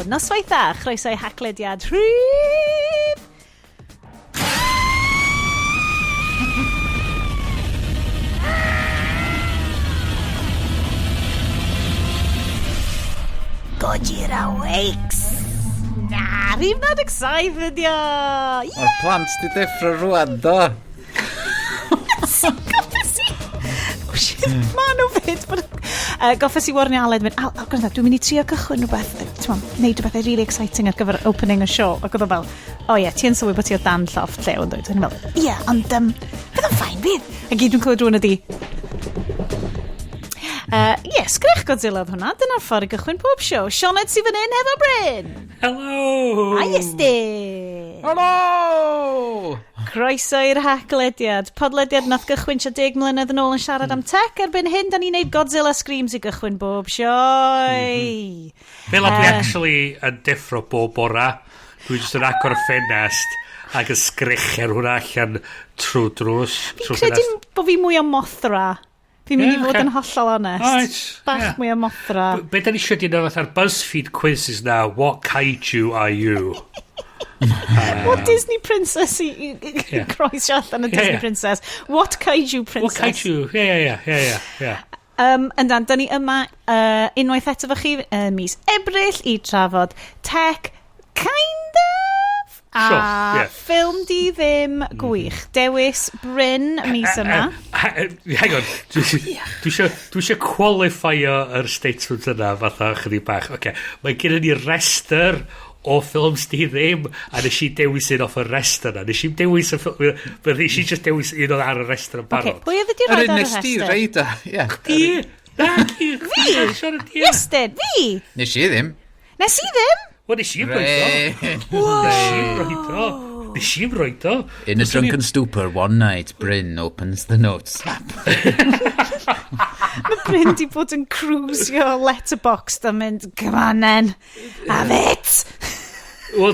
noswaith dda, chroeso i haglediad rhydd. Gojira Wakes. Na, rhif 97 ydi o. Mae'r plant di deffro rwan, do. Ma' nhw fyd. Goffes i warnio Aled, gwranda, dwi'n mynd i trio cychwyn rhywbeth, neud rhywbeth really exciting ar gyfer opening y show. Ac oedd o fel, ti'n sylwi bod ti o dan llofft lle, ond dwi'n fel, ond fydd o'n ffain, fydd. A gyd dwi'n clywed rhywun ydi. Sgrech Godzilla oedd hwnna. Dyna'r ffordd i gychwyn pob show. Sioned sy'n fan hyn hefo Bryn. Hello! A Iestyn. Helo! Croeso i'r haglediad. Podlediad nath gychwyn 10 mlynedd yn ôl yn siarad am tech. Erbyn hyn, da ni'n neud Godzilla Screams i gychwyn bob sioe. Fel dwi actually yn deffro bob bora. Dwi jyst yn agor y ffenest ac yn sgrecher hwnna allan trwy drws. Fi'n credu bod fi mwy o Mothra. Fi'n mynd i fod yn hollol honest. Bach mwy o Mothra. Be da ni eisiau di wneud ar BuzzFeed quizzes na, what kaiju are you? What Disney princess i croes allan y Disney princess? What kaiju princess? What kaiju? Yeah. Yndan, da ni yma unwaith eto fo chi mis Ebrill i trafod tech kind of a ffilm di ddim gwych. Dewis Bryn mis yma. Hang on, dwi eisiau qualifio yr statement yna fatha chydig bach. Mae gen i ni rester o ffilms di ddim, a nes i dewis un off y rester yna. Nes i dewis y ffilm, nes i just dewis un o'r ar y rester yn barod. Pwy oedd wedi roed ar y rester? Nes di reid o, Fi? Iestyn, fi? Nes i ddim. Nes i ddim? Wel, nes i'n roed o. In a drunken stupor, one night, Bryn opens the notes. Mae Bryn di bod yn cruisio letterboxd a mynd, come on then, have it. Wel,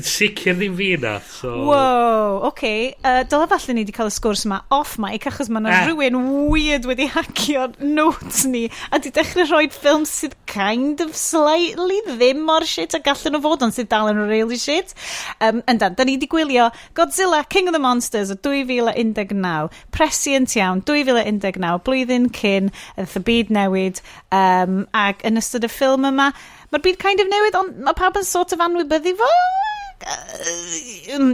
sicr ddim fi na. Wow, dyla falle ni wedi cael y sgwrs yma off mic, achos mae yna rhywun weird wedi hacio notes ni, a di dechrau rhoi ffilm sydd kind of slightly ddim mor shit a gallen nhw fod, ond sydd dal yn really shit. Yndan, da ni wedi gwylio Godzilla King of the Monsters o 2019, prescient iawn, 2019, blwyddyn cyn, y byd newid, ac yn ystod y ffilm yma, mae'r byd kind of newid, ond mae pawb yn sort of anwybyddu fo.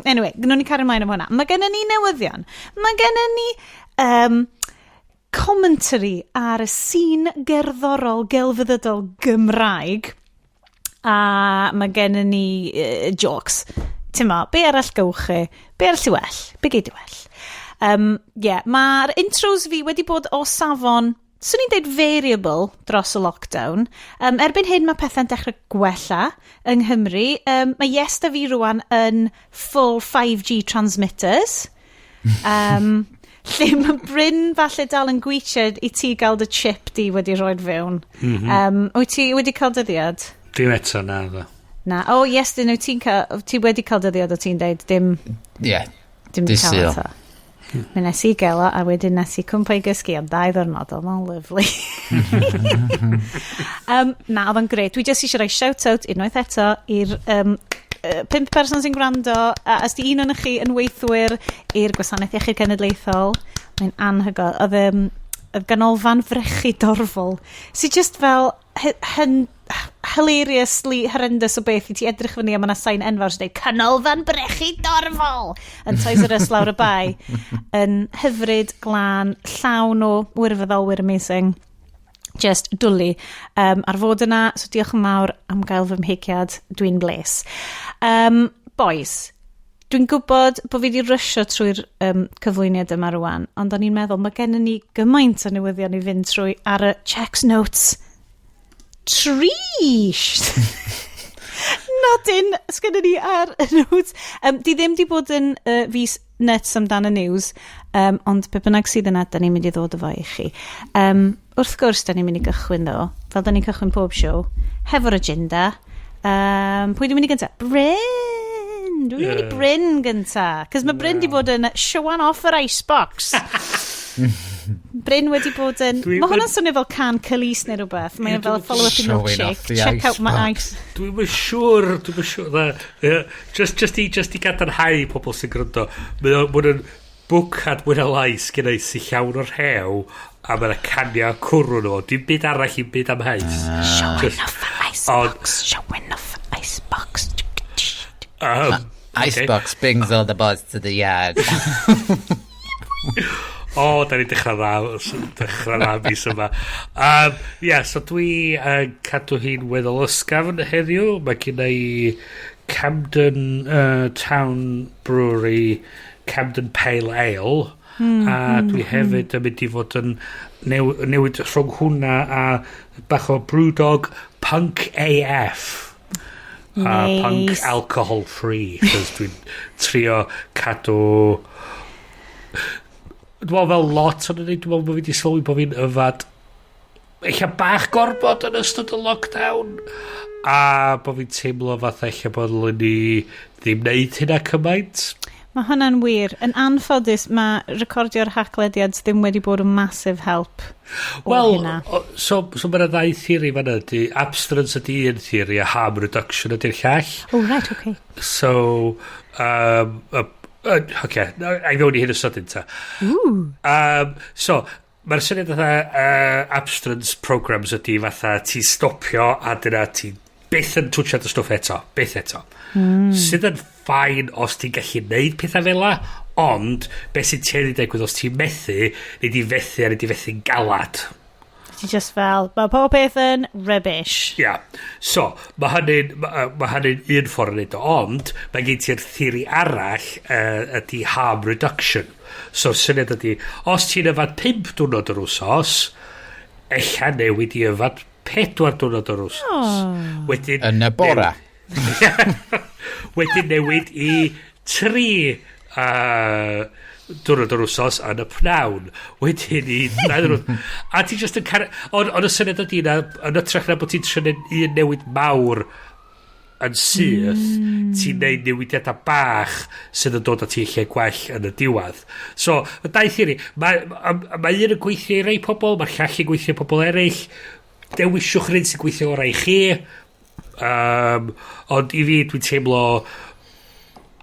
Anyway, gwnawn ni cario ymlaen am hwnna. Mae gennym ni newyddion. Mae gennym ni commentary ar y sîn gerddorol gelfyddydol Gymraeg. A mae gennym ni jokes. Tyma, be arall gawch chi? Be arall i well? Be gei di well? Mae'r intros fi wedi bod o safon, swn i'n deud variable dros y lockdown. Erbyn hyn mae pethau'n dechrau gwella yng Nghymru. Mae Iestyn fi rwan yn full 5G transmitters. Lle mae Bryn falle dal yn gweithio i ti gael dy chip di wedi rhoi'r fewn. Wyt ti wedi cael dyddiad? Dim eto, na. Na, Iestyn, ti wedi cael dyddiad o ti'n deud? Dim cael eto. Mi nes i gael o, a wedyn nes i cwmpa i gysgu am 2 ddwrnod, oedd o'n lyflu. Na, oedd o'n gret. Dwi jyst eisiau rhoi shout-out unwaith eto i'r 5 person sy'n gwrando, a os di un o'n chi yn weithwyr i'r Gwasanaeth Iechyd Cenedlaethol, mae'n anhygoel. Oedd ganolfan frechu dorfol, sy'n just fel hilariously horrendous o beth i ti edrych fyny a mae yna sain enfawr sy'n dweud canolfan brechu dorfol yn Toys R Us lawr y bai yn hyfryd, glân, llawn o wirfoddolwyr amazing, just dwlu ar fod yna, so diolch yn mawr am gael fy mhigiad, dwi'n bles. Boys, dwi'n gwybod bod fi wedi rysio trwy'r cyflwyniad yma rwan, ond o'n i'n meddwl mae gennym ni gymaint o newyddion i fynd trwy ar y checks notes trish. Nodyn, sgynny ni ar y notes. Di ddim di bod yn fus nuts amdan y news, ond be bynnag sydd yna, da ni'n mynd i ddod o fo i chi. Wrth gwrs, da ni'n mynd i gychwyn ddo, fel da ni'n cychwyn pob show, hefo'r agenda. Pwy dwi'n mynd i gynta? Bryn! Dwi'n mynd i Bryn gynta. Cos mae Bryn di bod yn showan off yr icebox. Bryn wedi bod yn... Mae hwnna'n swnio fel can Cylys neu rhywbeth. Mae'n fel follow-up in milkshake. Check out my ice. Dwi'n siŵr. Just i gadarnhau pobl sy'n gryndo. Mae'n bwcad mwyn a lais gyda i sy'n llawn o'r hew a mae'n cania cwrw nhw. Dwi'n byd arall i'n byd am heis. Showing off the icebox. Showing off the icebox. Icebox brings all the boys to the yard. Da ni dechrau dda mis yma. So dwi cadw hi'n weddol ysgafn heddiw. Mae gen i Camden Town Brewery Camden Pale Ale. A dwi hefyd yn mynd i fod yn newid rhwng hwnna a bach o Brewdog Punk AF. Nice. Punk alcohol free. Cos dwi'n trio cadw... Dwi'n meddwl fel lot o'n ei, dwi'n meddwl bod fi wedi sylwi bod fi'n yfad eich bach gorbod yn ystod y lockdown a bod fi'n teimlo fatha eich bod ni ddim wneud hynna cymaint. Mae hwnna'n wir. Yn anffodus, mae recordio'r haclediad ddim wedi bod yn massive help o hynna. So mae'na ddau theori fan'na ydy. Abstinence ydy un theori a harm reduction ydy'r llall. Right, okay. So, okay, a i fewn i hyn y sydyn ta. So, mae'r syniad fatha abstinence programs ydy fatha ti stopio a dyna ti byth yn twtsiad y stwff eto. Byth eto. Sydd yn ffain os ti'n gallu neud pethau fel la, ond beth sy'n tynnu degwydd os ti'n methu, neu di fethu a neu di fethu'n galad. Ti just fel, mae pob peth yn rubbish. So, mae hynny'n un ffordd yn neud o, ond mae gen ti'r theori arall ydy harm reduction. So, syniad ydy, os ti'n yfad 5 diwrnod yr wsos, eich newid i yfad 4 diwrnod yr wsos. Wedyn... Yn y bora. Wedyn newid i 3 diwrnod yr wsos yn y pnawn. Wedyn i... A ti just yn cael... Ond y syniad ydy na, yn ytrach na bod ti'n trynu un newid mawr yn syth, ti'n neud newidiadau bach sydd yn dod â ti lle gwell yn y diwedd. So, y dau theori, mae un yn gweithio i rei pobl, mae'r llall yn gweithio i pobl eraill, dewisiwch rhywun sy'n gweithio o'r ei chi, ond i fi dwi'n teimlo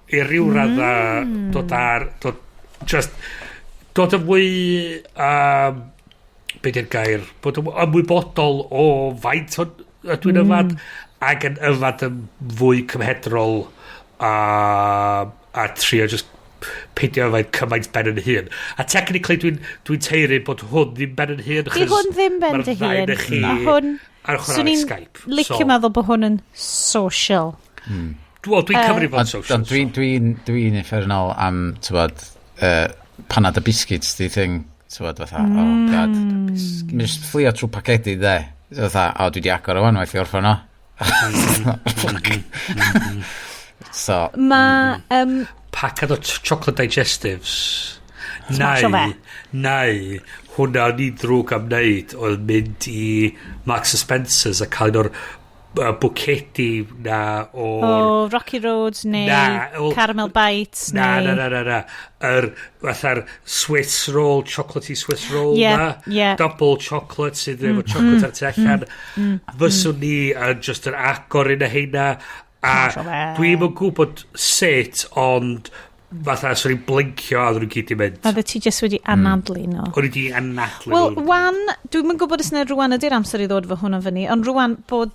i ryw radda dod yn fwy be di'r gair, bod yn ymwybodol o faint dwi'n yfad ac yn yfad yn fwy cymhedrol a trio just peidio yfad cymaint ben yn hun. A technically dwi'n teiri bod hwn ddim ben yn hun. Di hwn ddim ben dy hun. Mae hwn... Swn i'n licio meddwl bod hwn yn social. Wel, dwi'n cymryd fod social. Dwi'n effernol am, tywod, panad y biscuits, di thing, tywod, fatha, oh god, mi'n just fflio trwy pacedi, de. Fatha, dwi di agor o wan, waith i orffan o. So... Pacad o chocolate digestives. Neu, hwnna ni drwg am wneud oedd mynd i Marks & Spencer's a cael un o'r bwcedi na o'r... Rocky Roads neu Caramel Bites neu... Na. Fatha'r Swiss roll, chocolatey Swiss roll na. Double chocolate sydd efo chocolate ar tu allan. Fyswn ni just yn agor un o heina. A dwi'n yn gwybod sut, ond... fatha, swn i'n blincio a ddyn nhw gyd i mynd. A dda ti just wedi anadlu no? O'n i di anadlu Wel, wan, dwi'n yn gwybod os neu rwan ydy'r amser i ddod fy hwnna fyny, ond rwan bod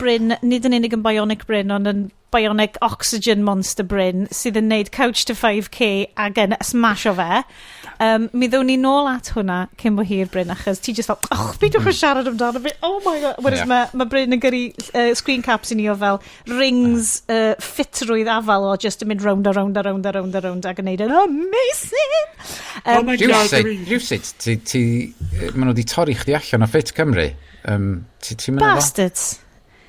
Bryn, nid yn unig yn bionic Bryn, ond yn bionic oxygen monster Bryn, sydd yn neud couch to 5k ac yn smash o fe. Mi ddown ni nôl at hwnna cyn bo hir Bryn, achos ti just fel, beidiwch o siarad amdano fi, oh my god. Whereas mae Bryn yn gyrru screen caps i ni o fel rings ffitrwydd afal o just yn mynd round ac yn neud yn amazing. Oh my god. Rhywsyd, maen nhw wedi torri chdi allan o Fit Cymru. Bastards.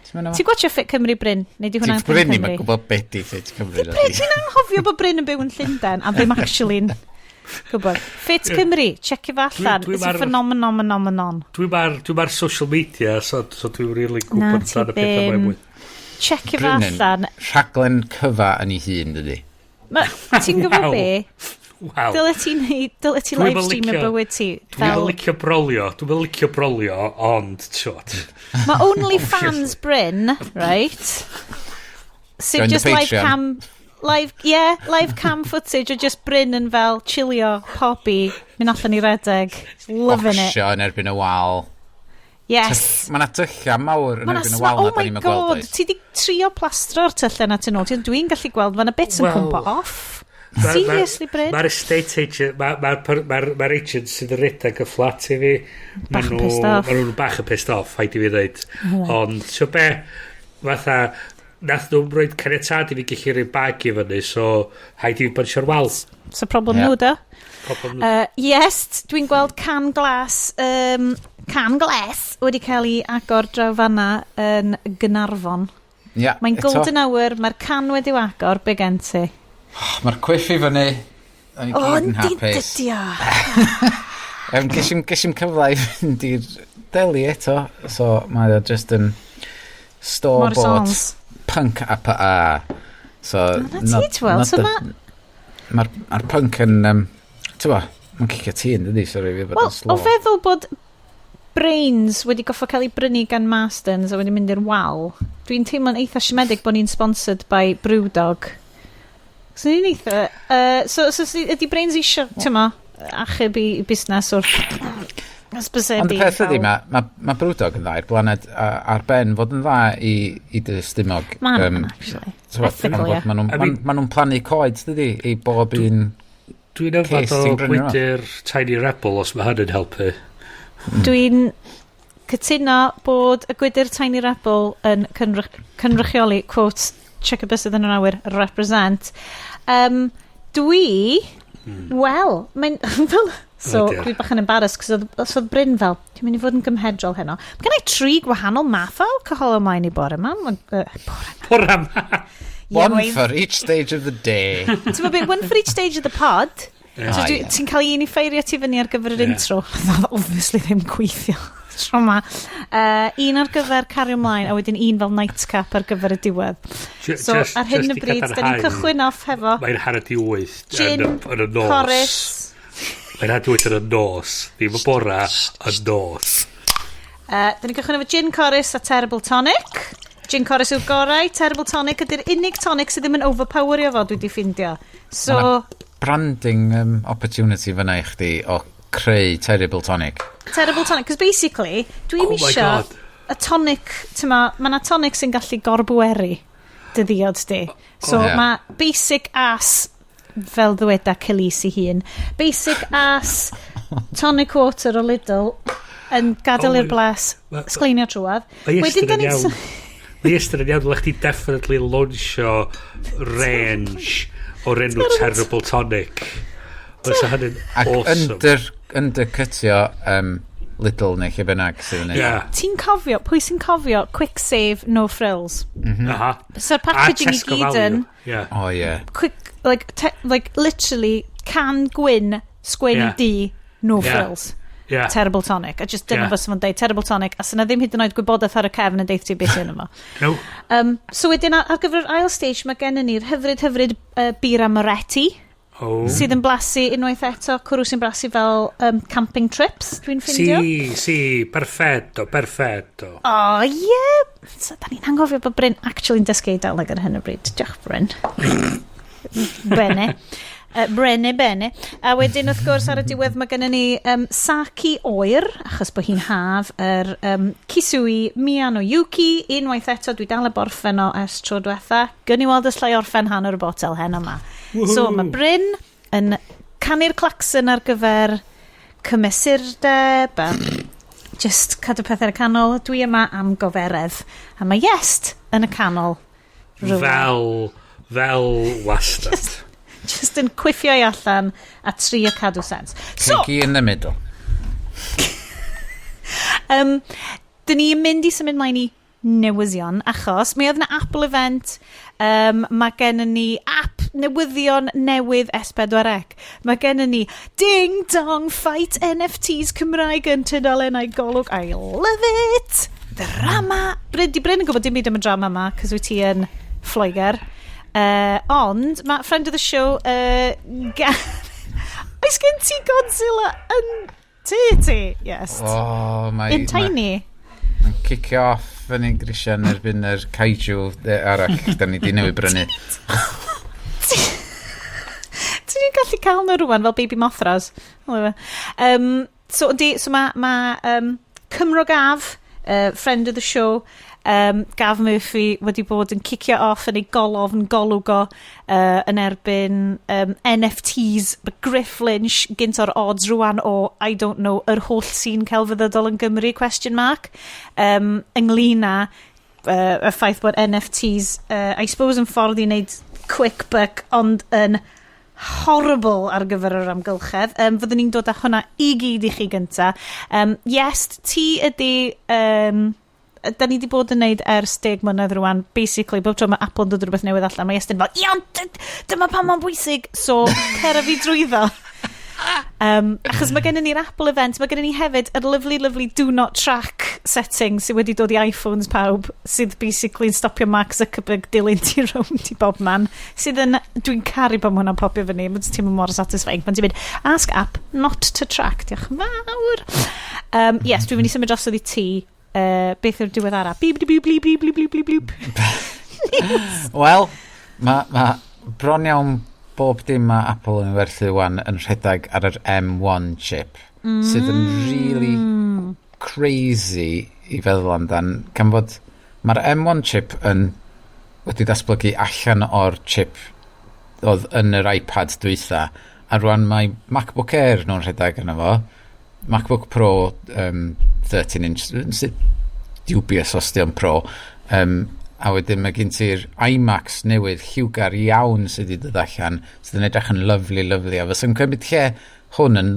Ti'n gwachio Fit Cymru, Bryn? Neu di hwnna'n Fit Cymru? Bryn ni'n gwybod beth di Fit Cymru. Ti'n anghofio bod Bryn yn byw yn Llundain a ddim actually'n gwybod. Fit Cymru, checkio fa allan. It's a phenomenon. Dwi'n social media, so dwi'n really gwybod dan y pethau mae'n mwy. Checkio fa allan. Rhaglen cyfa yn ei hun, dydi? Ti'n gwybod be? Waw. Dyle ti live stream y bywyd ti. Dwi'n licio brolio, ond, tiwod. Mae OnlyFans Bryn, right? Sydd Join the just live Patreon. live cam footage o just Bryn yn fel chilio, pobi, mynd allan i redeg. Loving it. Bocsio yn erbyn y wal. Yes. Mae yna tylla mawr yn erbyn y wal na, da ni'n gweld god, oes. ti di trio plastro'r tyllau na tyn ôl. Dwi'n gallu gweld, mae'na bits yn cwmpa off. Seriously, Bryn? Mae'r estate agent, mae'r agent sydd yn redag y fflat i fi. Bach yn pissed off. Mae nhw'n bach yn pissed off, haid i fi ddweud. Ond, so be, fatha, nath nhw'n rhoi caniatad i fi gallu rhoi bag i fyny, so haid i fi bod eisiau'r wal. So problem nhw, da? Yes, dwi'n gweld can glas wedi cael ei agor draw fanna yn Gynarfon. Mae'n golden hour, mae'r can wedi agor, be gen ti? Mae'r cwiff i fyny. O'n hapus. Gysim cyfle i fynd i'r deli eto, so mae o just yn store-bought punk a. So, mae'r punk yn, mae'n cicio ti yn dydi, sorry, fi bod yn slow. O feddwl bod Brains wedi goffo cael ei brynu gan Marston's a wedi mynd i'r wal, dwi'n teimlo'n eitha siomedig bod ni'n sponsored by Brewdog. So ni'n eitha... So ydy Brains eisiau, achub i busnes o'r ysbysebu. Ond y peth ydy, mae Brewdog yn dda i'r blaned ar ben fod yn dda i dy stumog. Ma'n actually. Ethically, ie. Mae nhw'n plannu coed, dydi, i bob un... Dwi'n ymwneud o gwydyr Tiny Rebel os mae hynny'n helpu. Dwi'n cytuno bod y gwydyr Tiny Rebel yn cynrychioli, quote, check y bysydd yn yr awyr, represent. Mae'n... dwi bach yn embarrassed, cos oedd Bryn fel, dwi'n mynd i fod yn gymhedrol heno. Mae gen i 3 gwahanol math o alcohol o maen i bore yma. Bore yma? One for each stage of the day. One for each stage of the pod. Ti'n cael un i ffeirio ti fyny ar gyfer yr intro. Oedd obviously ddim gweithio. Tro ma. Un ar gyfer cario ymlaen, a wedyn un fel nightcap ar gyfer y diwedd. So, ar hyn y bryd, da ni'n cychwyn off hefo... Mae'n hanner i 8 gin, yn y nos. Corus. Mae'n hanner i 8 yn y nos. Ddim y bora, y nos. Da ni'n cychwyn efo gin, Corus a terrible tonic. Gin Corus yw'r gorau, terrible tonic ydy'r unig tonic sydd ddim yn overpowerio fo, dwi di ffindio. So... branding opportunity fyna i chdi o creu terrible tonic. Terrible tonic, because basically, dwi'n eisiau y tonic, mae'na tonic sy'n gallu gorbweru dyddiod di. So mae basic ass, fel ddweda Celise i hun, basic ass tonic water o Lidl yn gadael i'r bles, sgleinio trwad. Mae Iestyn yn iawn, ddylech chi definitely launchio range o'r enw terrible tonic. Os hynny'n awesome. Ac undercutio Lidl neu lle bynnag sydd yn ei. Ti'n cofio, pwy sy'n cofio quick save, no frills? So'r packaging i gyd yn... Oh, yeah. Quick, like literally, can gwyn, sgwyn D, no frills. Terrible tonic. A just dyna bys fo'n deud, terrible tonic. A syna ddim hyd yn oed gwybodaeth ar y cefn yn deith ti beth yna fo. No. So wedyn ar gyfer ail stage, mae gen ni'r hyfryd bira Moretti. Sydd yn blasu unwaith eto, cwrw sy'n blasu fel camping trips, dwi'n ffindio. Si, perfetto. Oh, yeah. So, da ni'n angofio bod Bryn actually'n dysgu Eidaleg ar hyn o bryd. Diolch, Bryn. Bene. A wedyn, wrth gwrs, ar y diwedd mae gennym ni saki oer, achos bod hi'n haf, Kisui Miyano Yuki, unwaith eto, dwi dal y borffen o es tro diwetha. Gynnu weld y slai orffen hanner y botel hen yma. So, mae Bryn yn canu'r claxon ar gyfer cymesurdeb, just cadw pethau yn y canol. Dwi yma am goferedd. A mae Iest yn y canol. Fel wastad. Just yn cwiffio i allan a trio cadw sens. Piggy in the middle. Dyn ni'n mynd i symud mlaen i newyddion, achos mi oedd yna Apple event, mae gen ni app newyddion newydd S4C. Mae gen ni Ding Dong Fight NFTs Cymraeg yn tudalennau Golwg. I love it! Drama! Bryn yn gwybod dim byd am y drama yma, cos wyt ti yn Lloegr. Ond, mae friend of the show, Oes gen ti Godzilla yn ti? Yes. Oh, In tiny. Mae'n cicio off yn ei grisiau yn erbyn yr Kaiju arall da ni di newid brynu. Ti'n gallu cael nhw rwan fel baby mothras. So mae Cymro Gav, friend of the show, Gav Murphy wedi bod yn cicio off yn ei golof yn golwg yn erbyn NFTs, Griff Lynch gynt o'r odds rwan o, I don't know, yr holl scene celfyddydol yn Gymru, question mark, ynglyn â y ffaith bod NFTs, I suppose yn ffordd i wneud quick buck, ond yn horrible ar gyfer yr amgylchedd. Fyddwn ni'n dod â hwnna i gyd i chi gynta. Yes, ti ydi... da ni wedi bod yn neud ers 10 mlynedd rwan, basically, bob tro mae Apple yn dod rhywbeth newydd allan, mae Iestyn fel, iawn, dyma pan mae'n bwysig, so cer fi drwyddo. Achos mae gennym ni'r Apple event, mae gennym ni hefyd yr lovely do not track setting sydd wedi dod i iPhones pawb, sydd basically yn stopio Mark Zuckerberg dilyn ti rownd i bob man, sydd yn, dwi'n caru bod hwnna'n popio fyny, mae'n ti'n mor satisfying, pan ti'n mynd, ask app not to track, diolch yn fawr. Yes, dwi'n mynd i symud drosodd i ti, beth yw'r diwedd ara? Beep, beep, beep, beep, beep, beep, beep, beep. Wel, mae bron iawn bob dim mae Apple yn werthu wan yn rhedeg ar yr M1 chip, sydd yn really crazy i feddwl amdan, gan fod mae'r M1 chip wedi datblygu allan o'r chip oedd yn yr iPad dwytha, a rwan mae MacBook Air nhw'n rhedeg yna fo, MacBook Pro 13 inch, sydd dubious os di o'n Pro, a wedyn mae gen ti'r iMacs newydd lliwgar iawn sydd wedi dod allan, sydd yn edrych yn lovely, a fysa'n cymryd lle hwn yn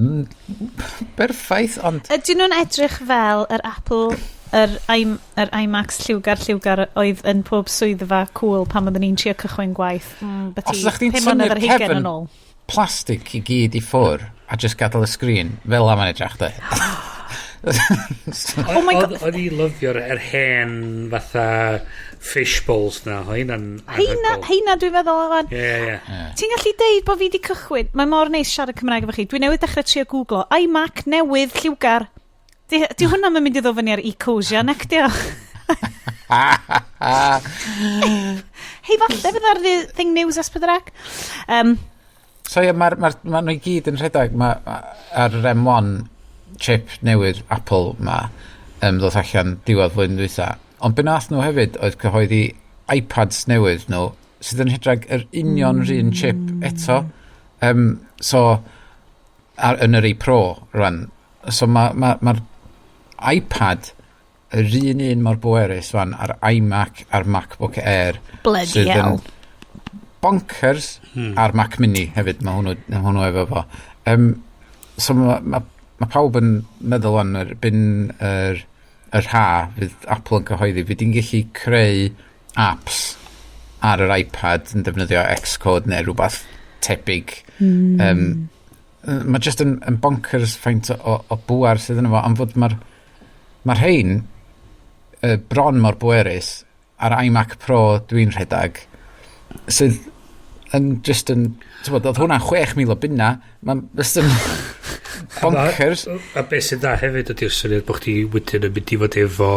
berffaith, ond... Ydyn nhw'n edrych fel yr Apple, yr iMacs lliwgar oedd yn pob swyddfa cool pan oedden ni'n trio cychwyn gwaith. Os ydych chi'n tynnu'r cefn plastig i gyd i ffwr a just gadael y sgrin, fel am yn edrych, de. Oh my God. Oedd i lyfio'r hen fatha fishballs na, heina dwi'n meddwl o'n. Ti'n gallu deud bod fi wedi cychwyn, mae mor neis siarad Cymraeg efo chi, dwi'n newydd dechrau trio googlo iMac newydd lliwgar. Di hwnna'n mynd i ddod fyny ar Ecosia necdio? Hei, falle fydd ar Thing News S4C. So ie, mae nhw i gyd yn rhedeg, ar yr M1 chip newydd Apple ddod allan diwedd flwyddyn dwytha. Ond be nath nhw hefyd oedd cyhoeddi iPads newydd nhw sydd yn hydreg yr union rhan chip eto. So, yn yr Pro rwan. So mae'r iPad yr un mor bwerus rwan ar iMac a'r MacBook Air. Bloody hell. Sydd yn bonkers a'r Mac Mini hefyd, mae hwnnw efo fo. So mae pawb yn meddwl o'n erbyn yr ha fydd Apple yn cyhoeddi, fydd i'n gallu creu apps ar yr iPad yn defnyddio Xcode neu rhywbeth tebyg. Mae just yn bonkers faint o bwar sydd yn efo, am fod mae'r hein bron mor bwerus ar iMac Pro dwi'n rhedeg sydd yn just yn, oedd hwnna 6,000 o bunna, mae'n just yn bonkers. A beth sy'n da hefyd ydy'r syniad bod chdi wedyn yn mynd i fod efo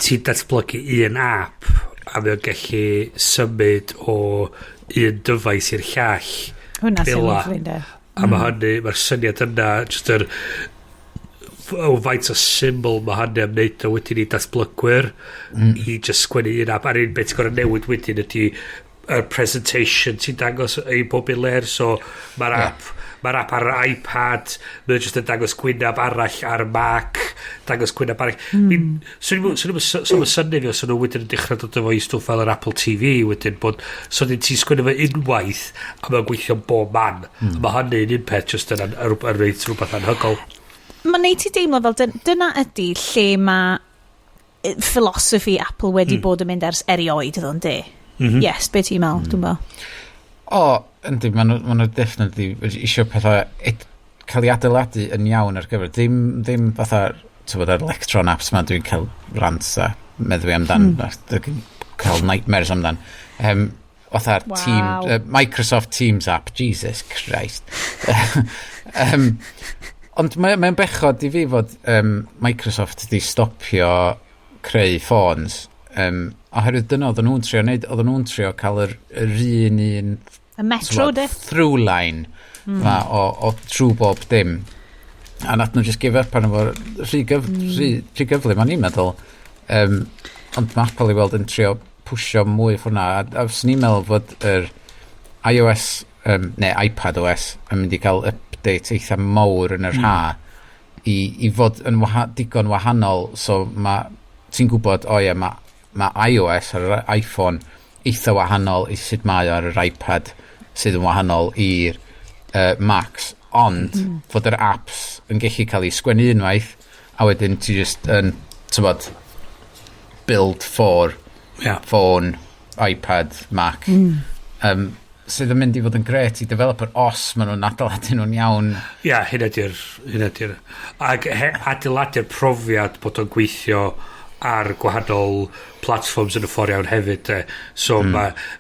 ti'n datblygu un app a mae'n gallu symud o un dyfais i'r llall. Hwna sy'n lyflu, de. A mae'r syniad yna just o faint o symbol mae hynny am wneud o wedyn i datblygwyr i just sgwennu un app. A'r un beth ti'n gorau newid wedyn ydy y presentation ti'n dangos i bob un ler, so mae'r app ar yr iPad, mae'n just yn dangos gwynab arall ar Mac, dangos gwynab arall. Swn i'n synnu fi os nhw wedyn yn dechrau dod efo i stwff fel yr Apple TV wedyn, bod so ti'n sgwynnu fo unwaith a mae'n gweithio bob man. Mae hynny'n un peth just yn reit rhywbeth anhygol. Mae'n neud ti deimlo fel dyna ydy lle mae philosophy Apple wedi bod yn mynd ers erioed ydw de. Yes, beth ti'n meddwl, dwi'n meddwl? Yndi, maen nhw definitely eisiau pethau cael ei adeiladu yn iawn ar gyfer. Ddim fatha, yr electron apps ma dwi'n cael rants a meddwi amdan, cael nightmares amdan. fatha'r Wow. Microsoft Teams app, Jesus Christ. Ond mae'n bechod i fi fod Microsoft wedi stopio creu ffôns, oherwydd dyna oedden nhw'n trio neud, oedden nhw'n trio cael yr un Y metro, de? through line o trwy bob dim. A nath nhw just give up arno fo rhy gyflym, o'n i'n meddwl. Ond mae Apple i weld yn trio pwysio mwy ffwrna. A sy'n ni'n meddwl fod yr iOS, neu iPad OS, yn mynd i cael update eitha mawr yn yr ha i fod yn digon wahanol. So ti'n gwybod, mae iOS ar yr iPhone eitha wahanol i sut mae ar yr iPad sydd yn wahanol i'r Macs. Ond fod yr apps yn gallu cael ei sgwennu unwaith a wedyn ti just yn build for phone, iPad, Mac sydd yn mynd i fod yn gret i developer os maen nhw'n adeiladu nhw'n iawn. Ia, hynna di'r ac adeiladu'r profiad bod o'n gweithio ar gwahanol platforms yn y ffordd iawn hefyd. So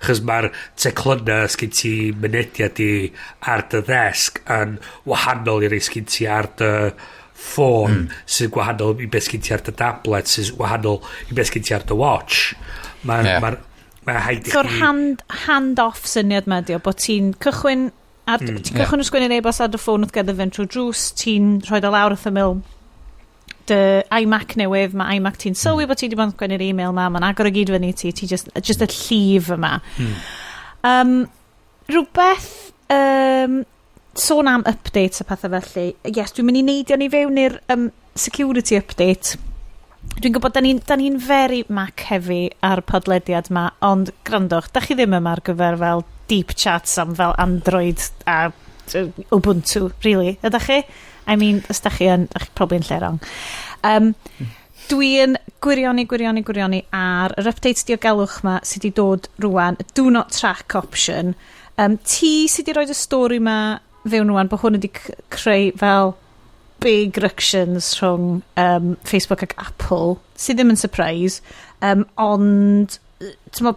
chos mae'r teclyna sgyn ti mynediad i ar dy ddesg yn wahanol i'r sgyn ti ar dy ffôn sy'n gwahanol i beth sgyn ti ar dy tablet sy'n wahanol i beth sgyn ti ar dy watch. Mae haid i So'r hand-off syniad ma di o, bod ti'n cychwyn ti'n cychwyn o sgwennu'r e-bost ar dy ffôn wrth gyda fe'n trwy drws, ti'n rhoi o lawr wrth y mil dy iMac newydd, mae iMac ti'n sylwi bod ti wedi bod yn sgwennu'r e-mail ma, mae'n agor o gyd fyny ti just y llif yma. Rhywbeth sôn am updates a pethau felly. Yes, dwi'n mynd i neidio ni fewn i'r security update. Dwi'n gwybod, da ni'n very Mac heavy ar podlediad ma, ond grandwch, da chi ddim yma ar gyfer fel deep chats am fel Android a Ubuntu, really, ydych chi? I mean, os da chi yn, da chi probably yn lle rong. Dwi'n gwirioni ar yr updates diogelwch ma sydd wedi dod rwan, do not track option. Ti sydd wedi rhoi y stori ma fewn rwan, bod hwn wedi creu fel big ructions rhwng Facebook ac Apple, sydd ddim yn surprise, ond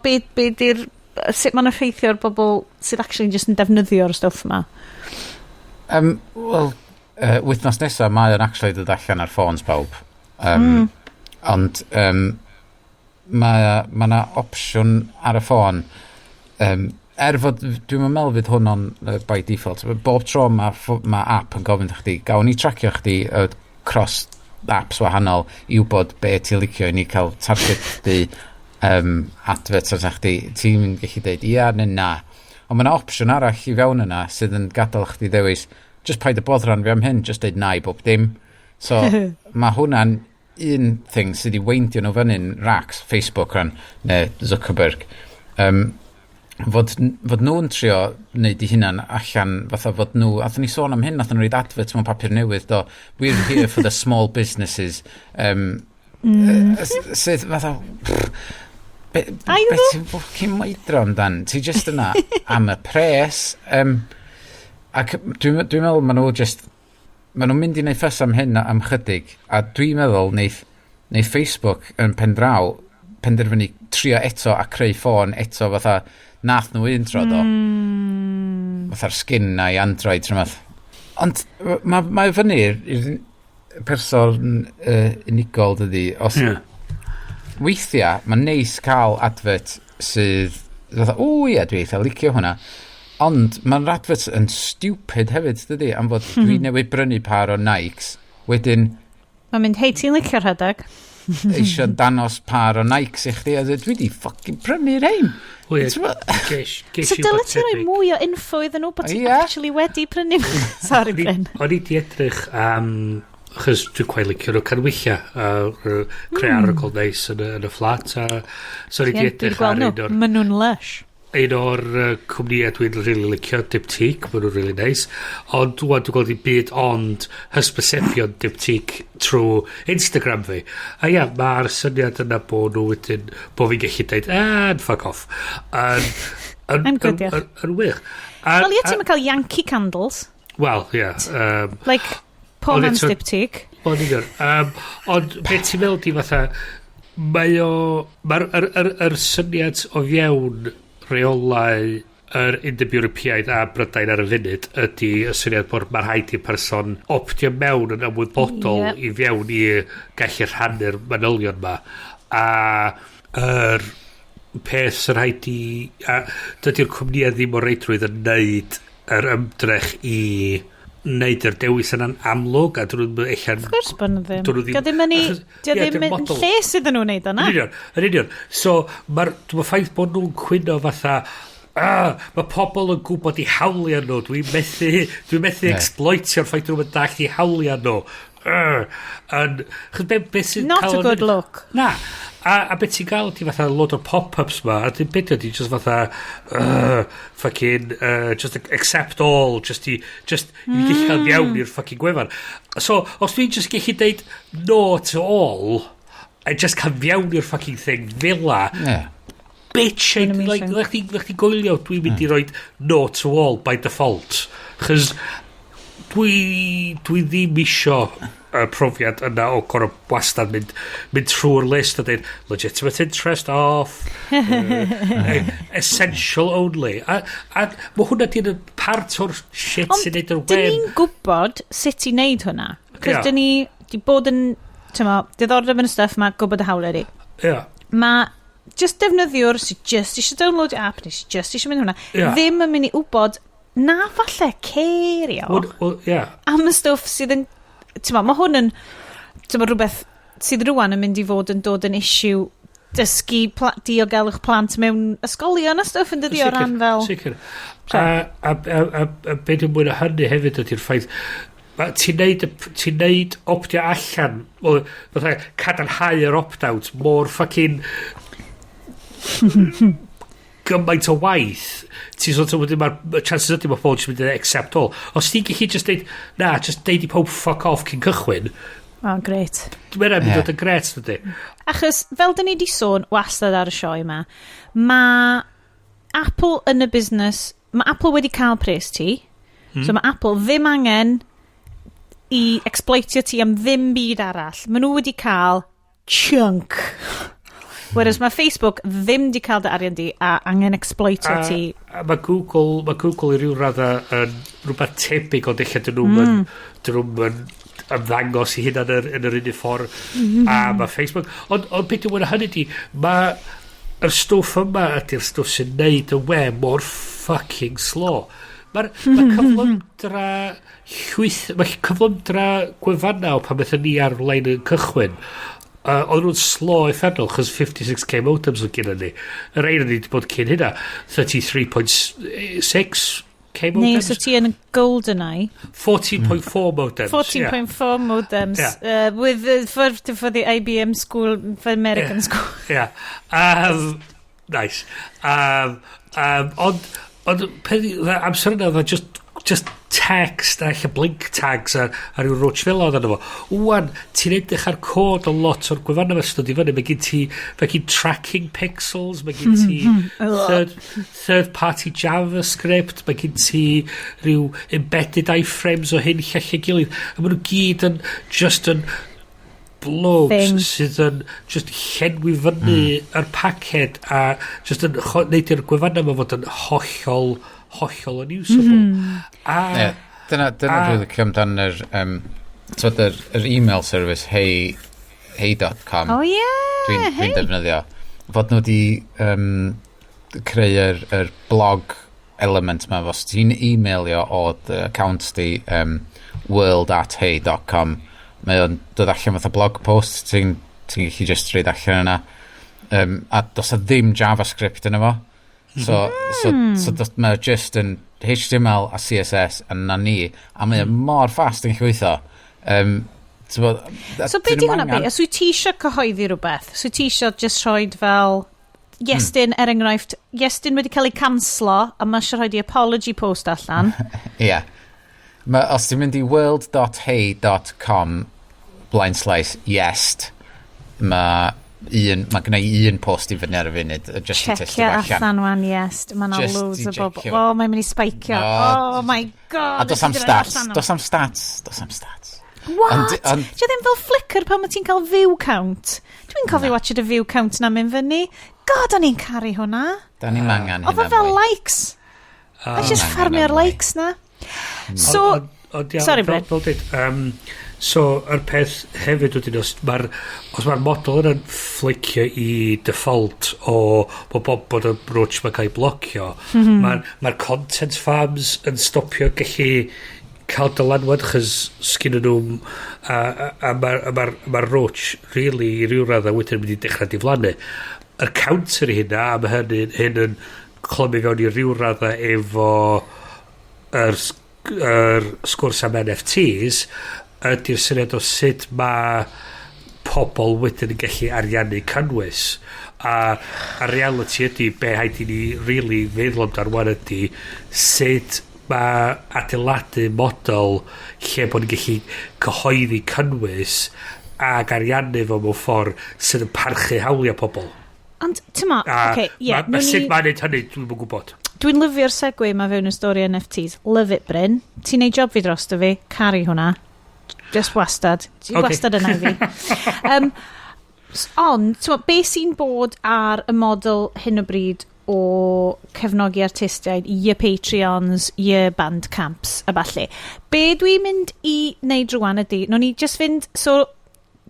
be di'r sut mae'n effeithio'r bobl sydd actually just yn defnyddio'r stwff yma? Wel, wythnos nesaf mae o'n actually dod allan ar ffôns pawb. Ond mae yna opsiwn ar y ffôn. Fod, dwi'n meddwl fydd hwn on by default. Bob tro mae app yn gofyn chdi, gawn ni tracio chdi cross apps wahanol i wybod be ti'n licio i ni cael target di advert ar chdi. Ti'n gallu dweud ia neu na. Ond mae yna opsiwn arall i fewn yna sydd yn gadael chdi ddewis just paid y boddran fi am hyn, just deud na i bob dim. So, mae hwnna'n un thing sydd i weindio nhw fyny'n racks, Facebook rhan, neu Zuckerberg. Fod nhw'n trio wneud i hynna'n allan, fatha fod nhw, athyn ni sôn am hyn, athyn nhw'n rhaid advert mewn papur newydd, do, we're here for the small businesses. Sydd, fatha, beth ti'n fwcking moedro amdan? Ti just yna am y pres, ac dwi'n meddwl maen nhw'n mynd i wneud ffys am hyn am chydig, a dwi'n meddwl wneud Facebook yn penderfynu trio eto a creu ffôn eto fatha nath nhw un tro do. Fatha'r skin na i Android rhywbeth. Ond mae fyny i'r person unigol dydi. Os weithiau, mae'n neis cael advert sydd fatha, ia, dwi eitha licio hwnna. Ond mae'n advert yn stupid hefyd, dydi, am fod dwi newid brynu par o Nikes. Wedyn... Mae'n mynd, hei, ti'n licio'r rhedeg? Eisiau danos par o Nikes i chdi, a dwi wedi ffocin brynu'r ein. So dyle ti roi mwy o info iddyn nhw, bod ti actually wedi prynu? Sorry, Bryn. O'n i di edrych achos dwi'n quite licio nhw canwylla creu arogl neis yn y fflat. So o'n i di edrych ar un o'r... Maen nhw'n lush. Un o'r cwmnïau dwi'n really licio, Diptyque, maen nhw'n really nice. Ond dwi'n gweld i byd ond hysbysebion Diptyque trwy Instagram fi. A ia, mae'r syniad yna bod nhw wedyn, bod fi'n gallu dweud, and fuck off. I'm good, yeah. Yn wych. Wel, ie, ti'n cael Yankee candles. Wel, ia. Like, poor man's Diptyque. Ond beth ti'n meddwl di fatha, mae'r syniad o fiewn rheolau yr Undeb Ewropeaidd a Brydain ar y funud ydy y syniad bod mae rhaid i'r person optio mewn yn ymwybodol i fewn i gallu rhannu'r manylion yma. A yr peth sy'n rhaid i... dydy'r cwmnïau ddim o reidrwydd yn neud yr ymdrech i wneud yr dewis yna'n amlwg a dyn nhw'n eich... Wrth gwrs bod nhw ddim. Dio ddim yn lle sydd yn nhw'n neud yna. Yn union. So, dwi'n ffaith bod nhw'n cwyno fatha... mae pobl yn gwybod i hawliau nhw. Dwi'n methu exploitio'r ffaith nhw'n dallt i hawliau nhw. Not a good look. Na. A beth ti'n gael ti fatha load o pop-ups ma, a dwi'n beth ydi just fatha fucking just accept all, just i gallu cael iawn i'r fucking gwefan. So, os dwi'n just gallu deud no to all, a just cael iawn i'r fucking thing fila, bitch, like ti goelio, dwi'n mynd i roi no to all by default. Chys dwi ddim isio profiad yna o gorau wastad mynd trwy'r list a dweud legitimate interest off, essential only. A mae hwnna di'n part o'r shit sy'n neud yr web. Dyn ni'n gwybod sut i wneud hwnna. Cos dyn ni di bod yn, diddordeb yn y stuff mae gwybod y hawliau di. Mae just defnyddiwr sy'n just eisiau download app neu sy'n just eisiau mynd hwnna ddim yn mynd i wybod na falle cerio am y stwff sydd yn mae hwn yn rhywbeth sydd rwan yn mynd i fod yn dod yn issue dysgu diogelwch plant mewn ysgolion a stwff yn dydi o ran fel sicr a beth yn mwyn o hynny hefyd ydy'r ffaith ti'n neud optio allan fatha cadarnhau yr opt-out mor fucking gymaint o waith ti'n sort of mae'r chances ydy mae pobl jyst mynd i accept all os ti'n gallu just deud just deud i pob fuck off cyn cychwyn great dwi'n mynd dod yn gret dydy achos fel dyn ni di sôn wastad ar y sioe yma mae Apple yn y busnes mae Apple wedi cael pres ti so mae Apple ddim angen i exploitio ti am ddim byd arall mae nhw wedi cael chunk whereas mae Facebook ddim di cael dy arian di a angen exploitio ti. A mae Google i ryw radda yn rhywbeth tebyg ond eich dyn nhw'n ymddangos i hynna yn yr unig ffordd a mae Facebook. Ond beth yw'n hynny di, mae yr stwff yma ydy'r stwff sy'n neud y web mor fucking slow. Mae cyflymdra mae cyflymdra gwefanna o pan beth ni ar lein yn cychwyn oedd nhw'n slow effernol chos 56k modems o gyda ni yr ein ni wedi bod cyn hynna 33.6k modems neu so ti yn GoldenEye 14.4 modems 14.4 modems for the IBM school for American school nice ond amser yna oedd just text a eich blink tags a rhyw roach fel oedd yna fo. Wwan, ti'n edrych ar cod o lot o'r gwefan yma stod i fyny. Mae gen ti tracking pixels, mae gen ti third party JavaScript, mae gen ti rhyw embedded iframes o hyn llall gilydd. A maen nhw gyd yn just yn blogs sydd yn just llenwi fyny yr paced a just yn neud i'r gwefan yma fod yn hollol unusable. Dyna dwi'n licio amdan yr email service hey.com dwi'n defnyddio fod nhw wedi creu yr blog element ma os ti'n emailio o'r account di world@hey.com mae o'n dod allan fath o blog post ti'n gallu just reid allan yna a dos a ddim JavaScript yna fo so mae just yn HTML a CSS a na ni a mae mor fast yn llwytho so beth di hwnna be? Os wyt ti eisiau cyhoeddi rhywbeth os wyt ti eisiau just rhoid fel Iestyn enghraifft Iestyn wedi cael ei canslo a mae eisiau rhoid i apology post allan os ti'n mynd i world.hey.com /Iest mae gynna i un post i fyny ar y funud just i testio allan wan Iest mae yna loads o bobl mae'n mynd i spaicio oh my god a dos am stats what? Dwi ddim fel Flickr pan mae ti'n cael view count dwi'n cofio watched y view count na mynd fyny God, o'n i'n caru hwnna. Da ni'n angen Oedd hynna o fel mwy. likes. A just ffarmio'r likes na. So, sorry, Bryn. So, yr peth hefyd wedyn, os mae'r model yna'n flicio i default o bod y brooch mae'n cael ei blocio, mae'r content farms yn stopio gallu cael dylanwad chys sgyn nhw a mae'r roach really i ryw radd a wedyn yn mynd i dechrau diflannu. Yr counter i hynna, a mae hyn yn clymu fewn i ryw radd efo yr sgwrs am NFTs, ydy'r syniad o sut mae pobl wedyn yn gallu ariannu cynnwys. A reality ydy, be haid i ni really feddwl amdano wan ydy, sut mae adeiladu model lle bod ni'n gallu cyhoeddi cynnwys ac ariannu fo mewn ffordd sydd yn parchu hawliau pobl. Ond, tyma, sut mae'n neud hynny, dwi'n yn gwybod. Dwi'n lyfio'r segwe ma fewn y stori NFTs. Love it, Bryn. Ti'n neud job fi dros dy fi. Caru hwnna. Just wastad. Ti'n wastad yna i fi. Ond, tyma, be sy'n bod ar y model hyn o bryd o cefnogi artistiaid, y Patreons, y Bandcamps, a falle. Be dwi'n mynd i neud rwan ydy, no ni just fynd, so,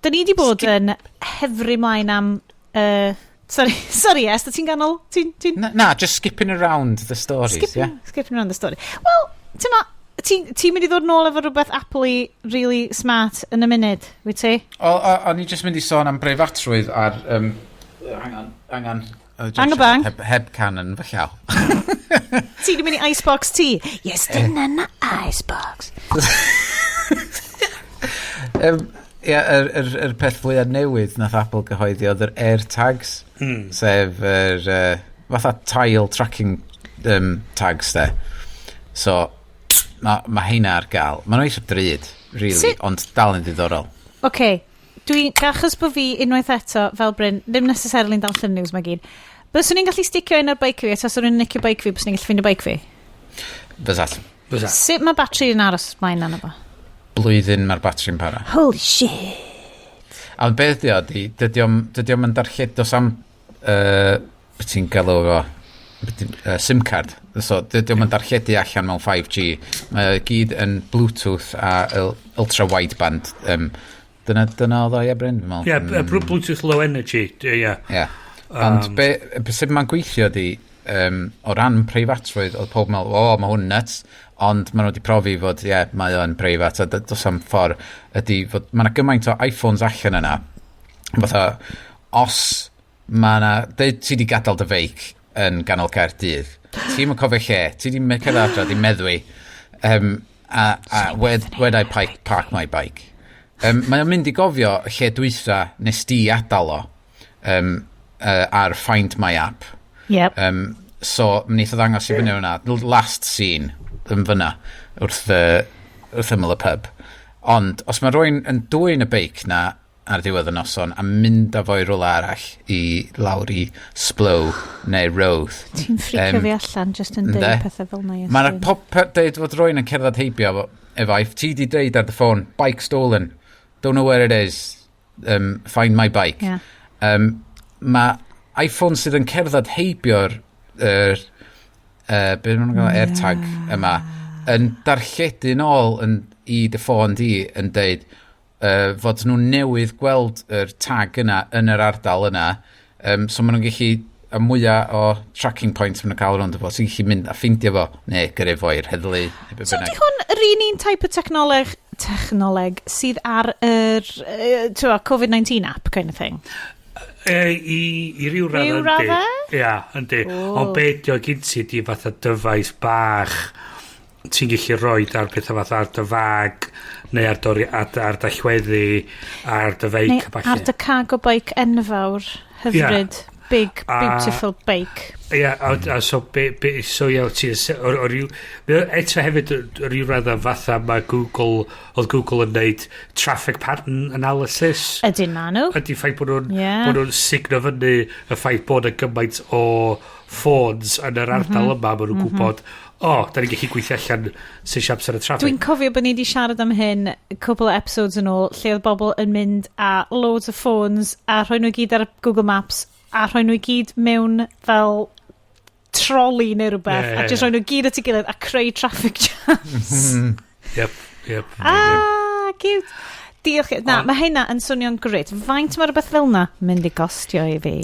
da ni di bod yn hefru mlaen am... Sorry, yes, ti'n ganol? Na, just skipping around the stories, Skipping around the story. Wel, ti'n mynd i ddod nôl efo rhywbeth Apple-y really smart yn y munud, wyt ti? O'n i just mynd i sôn am breifatrwydd ar... Angan bang. Heb canon fy llaw. Ti di mynd i Icebox ti? Iestyn yn Icebox. Yr peth fwyaf newydd nath Apple gyhoeddi oedd yr AirTags, sef fatha tile tracking tags de. So, mae heina ar gael. Mae nhw eisiau drud, really, ond dal yn ddiddorol. Oce, achos bod fi unwaith eto, fel Bryn, ddim necessarily yn darllen news mae gyd, byswn ni'n gallu sticio un ar bike fi, a tas o'n i'n nicio bike fi, byswn ni'n gallu ffeindio bike fi? Bysall. Sut mae batri yn aros mlaen anna fo? Blwyddyn mae'r batri'n para. Holy shit. A beth dydy o'm yn darlledu os am beth ti'n galw fo SIM card. So, dydy o'm yn darlledu allan mewn 5G. Mae gyd yn Bluetooth a ultra wideband. Dyna oedd o, Bryn? Bluetooth low energy, Ond sut mae'n gweithio di, o ran preifatrwydd, oedd pob meddwl, mae hwn nuts, ond maen nhw wedi profi fod, mae o'n preifat, a dos am ffordd ydy fod, mae yna gymaint o iPhones allan yna, fatha, os mae yna, ti wedi gadael dy feic yn ganol Caerdydd, ti'n cofio lle, ti wedi cyrraedd adra, di meddwi, where'd I park my bike? Mae o'n mynd i gofio lle dwytha nes di adael o ar Find My App. Yep. So, wnaeth o ddangos i fyny hwnna, last scene, yn fyna, wrth ymyl y pub. Ond, os mae rwy'n yn dwy'n y beic na ar ddiwedd y noson a mynd â fo i rwla arall i lawr i Splow neu Roath. Ti'n ffricio fi allan just yn dweud pethau fel na. Mae'n pop dweud fod rwy'n yn cerdded heibio efo, ti di dweud ar dy ffôn, bike stolen, don't know where it is, find my bike. Yeah. Mae iPhone sydd yn cerdded heibio'r beth maen nhw'n gael AirTag yma yn darlledu nôl i dy ffôn di yn deud fod nhw'n newydd gweld yr tag yna yn yr ardal yna, so maen nhw'n gallu y mwyaf o tracking points maen nhw'n cael rownd o fo, sy'n gallu mynd a ffeindio fo neu gyrru fo i'r heddlu. So di hwn yr un un type o technoleg sydd ar yr COVID-19 app kind of thing? I ryw raddau yndi. Ond beth o gynti di fatha dyfais bach ti'n gallu rhoi ar pethau fatha ar dy fag neu ar dy llweddi ar dy feic neu ar dy cargo bike enfawr hyfryd big beautiful bike so eto hefyd ryw raddau fatha mae Google yn neud traffic pattern analysis ydyn ma nhw ydy ffaith bod nhw'n signo fyny y ffaith bod y gymaint o ffôns yn yr ardal yma maen nhw'n gwybod da ni'n gallu gweithio allan sy'n siamser y traffic. Dwi'n cofio bod ni wedi siarad am hyn couple of episodes yn ôl lle oedd bobl yn mynd a loads o ffôns a rhoi nhw gyd ar Google Maps a rhoi nhw i gyd mewn fel troli neu rhywbeth, a just rhoi nhw gyd at ei gilydd a creu traffic jams. Yep. Cute. Diolch. Na, mae hynna yn swnio'n grit. Faint mae rhywbeth fel na mynd i gostio i fi?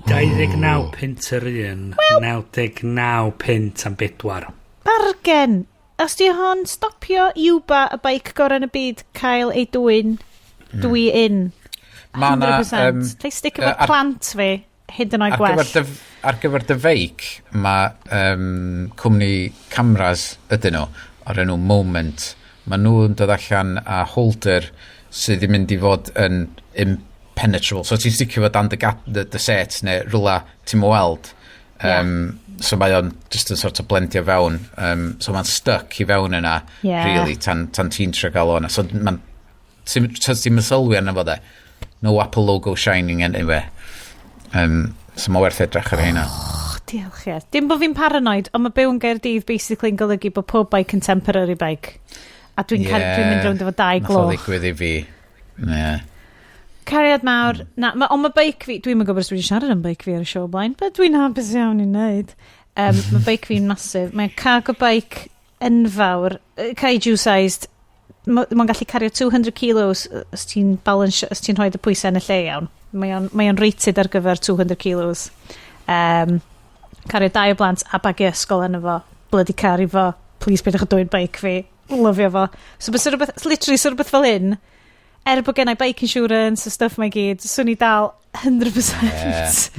29 pint yr un, 99 pint am 4. Bargen. Os di hon stopio Uber y beic gorau yn y byd cael ei dwi in 100%. Lle stick efo plant fi hyd yn oed gwell. Ar gyfer dy feic, mae cwmni cameras ydyn nhw o'r enw Moment. Mae nhw'n dod allan a holder sydd yn mynd i fod yn impenetrable. So ti'n sticio fo dan dy set neu rwla ti'n mweld. So mae o'n just yn sort of blendio fewn. So mae'n stuck i fewn yna, really, tan ti'n trio gael o'na. So ti'n mysylwi arno fo de. No Apple logo shining anyway. So mae werth edrych ar hynna. Diolch ie. Dim bod fi'n paranoid, ond mae byw yn Gaerdydd basically yn golygu bod pob bike contemporary bike. A dwi'n mynd rownd efo 2 gloch. Nath o ddigwydd i fi. Cariad mawr. Ond mae bike fi, dwi'n gwybod os dwi'n siarad am bike fi ar y show blaen, but dwi'n hapus iawn i wneud. Mae bike fi'n masif. Mae'n cargo bike enfawr, Kaiju sized. Mae'n gallu cario 200 kilos os ti'n rhoi y pwysau yn y lle iawn. Mae o'n rated ar gyfer 200 kilos. Cario 2 o blant a bagi ysgol yn efo. Bloody cario fo. Please bydwch o dweud bike fi. Lyfio fo. So bys rhywbeth fel hyn, bod gennau bike insurance a stuff mae gyd, swn i dal 100%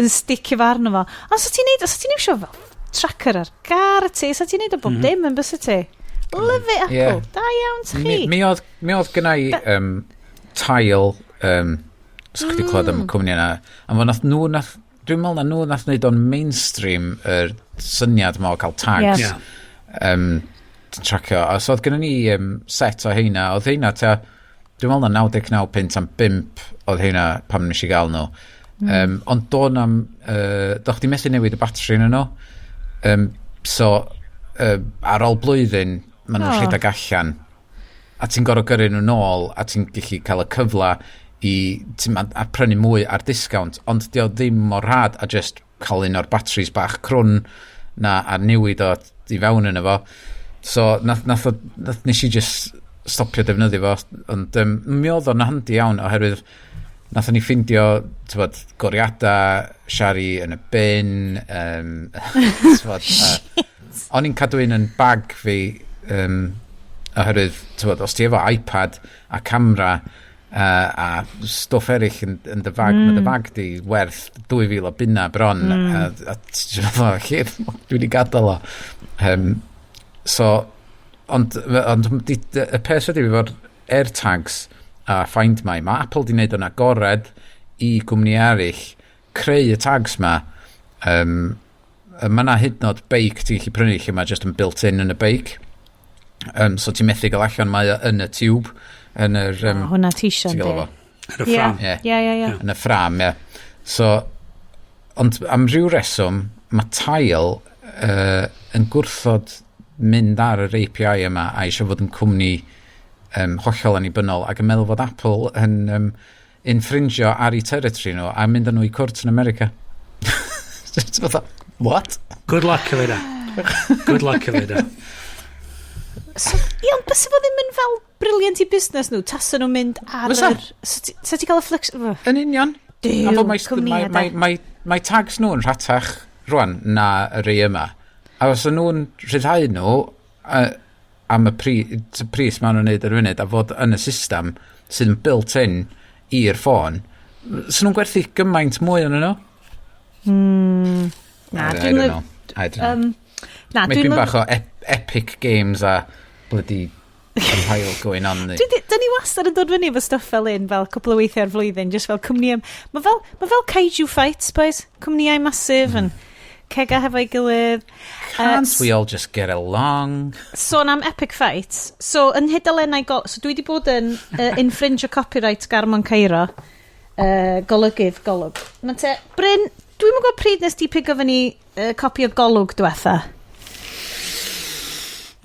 yn sticio fa arno fo. Ond so ti'n iwsio fel tracker ar gar y ti, so ti'n neud o bob dim yn bys y ti. Lyfio Apple. Da iawn ti chi. Mi oedd gennau tail, os chdi clod am y cwmni yna, a dwi'n meddwl na nhw nath wneud o'n mainstream yr syniad yma o cael tags. Tracio. A so oedd gennym ni set o heina. Oedd heina, dwi'n meddwl na 99 pint am 5 oedd heina pam nes i gael nhw. Ond do'n am, doch di methu newid y batri yn nhw. So, ar ôl blwyddyn, maen nhw'n rhedeg allan. A ti'n gorau gyrru nhw nôl, a ti'n gallu cael y cyfla a prynu mwy ar discount. Ond di o ddim mor rhad a just cael un o'r batteries bach crwn na a newid o i fewn yn efo. So, nath nes i just stopio defnyddio fo. Ond mi oedd o'n handi iawn oherwydd nath ni ffindio goriadau, siari yn y bin. O'n i'n cadw un yn bag fi oherwydd, os ti efo iPad a camera a stwff eraill yn dy fag, mae dy fag di werth 2,000 o bunna bron. A dwi wedi gadael o. So, ond y peth ydy fo'r AirTags a Find My, mae Apple di wneud o'n agored i gwmni eraill creu y tags ma. Mae yna hydnod beic ti'n gallu prynu lle mae just yn built-in yn y beic. So ti'n methu gael allan mae yn y tube, yn yr... hwnna t-shirt, Yn y ffram. Yn y ffram, So, ond am ryw reswm, mae tail yn gwrthod mynd ar yr API yma a eisiau fod yn cwmni hollol anibynnol ac yn meddwl fod Apple yn infringio ar ei territory nhw a mynd â nhw i cwrt yn America. What? Good luck efo hynna. Good luck efo hynna. So, ond bys fo ddim yn fel briliant i busnes nhw, tasyn nhw'n mynd ar yr... So ti cael y flex... Yn union. Mae tags nhw yn rhatach rwan na y rei yma. A os nhw'n rhyddhau nhw am y pris maen nhw'n neud ar y funud a fod yn y system sydd yn built-in i'r ffôn, sy'n nhw'n gwerthu gymaint mwy yn nhw? I don't know. Mae dwi'n bach o epic games a bloody compile going on. Da ni wastad yn dod fyny efo stuff fel un, fel cwpl o weithiau ar flwyddyn, just fel cwmnïau. Mae fel Kaiju fights, boys. Cwmnïau masif yn cega hefo'i gilydd. Can't we all just get along? Sôn am epic fights. So, yn nhudalennau so dwi wedi bod yn infringe o copyright Garmon Cairo. Golygydd Golwg. Bryn, dwi'n mwyn gwybod pryd nes di pigo fyny copi o Golwg diwetha?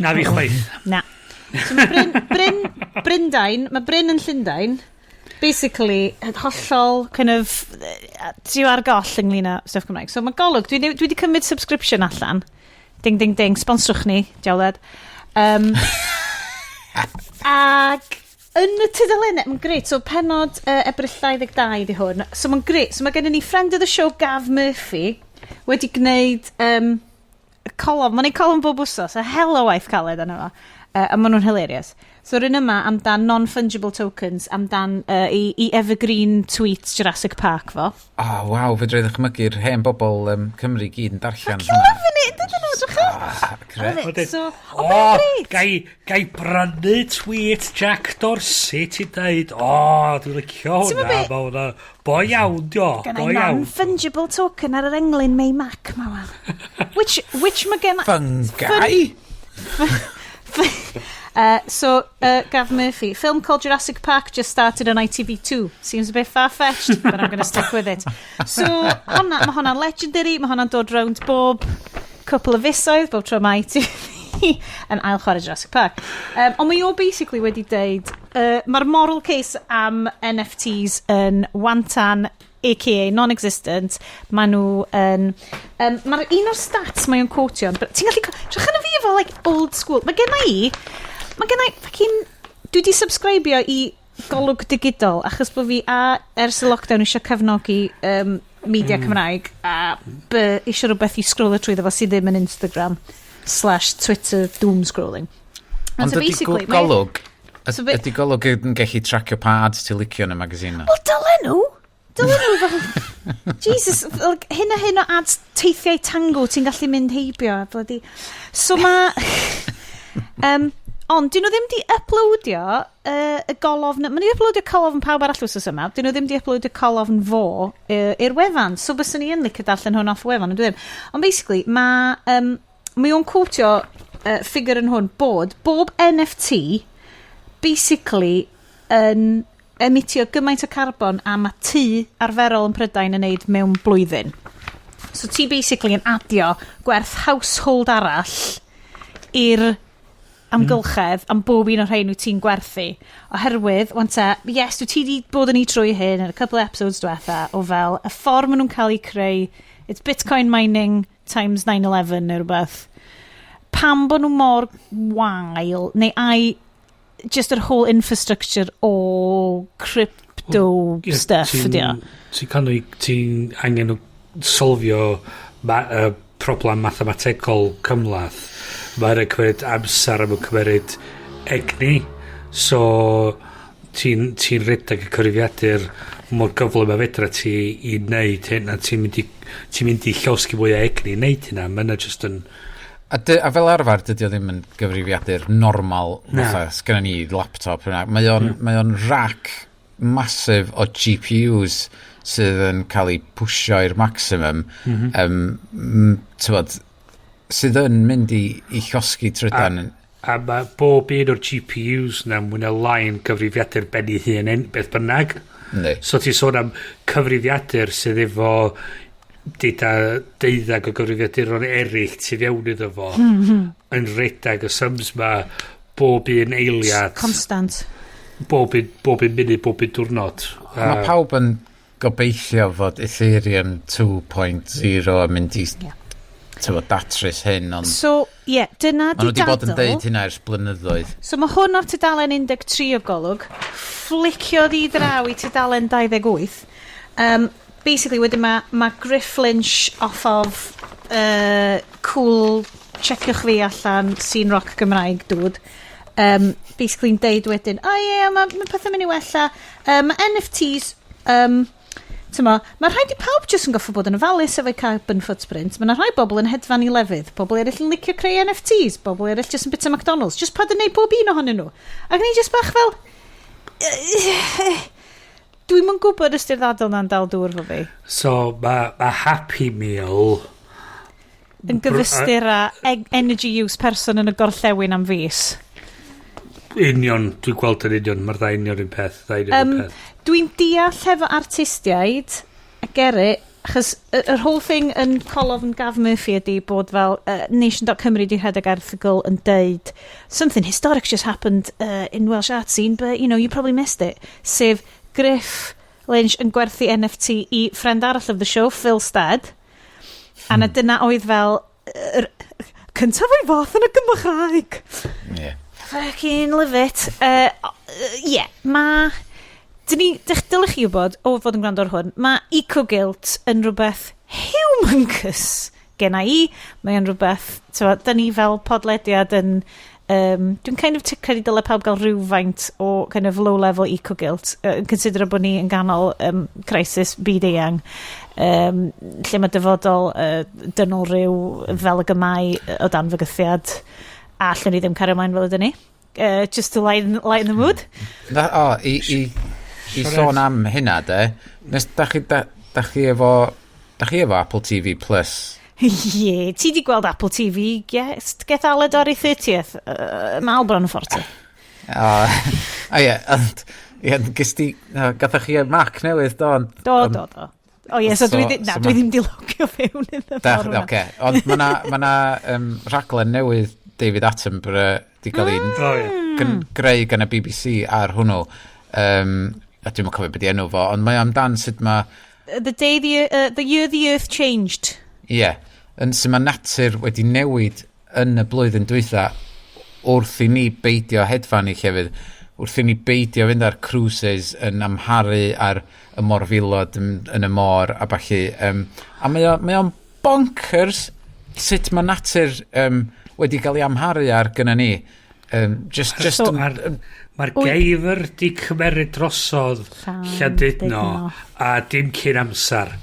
Na fi chwaith. Na. So mae Bryndain, mae Bryn yn Llundain. basically, hollol, kind of, tiw ar goll ynglyn â stuff Cymraeg. So mae Golwg, dwi wedi cymryd subscription allan. Ding, ding, ding, sponsrwch ni, diawled. Ag yn y tudalennau, mae'n gret. So penod Ebrill 22 di hwn. So mae'n gret. So mae gen i ni friend of the show, Gav Murphy, wedi gwneud colofn. Mae'n ei colofn bob wsos. A hell o waith caled yna fo. A maen nhw'n hilarious. So rhan yma amdan non-fungible tokens, amdan i evergreen tweets Jurassic Park fo. Oh, waw, fedra i ddechmygu'r hen bobl Cymru gyd yn darllen hwnna. Loving it, dydyn nhw, Gret. So, gai brynu tweet Jack Dorsey, ti'n dweud, dwi'n licio hwnna, bo iawn, dio, bo iawn. Non-fungible token ar yr englyn Mae Mac, ma wan. Which mae gen... Fungi? So, Gav Murphy, film called Jurassic Park just started on ITV2. Seems a bit far-fetched, but I'm going to stick with it. So, mae hwnna'n legendary, mae hwnna'n dod round bob couple of fisoedd, bob tro mae ITV yn ail chwarae Jurassic Park. Ond mae o basically wedi deud, mae'r moral case am NFTs yn wantan, a.k.a. non-existent. Mae nhw yn... Mae'r un o'r stats mae o'n quotio, ti'n gallu... Rach yna fi efo, like, old school. Mae gen i... Dwi di subscribio i Golwg digidol, achos bod fi ers y lockdown eisiau cefnogi media Cymraeg, a eisiau rhywbeth i scroll trwy ddefo sydd ddim yn Instagram /Twitter doom scrolling. Ond ydy Golwg... Ydy Golwg yn gallu tracio pa ads ti'n licio yn y magazine na? Wel, dylen nhw fel... Jesus, hyn o ads teithiau tango ti'n gallu mynd heibio. So mae... Ond, dyn nhw ddim di uploadio y golofn... Maen nhw uploadio colofn pawb arall wrth yma. Dyn nhw ddim di uploadio colofn fo i'r wefan. So bys ni yn licio darllen hwn off wefan. Ond basically, mae o'n quotio ffigur yn hwn bod bob NFT basically yn emitio gymaint o carbon a mae tŷ arferol yn Prydain yn neud mewn blwyddyn. So ti basically yn adio gwerth household arall i'r amgylchedd am bob un o'r rhain wyt ti'n gwerthu. Oherwydd, yes, dwi ti di bod yn ei trwy hyn yn a couple of episodes diwetha o fel y ffordd maen nhw'n cael ei creu, it's Bitcoin mining times 9/11 neu rhywbeth. Pam bod nhw mor wael, neu just yr whole infrastructure o crypto stuff, ydi o? Ti'n angen solfio problem mathemategol cymlaeth. Mae'n cymryd amser am yn cymryd egni. So, ti'n redag y cyfrifiadur mor gyflym a fedra ti i wneud hyn, a ti'n mynd i llosgi mwy o egni i wneud hynna. Mae'n just yn... A fel arfer, dydy o ddim yn gyfrifiadur normal, fatha, sgynna ni laptop. Mae o'n rack masif o GPUs sydd yn cael ei pwysio i'r maximum. Sydd yn mynd i llosgi trydan. A mae bob un o'r GPUs na mwyn lain cyfrifiadur ben i hun beth bynnag. So ti sôn am cyfrifiadur sydd efo deuddag o gyfrifiaduron eraill ti fewn iddo fo yn redag o sums ma bob un eiliad constant bob un munud, bob un diwrnod. Mae pawb yn gobeithio fod Ethereum 2.0 yn mynd i datrys hyn, ond... So, dyna di dadl... Maen nhw wedi bod yn deud hynna ers blynyddoedd. So mae hwn o'r tudalen 13 o Golwg, flicio di draw i tudalen 28. Basically, wedyn mae Griff Lynch off of cool, checkiwch fi allan, scene rock Gymraeg dŵd. Basically, yn deud wedyn, mae pethau mynd i wella. Mae NFTs... Mae rhaid i pawb jyst yn goffa bod yn ofalus efo'i carbon footprint. Mae rhai bobl yn hedfan i lefydd. Bobl eraill yn licio creu NFTs. Bobl eraill jyst yn bita McDonald's. Jyst pad yn neud bob un ohonyn nhw. Ac ni jyst bach fel... Dwi'n yn gwybod ystyr ddadl na'n dal dŵr fo fi. So, mae Happy Meal... yn gyfystyr a energy use person yn y gorllewin am fus. Union, dwi'n gweld yn union. Mae'r ddau union yn peth. Dwi'n deall efo artistiaid a geri, achos yr whole thing yn colofn Gav Murphy ydi bod fel Nation.Cymru di rhedeg erthigol yn deud something historic just happened in Welsh art scene, but you probably missed it. Sef Griff Lynch yn gwerthu NFT i ffrind arall of the show, Phil Stead. A na dyna oedd fel cyntaf o'i fath yn y Gymraeg. Yeah. Fucking love it. Dylech chi wybod, o fod yn gwrando ar hwn, mae eco-guilt yn rhywbeth humongous genna i. Mae'n rhywbeth, da ni fel podlediad yn dwi'n kind of credu dyle pawb gael rhywfaint o kind of low-level eco-guilt yn considero bod ni yn ganol crisis byd eang lle mae dyfodol dynol rhyw fel y gymau o dan fygythiad a lle ni ddim cario mlaen fel ydyn ni just to lighten the mood i sôn am hynna nes da chi efo Apple TV Plus. Ie, ti di gweld Apple TV geth Aled o'r 30th mae Albron yn fforti gathach chi Mac newydd do o ie, so dwi ddim di logio fewn ond ma'na rhaglen newydd David Attenborough di cael un greu gan y BBC ar hwnnw a dwi'n cofio beth i enw fo ond mae amdan sut mae the year the earth changed. Ie, yn sy'n mae natur wedi newid yn y blwyddyn dwytha wrth i ni beidio hedfan i llefydd, wrth i ni beidio fynd ar cruises yn amharu ar y morfilod yn y môr a ballu. A mae o'n bonkers sut mae natur wedi cael ei amharu ar gyda ni. Mae'r geifr di cymeryd drosodd Llandudno a dim cyn amser.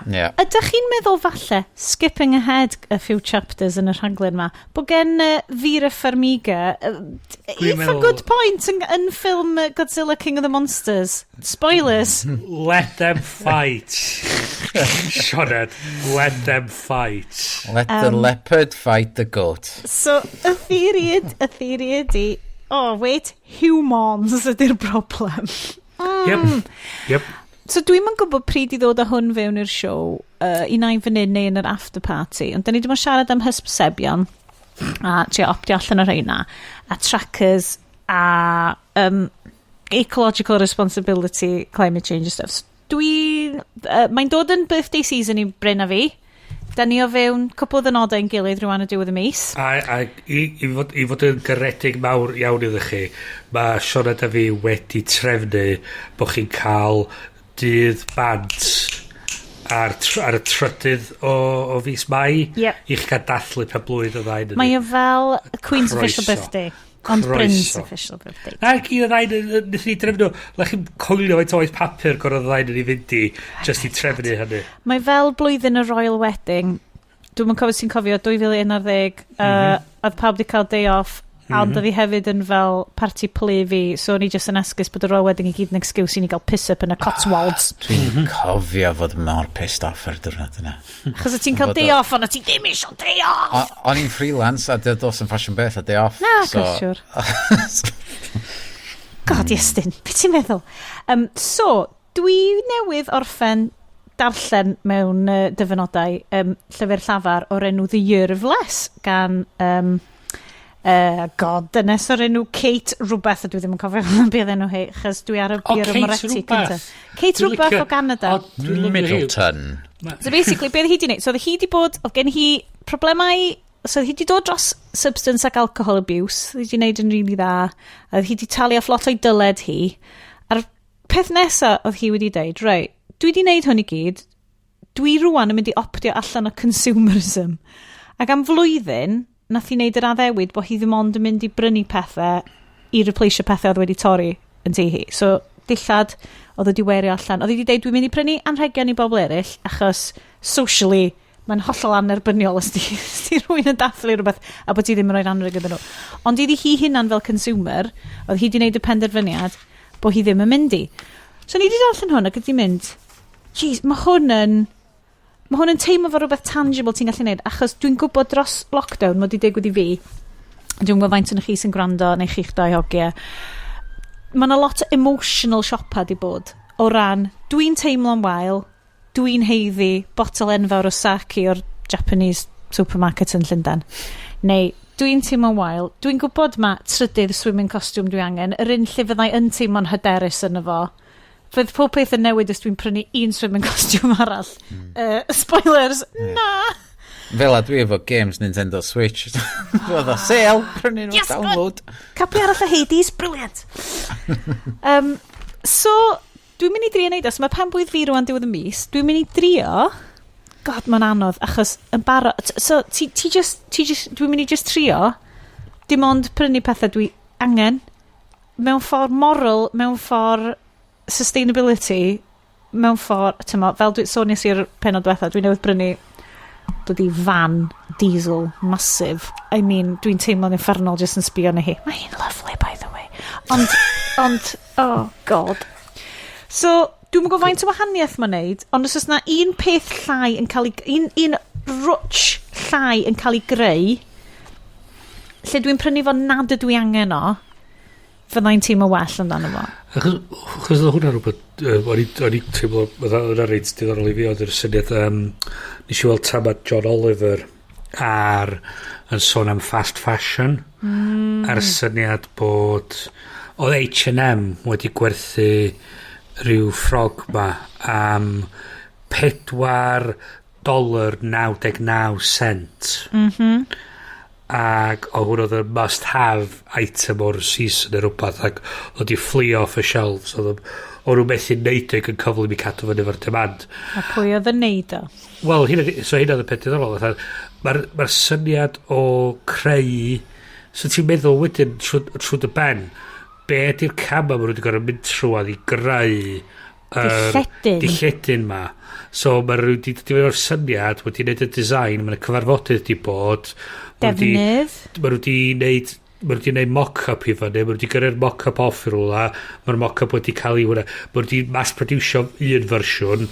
Yeah. Ydych chi'n meddwl falle, skipping ahead a few chapters yn y rhaglen ma, bod gen Vera Farmiga if a good point yn ffilm Godzilla King of the Monsters. Spoilers. Let them fight. Sioned, let them fight. Let the leopard fight the goat. So, y theory ydi, humans ydy'r problem. Yep. So dwi'n yn gwybod pryd i ddod â hwn fewn i'r siow i nain fan hyn neu yn yr after party ond da ni ddim yn siarad am hysbysebion a trio optio allan o'r rheina a trackers a ecological responsibility, climate change stuff. Mae'n dod yn birthday season i Bryn a fi. Da ni o fewn cwpl o ddynodau yn gilydd rwan y diwedd y mis. A i fod yn garedig mawr iawn iddo chi, mae Sioned a fi wedi trefnu bod chi'n cael dydd bant ar y trydydd o fis Mai. I'ch cael dathlu pa blwydd o ddain. Mae o fel Queen's official birthday. Ond Bryn's official birthday. A gyd o ddain nes ni trefnu. Lech chi'n coelio faint oes papur gorau ddain yn ei fynd i just i trefnu hynny. Mae fel blwyddyn y Royal Wedding. Dwi'n cofio sy'n cofio 2011 oedd pawb di cael day off ond oedd hi hefyd yn fel party plefi so ni just yn esgus bod y Royal Wedding i gyd yn excuse i ni gael piss up yn y Cotswolds. Dwi'n cofio fod mor pissed off ar diwrnod yna achos ti'n cael day off ond ti ddim eisiau day off. O'n i'n freelance a dyd os yn fashion beth a day off siwr. God Iestyn, beth ti'n meddwl? So dwi newydd orffen darllen mewn dyfynodau llyfr llafar o'r enw The Year of Less gan dynes o'r enw Kate rhywbeth a dwi ddim yn cofio beth enw hi chys dwi ar y Beer of Moretti cynta. Kate rhywbeth o Canada. Middleton. So basically beth hi di wneud so oedd hi di bod oedd gen hi problemau so oedd hi di dod dros substance ac alcohol abuse oedd hi di wneud yn rili dda oedd hi di talu off lot o'i dyled hi a'r peth nesa oedd hi wedi deud right dwi di wneud hwn i gyd dwi rwan yn mynd i optio allan o consumerism ac am flwyddyn nath hi wneud yr addewid bod hi ddim ond yn mynd i brynu pethau i repleisio pethau oedd wedi torri yn tu hi so dillad oedd wedi werio allan oedd hi wedi deud dwi'n mynd i prynu anrhegion i bobl eraill achos socially mae'n hollol anerbyniol os di rhywun yn dathlu rhywbeth a bod ti ddim yn rhoi'r anrheg iddyn nhw ond iddi hi hunan fel consumer oedd hi wedi wneud y penderfyniad bod hi ddim yn mynd i so ni wedi darllen hwn ac ydi mynd jeez mae hwn yn teimlo fo rhywbeth tangible ti'n gallu neud achos dwi'n gwybod dros lockdown mod i digwydd i fi dwi'n gwybod faint yn chi sy'n gwrando neu chi'ch dau hogia mae yna lot o emotional siopa di bod o ran dwi'n teimlo'n wael dwi'n heiddi botel enfawr o sake o'r Japanese supermarket yn Llundain neu dwi'n teimlo'n wael dwi'n gwybod mae trydydd swimming costume dwi angen yr un lle fyddai yn teimlo'n hyderus yn efo fydd pob peth yn newid os dwi'n prynu un swimming costume arall. Spoilers, na! Fel a dwi efo games Nintendo Switch. Oedd o sale, prynu nhw download. Capi arall o Hades, briliant. So, dwi'n mynd i drio neud os, mae pen bwydd fi rwan diwedd y mis, dwi'n mynd i drio, god, mae'n anodd, achos yn barod, so, dwi'n mynd i just trio, dim ond prynu pethau dwi angen, mewn ffordd moral, mewn ffordd sustainability, mewn ffordd, fel dwi'n sonius i'r penod diwetha, dwi'n newydd brynu bloody van diesel massive. I mean, dwi'n teimlo'n infernal just yn sbio na hi. Mae hi'n lovely, by the way. Ond, oh god. So, dwi'n gwybod faint o wahaniaeth mae'n neud, ond os oes na un peth llai yn cael ei... Un rwtch llai yn cael ei greu, lle dwi'n prynu fo nad ydw i angen o, fyddai'n teimlo well amdano fo. Achos oedd hwnna rhywbeth, o'n i teimlo, oedd hwnna reit diddorol i fi, oedd yr syniad, nes i weld tamad John Oliver yn sôn am fast fashion, a'r syniad bod, oedd H&M wedi gwerthu rhyw ffrog ma am $4.99. Ac o hwn oedd y must-have item o'r season neu rhywbeth, ac oedd i fflio off y shelves. Oedd nhw methu neud yn cyflym i cadw fyny efo'r demand. A pwy oedd yn neud o? Wel, so hynna oedd y peth diddorol. Mae'r syniad o creu... So ti'n meddwl wedyn trwy dy ben, be ydy'r cama maen nhw wedi gorau mynd trwy i greu dilledyn ma. So mae nhw wedi dod o'r syniad, wedi gwneud y design, mae'n cyfarfodydd wedi bod... Defnydd. Mae nhw wedi gwneud mock-up i fyny, mae nhw wedi gyrru'r mock-up off i rwla, mae'r mock-up wedi cael ei... Mae nhw wedi mass-producio un fersiwn,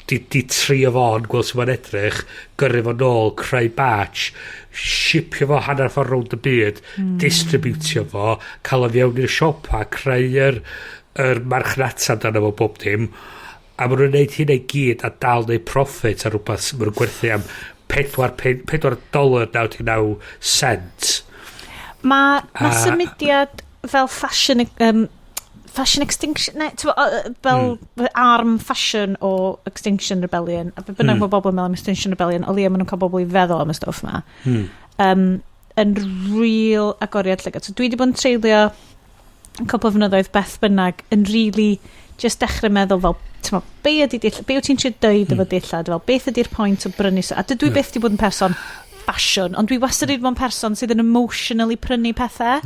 di trio fo'n, gweld sy'n ma'n edrych, gyrru fo nôl, creu batch, shipio fo hanner ffordd rownd y byd, distributio fo, cael o fewn i'r siopa, creu yr marchnata dan efo bob dim, a maen nhw'n gwneud hynny gyd a dal neu profit ar rhywbeth maen nhw'n gwerthu am $4.99. Mae symudiad fel fashion extinction, fel arm fashion o Extinction Rebellion, a fe bynnag mae bobl yn meddwl am Extinction Rebellion, o leia maen nhw'n cael bobl i feddwl am y stwff ma, yn real agoriad llygad. So dwi wedi bod yn treulio yn cwpl o fynyddoedd beth bynnag yn really just dechrau meddwl fel, be wyt ti'n trio dweud efo dillad, fel beth ydy'r pwynt o brynu, a dwi beth wedi bod yn person fashion, ond dwi wastad wedi bod yn person sydd yn emotionally prynu pethau,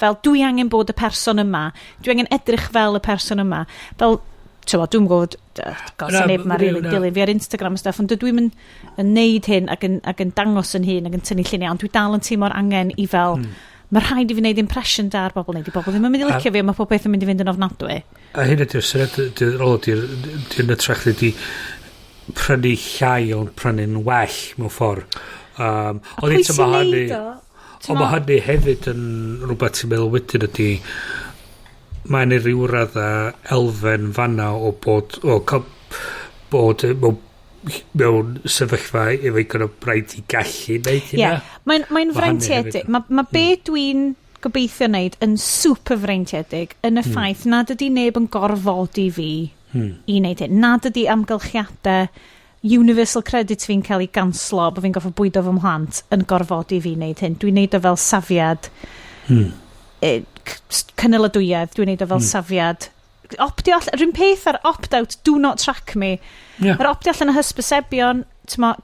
fel dwi angen bod y person yma, dwi angen edrych fel y person yma, fel, dwi'n gwybod, sy'n neb yma rili dilyn fi ar Instagram stuff, ond dwi'n yn neud hyn ac yn dangos yn hun ac yn tynnu lluniau, ond dwi dal yn teimlo'r angen i fel, mae rhaid i fi wneud impression da ar bobl, bobl ddim yn mynd i licio fi, mae pob beth yn mynd i fynd yn ofnadwy. A hyn ydy'r syniad, di'n ytrach di prynu llai o'n prynu'n well mewn ffordd. Pwy sy'n neud o? Ond mae hynny hefyd yn rhywbeth sy'n meddwl wedyn ydy, mae'n ei ryw radda elfen fanna o bod mewn sefyllfa efo i'n braid i gallu neud hynna. Mae'n freintiedig. Mae be dwi'n gobeithio wneud yn super freintiedig yn y ffaith nad ydy neb yn gorfodi fi i wneud hyn. Nad ydy amgylchiadau universal credit fi'n cael ei ganslo bod fi'n goffo bwydo fy mhlant yn gorfodi fi wneud hyn. Dwi'n neud o fel safiad cynaladwyedd. Dwi'n neud o fel safiad optio, rhywun peth ar opt-out, do not track me. Yr optio allan y hysbysebion,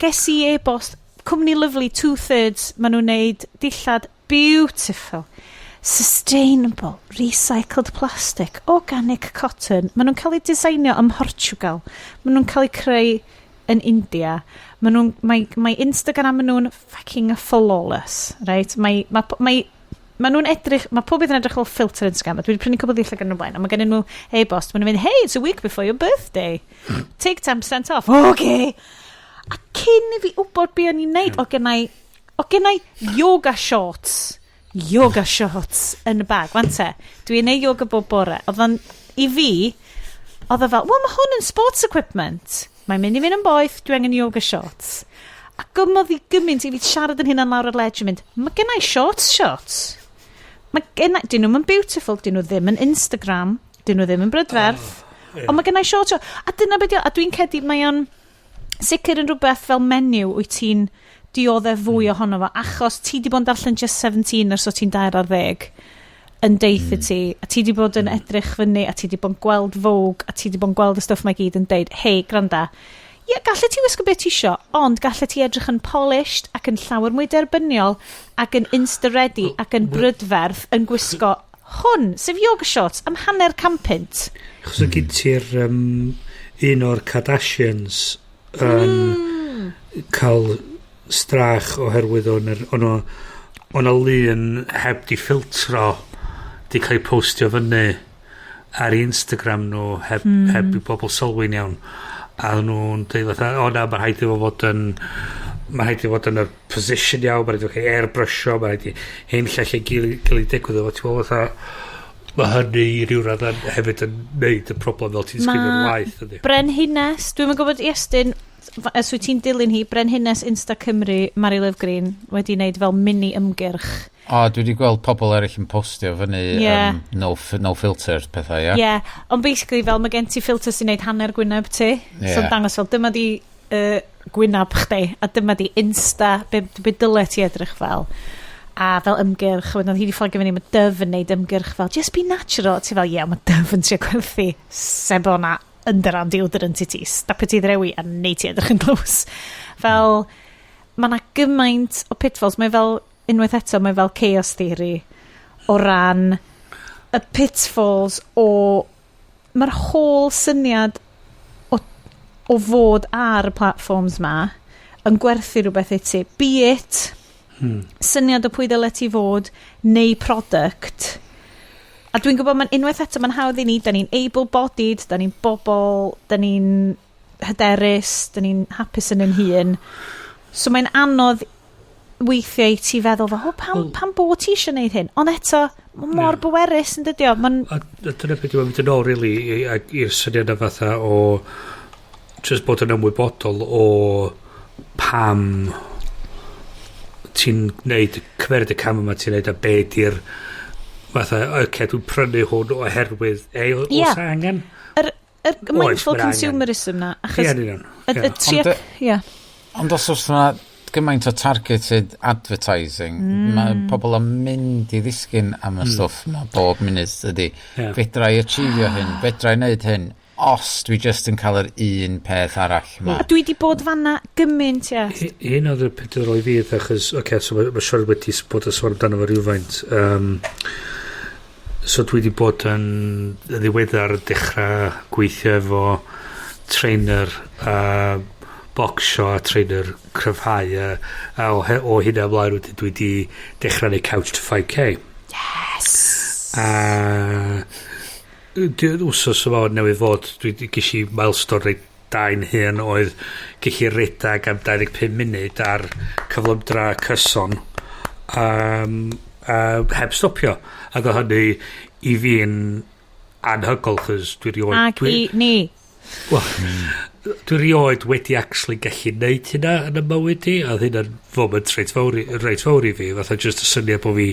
ges i e-bost, cwmni lyflu, 2/3, maen nhw'n neud dillad beautiful, sustainable, recycled plastic, organic cotton. Maen nhw'n cael ei designio ym Portugal. Maen nhw'n cael ei creu yn India. Mae Instagram nhw'n fucking flawless, right? Mae nhw'n edrych, mae pob bydd yn edrych fel filter Instagram. Dwi wedi prynu cwbl ddillag yn y blaen, a mae gen nhw e-bost. Mae'n mynd, hey, it's a week before your birthday. Take 10% off. Okay. A cyn i fi wybod be o'n i'n neud, o gennau yoga shorts yn y bag. Fante, dwi'n neud yoga bob bore. I fi, oedd o fel, well, mae hwn yn sports equipment. Mae'n mynd i fynd yn boeth, dwi angen yoga shorts. A gymodd i gymaint i fi siarad yn hyn yn lawr y ledge yn mynd, mae gennau shorts. Dyn nhw'n beautiful, dyn nhw ddim yn Instagram, dyn nhw ddim yn brydferth, Ond mae gennau short o. A dyna beth a dwi'n cedi, mae o'n sicr yn rhywbeth fel menu wyt ti'n dioddau fwy ohono fo, achos ti di bod yn darllen just 17 ers o ti'n 2 yn deitha ti, a ti di bod yn edrych fyny, a ti di bod yn gweld Vogue, a ti di bod yn gweld y stwff mae gyd yn deud, hei, granda, gallu ti wisgo beth ti isio, ond gallu ti edrych yn polished ac yn llawer mwy derbyniol ac yn insta-ready ac yn brydferth yn gwisgo hwn, sef yoga shorts am hanner campynt. Chos o gyd ti'r un o'r Kardashians cael strach oherwydd o'n o lun heb di ffiltro di cael ei postio fyny ar Instagram nhw heb i bobl sylwi'n iawn, a nhw'n dweud fatha, na, mae'n rhaid i fod yn y position iawn, mae'n rhaid i fod yn airbrushio, mae'n rhaid i hyn llall ei gael ei digwydd o, ti'n meddwl fatha, mae hynny i ryw radd hefyd yn neud y problem fel ti'n sgrifio'r waith. Brenhines, dwi'n gwybod Iestyn, os wyt ti'n dilyn hi, Brenhines Insta Cymru, Mary Liv Green, wedi wneud fel mini ymgyrch. Dwi wedi gweld pobl eraill yn postio fyny no filter pethau, ia? Ie, ond basically fel mae gen ti filter sy'n neud hanner gwyneb ti, so dangos fel dyma di gwyneb chdi, a dyma di Insta, be dyle ti edrych fel. A fel ymgyrch, wedyn hi wedi fflagio fyny, mae Dyf yn neud ymgyrch fel, just be natural, ti fel, mae Dyf yn trio gwerthu sebona underarm deodorant i ti, stapio ti ddrewi a neud ti edrych yn close. Fel, mae na gymaint o pitfalls, mae fel, unwaith eto, mae fel chaos theory o ran y pitfalls o, mae'r whole syniad o fod ar y platforms ma yn gwerthu rhywbeth i ti, be it syniad o pwy ddyle ti fod neu product. A dwi'n gwybod, mae'n unwaith eto, mae'n hawdd i ni, da ni'n able-bodied, da ni'n bobl, da ni'n hyderus, da ni'n hapus yn ein hun. So mae'n anodd weithiau ti feddwl fel, pam bod ti eisiau gwneud hyn? Ond eto, mor bwerus yn dydio. A dyna beth dwi'n mynd yn ôl, really, i'r syniad o fatha o just bod yn ymwybodol o pam ti'n gwneud cymeryd y cam yma, ti'n gwneud a be di'r fatha, dwi'n prynu hwn oherwydd oes angen? Yr mindful consumerism na. Ond os oes yna gymaint o targeted advertising, mae pobl yn mynd i ddisgyn am y stwff yma bob munud ydy. Fedra i achievio hyn, fedra i wneud hyn, os dwi just yn cael yr un peth arall yma. A dwi di bod fanna gymaint, Un oedd y peth roi fi, achos, so mae siarad wedi bod yn sôn amdano fo rhywfaint. So dwi di bod yn ddiweddar dechrau gweithio efo trainer bocsio a trainer cryfhau o hynna ymlaen wedi dwi di dechrau neu couch to 5k. Yes! Wsos yma oedd newydd fod, dwi wedi gysi milestone reit da'n hyn oedd gysi redag am 25 munud ar cyflymdra cyson heb stopio. Ac o hynny i fi'n anhygol, chys dwi rioed... Ac i ni. Dwi rioed wedi actually gallu neud hynna yn y mywyd i, a hynna'n foment reit fawr i fi, fatha just y syniad bod fi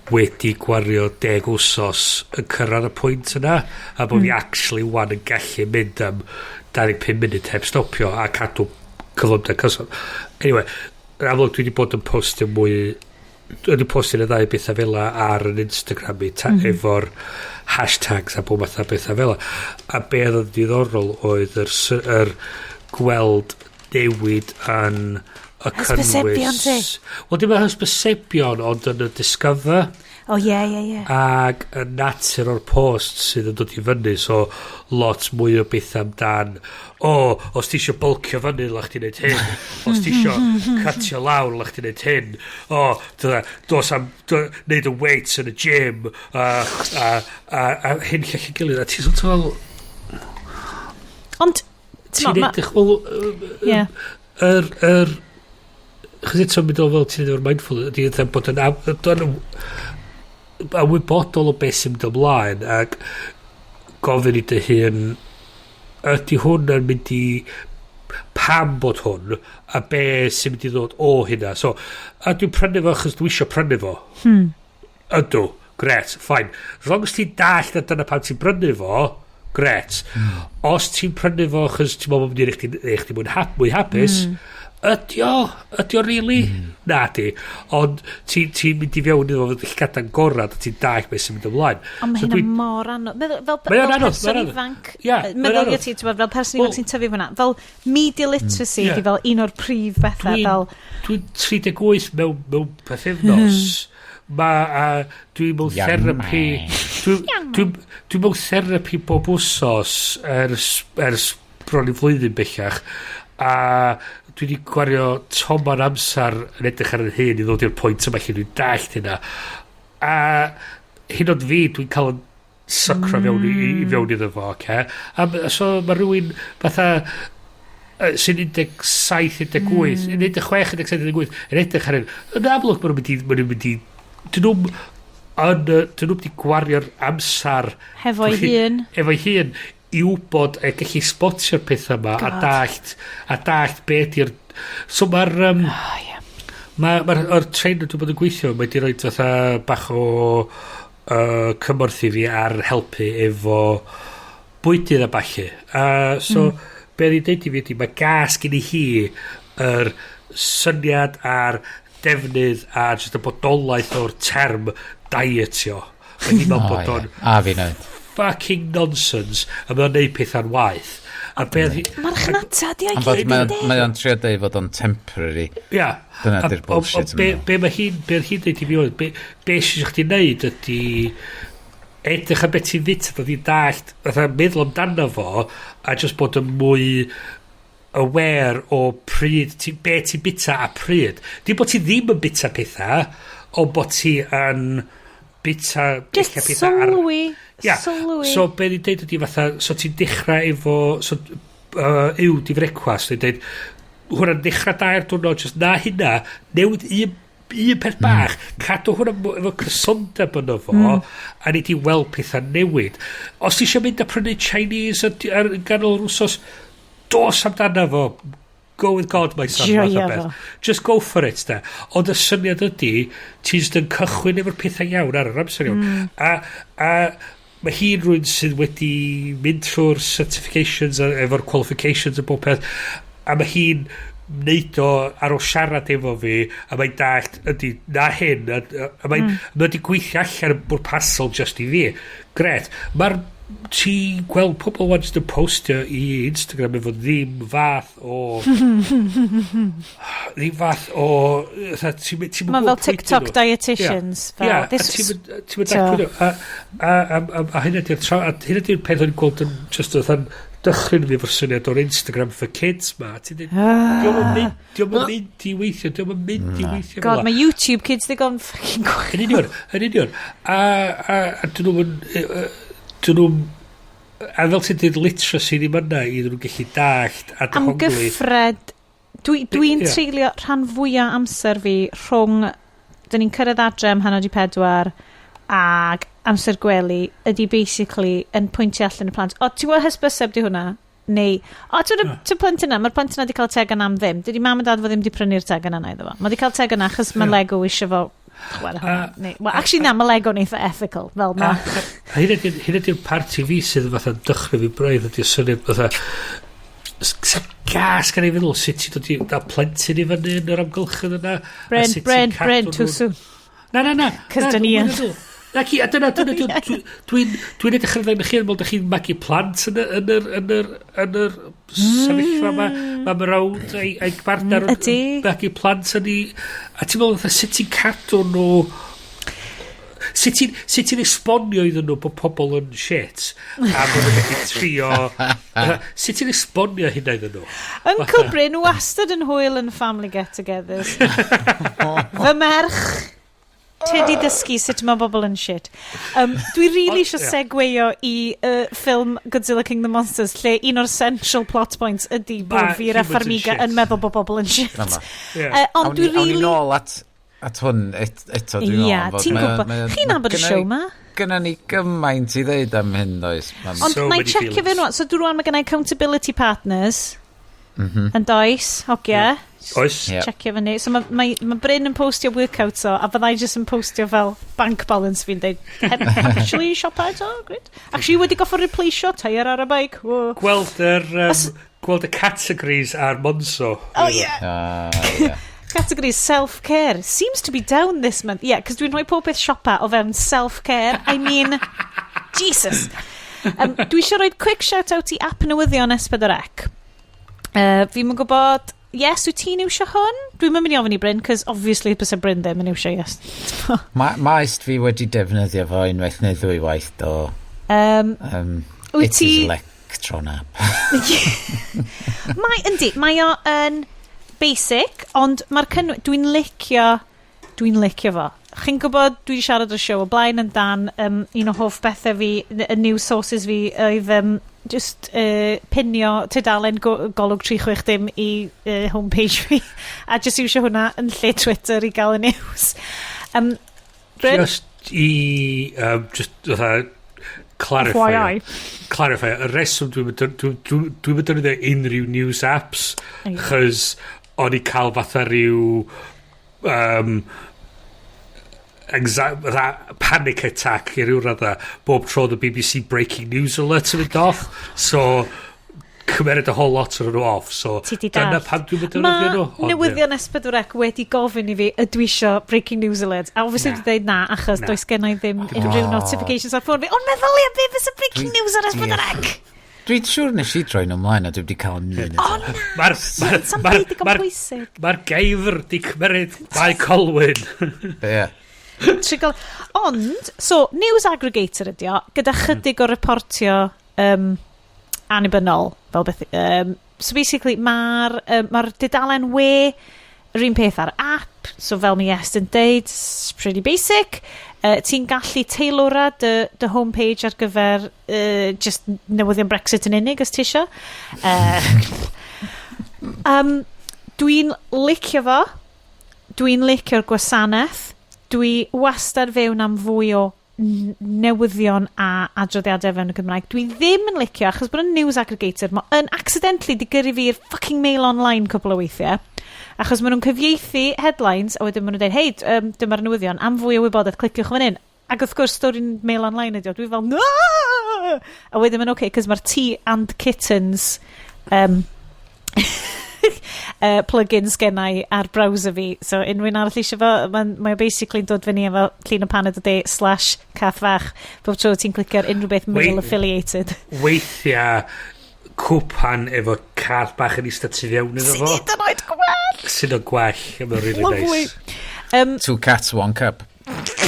wedi gwario 10 wsos yn cyrraedd y pwynt yna, a bod fi actually wan yn gallu mynd am 25 munud heb stopio a cadw cyflymdau cyson. Anyway, yn amlwg dwi wedi bod yn postio mwy, wedi postio y ddau bethau fel ar yn Instagram i efo'r hashtags a bod math o bethau fel a be oedd diddorol oedd yr gweld newid yn y cynnwys. Wel, dim yn hysbysebion, ond yn y discover. Ie. Ac y natur o'r post sydd yn dod i fyny, so lot mwy o beth amdan, os ti eisiau bulcio fyny, lach ti wneud hyn. Os ti eisiau catio lawr, lach ti wneud hyn. Dos am wneud y weights yn y gym, a hyn lle gilydd. A ti'n sort of... Ond... Ti'n edrych, chos eto mynd o fel ti'n edrych o'r mindful, ydy ddim bod yn ymwybodol o beth sy'n mynd ymlaen ac gofyn i dy hun ydy hwn yn mynd i pam bod hwn a be sy'n mynd i ddod o hynna. So, a dwi'n prynu fo achos dwi eisiau prynu fo. Ydw, gret, fine. As long as ti'n dall na dyna pam ti'n prynu fo, gret. Os ti'n prynu fo, chys ti'n meddwl bod ti'n eich ti mwy hapus, ydy o really? Na di. Ond ti'n mynd i fewn iddo fod eich gada'n gorad a ti'n daich beth sy'n mynd ymlaen. Ond mae hynna mor anodd. Fel person ifanc, meddwl ti, fel person ifanc sy'n tyfu fyna, fel media literacy di fel un o'r prif bethau. Dwi'n 38 mewn pethefnos. Dwi'n mewn therapi. Dwi'n mewn therapi bob wsos ers bron i flwyddyn bellach. A dwi wedi gwario toma'n amser yn edrych ar y hyn i ddod i'r pwynt yma lle dwi'n dallt hynna. A hyn ond fi, dwi'n cael yn sycro fewn iddo fo, okay? A so mae rhywun fatha sy'n 17, 18, 16, 17, 18, yn edrych ar hyn. Yn amlwg maen nhw'n mynd i dyn nhw'n mynd i gwario'r amser Hefo'i hun i wybod a gallu spotio'r pethau yma a dallt beth i'r... So mae'r trainer dwi'n bod yn gweithio, mae di roed fatha bach o cymorth i fi ar helpu efo bwydydd a bachu. So be ni'n deud i fi ydy, mae gas gen i hi yr syniad a'r defnydd a jyst y bodolaeth o'r term dietio. Mae ni'n meddwl bod o'n... A fi wneud. Fucking nonsense a mae'n neud pethau'n waith a mae'r chnata di o'i gyd mae o'n trio dweud fod o'n temporary dyna di'r bullshit be hi'n deud i fi oedd be sy'n chdi'n neud ydy edrych am beth ti'n fita dod i'n dallt meddwl amdano fo a just bod yn mwy aware o pryd be ti'n bita a pryd di bod ti ddim yn bita pethau o bod ti yn bita just sylwi so be ni'n deud ydy fatha so ti'n dechrau efo yw di frecwast ni'n deud hwnna'n dechrau 2 diwrnod just na hynna newid un peth bach cadw hwnna efo cysondeb yno fo a ni di weld pethau newid os ti eisiau mynd a prynu Chinese ar ganol rwsos dos amdano fo go with God my son just go for it da ond y syniad ydy ti'n just yn cychwyn efo'r pethau iawn ar yr amser iawn a mae hi'n rhywun sydd wedi mynd trwy'r certifications efo'r qualifications a bob peth a mae hi'n neud o ar ôl siarad efo fi a mae'n dallt ydy na hyn a mae'n wedi gweithio allan yn bwrpasol just i fi gret ti'n gweld pobl wan jyst yn postio i Instagram efo ddim fath o mae fel TikTok dietitians a hynna di'r peth o'n gweld yn just o'n dychryn fi fo'r syniad o'r Instagram for kids ma diolch yn mynd i weithio God mae YouTube kids ddigon fucking gwaith yn union a dyn nhw'n a fel ti'n dweud literacy ddim yna i ddyn nhw'n gallu dallt a am gyffred dwi'n treulio rhan fwyaf amser fi rhwng dyn ni'n cyrraedd adre am 3:40 ag amser gwely ydy basically yn pwyntio allan y plant ti'n gweld hysbyseb di hwnna neu ti'n plentyn yna mae'r plentyn yna wedi cael tegan am ddim dydy mam a dad fo ddim wedi prynu'r tegan yna iddo fo mae wedi cael tegan yna achos mae Lego eisiau fo actually na, mae Lego neitha ethical fel ma hyn ydy'r parti fi sydd fatha dychrau fi braidd ydy'r syniad fatha gas gan ei feddwl sut ti'n dod i plentyn i fyny yn yr amgylchyn yna Bryn too soon na cos dyn ni yn a dyna dwi'n edrych ar ddau chi bod chi'n magu plant yn yr sefyllfa mae mrawd a'i barnar yn magu plant yn ei a ti'n meddwl sut ti'n cadw nhw sut ti'n esbonio iddyn nhw bod pobl yn shit a bod nhw'n gallu trio sut ti'n esbonio hynna iddyn nhw Uncle Bryn wastad yn hwyl yn family get-togethers fy merch Ti di dysgu sut mae bobl yn shit. Dwi really eisiau segweio i ffilm Godzilla King the Monsters, lle un o'r central plot points ydy bod fi'r Farmiga yn meddwl bod bobl yn shit. Ond dwi really... Awn ni nôl at hwn eto, dwi'n meddwl. Ia, ti'n gwybod. Chi'n nabod y show ma? Gynna ni gymaint i ddeud am hyn, does? Ond na i checio fe nhw. So dwi'n rwan mae gennau accountability partners. yn does, hogia. Oes. Yep. Checkio fyny. So mae Bryn yn postio workouts o, a fyddai jyst yn postio fel bank balance fi'n dweud, actually, siopa eto, great. Actually, wedi goffa replaceio, tair ar y bike. Gweld y categories ar Monzo. Oh, yeah. Categories self-care seems to be down this month. Yeah, cos dwi'n rhoi pob beth siopa o fewn self-care. I mean, Jesus. Dwi eisiau rhoi quick shout-out i app newyddion S4C. Fi'n mynd gwybod... Yes, wyt ti'n iwsio hwn? Dwi'n mynd i ofyn i Bryn, cos obviously bys y Bryn ddim yn iwsio, yes. Maest fi wedi defnyddio fo unwaith neu ddwy waith do. It is Electron app. Mae o yn basic, ond mae'r dwi'n licio fo. Chi'n gwybod, dwi wedi siarad o'r show o blaen yn dan un o hoff bethau fi, y news sources fi oedd just pinio tudalen Golwg 360 i homepage fi a just iwsio hwnna yn lle Twitter i gael y news. Just i clarify, y reswm dwi'n defnyddio unrhyw news apps chos o'n i cael fatha rhyw panic attack i ryw radda bob tro the BBC breaking news alert yn mynd off, so cymered y whole lot o'n nhw off, so dyna pam dwi'n mynd defnyddio nhw. Mae Newyddion S4C wedi gofyn i fi ydw isio breaking news alert, a obviously wedi dweud na achos does gen i ddim unrhyw notifications ar ffôn fi, ond meddwl i be fysa breaking news ar S4C. Dwi'n siŵr nes i droi nhw ymlaen a dwi wedi cael yn o na, mae'r geifr di cymerid mae Colwyn. Ond, so, news aggregator ydi o, gyda chydig o reportio annibynnol, fel beth. So basically, mae'r dudalen we, yr un peth ar app, so fel mi Iestyn deud, pretty basic. Ti'n gallu teilwra dy homepage ar gyfer just newyddion Brexit yn unig, os ti isio. Dwi'n licio fo. Dwi'n licio'r gwasanaeth. Dwi wastad fewn am fwy o newyddion a adroddiadau fewn y Gymraeg. Dwi ddim yn licio, achos bod yn news aggregator, yn accidentally di gyrru fi'r fucking mail online cwbl o weithiau. Achos maen nhw'n cyfieithu headlines, a wedyn maen nhw'n dweud, hei, dyma'r newyddion, am fwy o wybodaeth, cliciwch fan hyn. Ac wrth gwrs, stori'n mail online ydi o. Dwi fel, no! A wedyn ma'n okay, cos mae'r tea and kittens plugins gennau ar browser fi. So, unrhyw arall eisiau fo, mae basically dod fyny efo clean a pan of the day / cath fach. Bob tro ti'n clicio ar unrhyw beth mail affiliated. Weithiau, cwpan efo cath bach yn eistedd tu fewn iddo fo. Sy'n oed gwell. Sy'n o gwell. Mae'n really nice. 2 cats, 1 cup.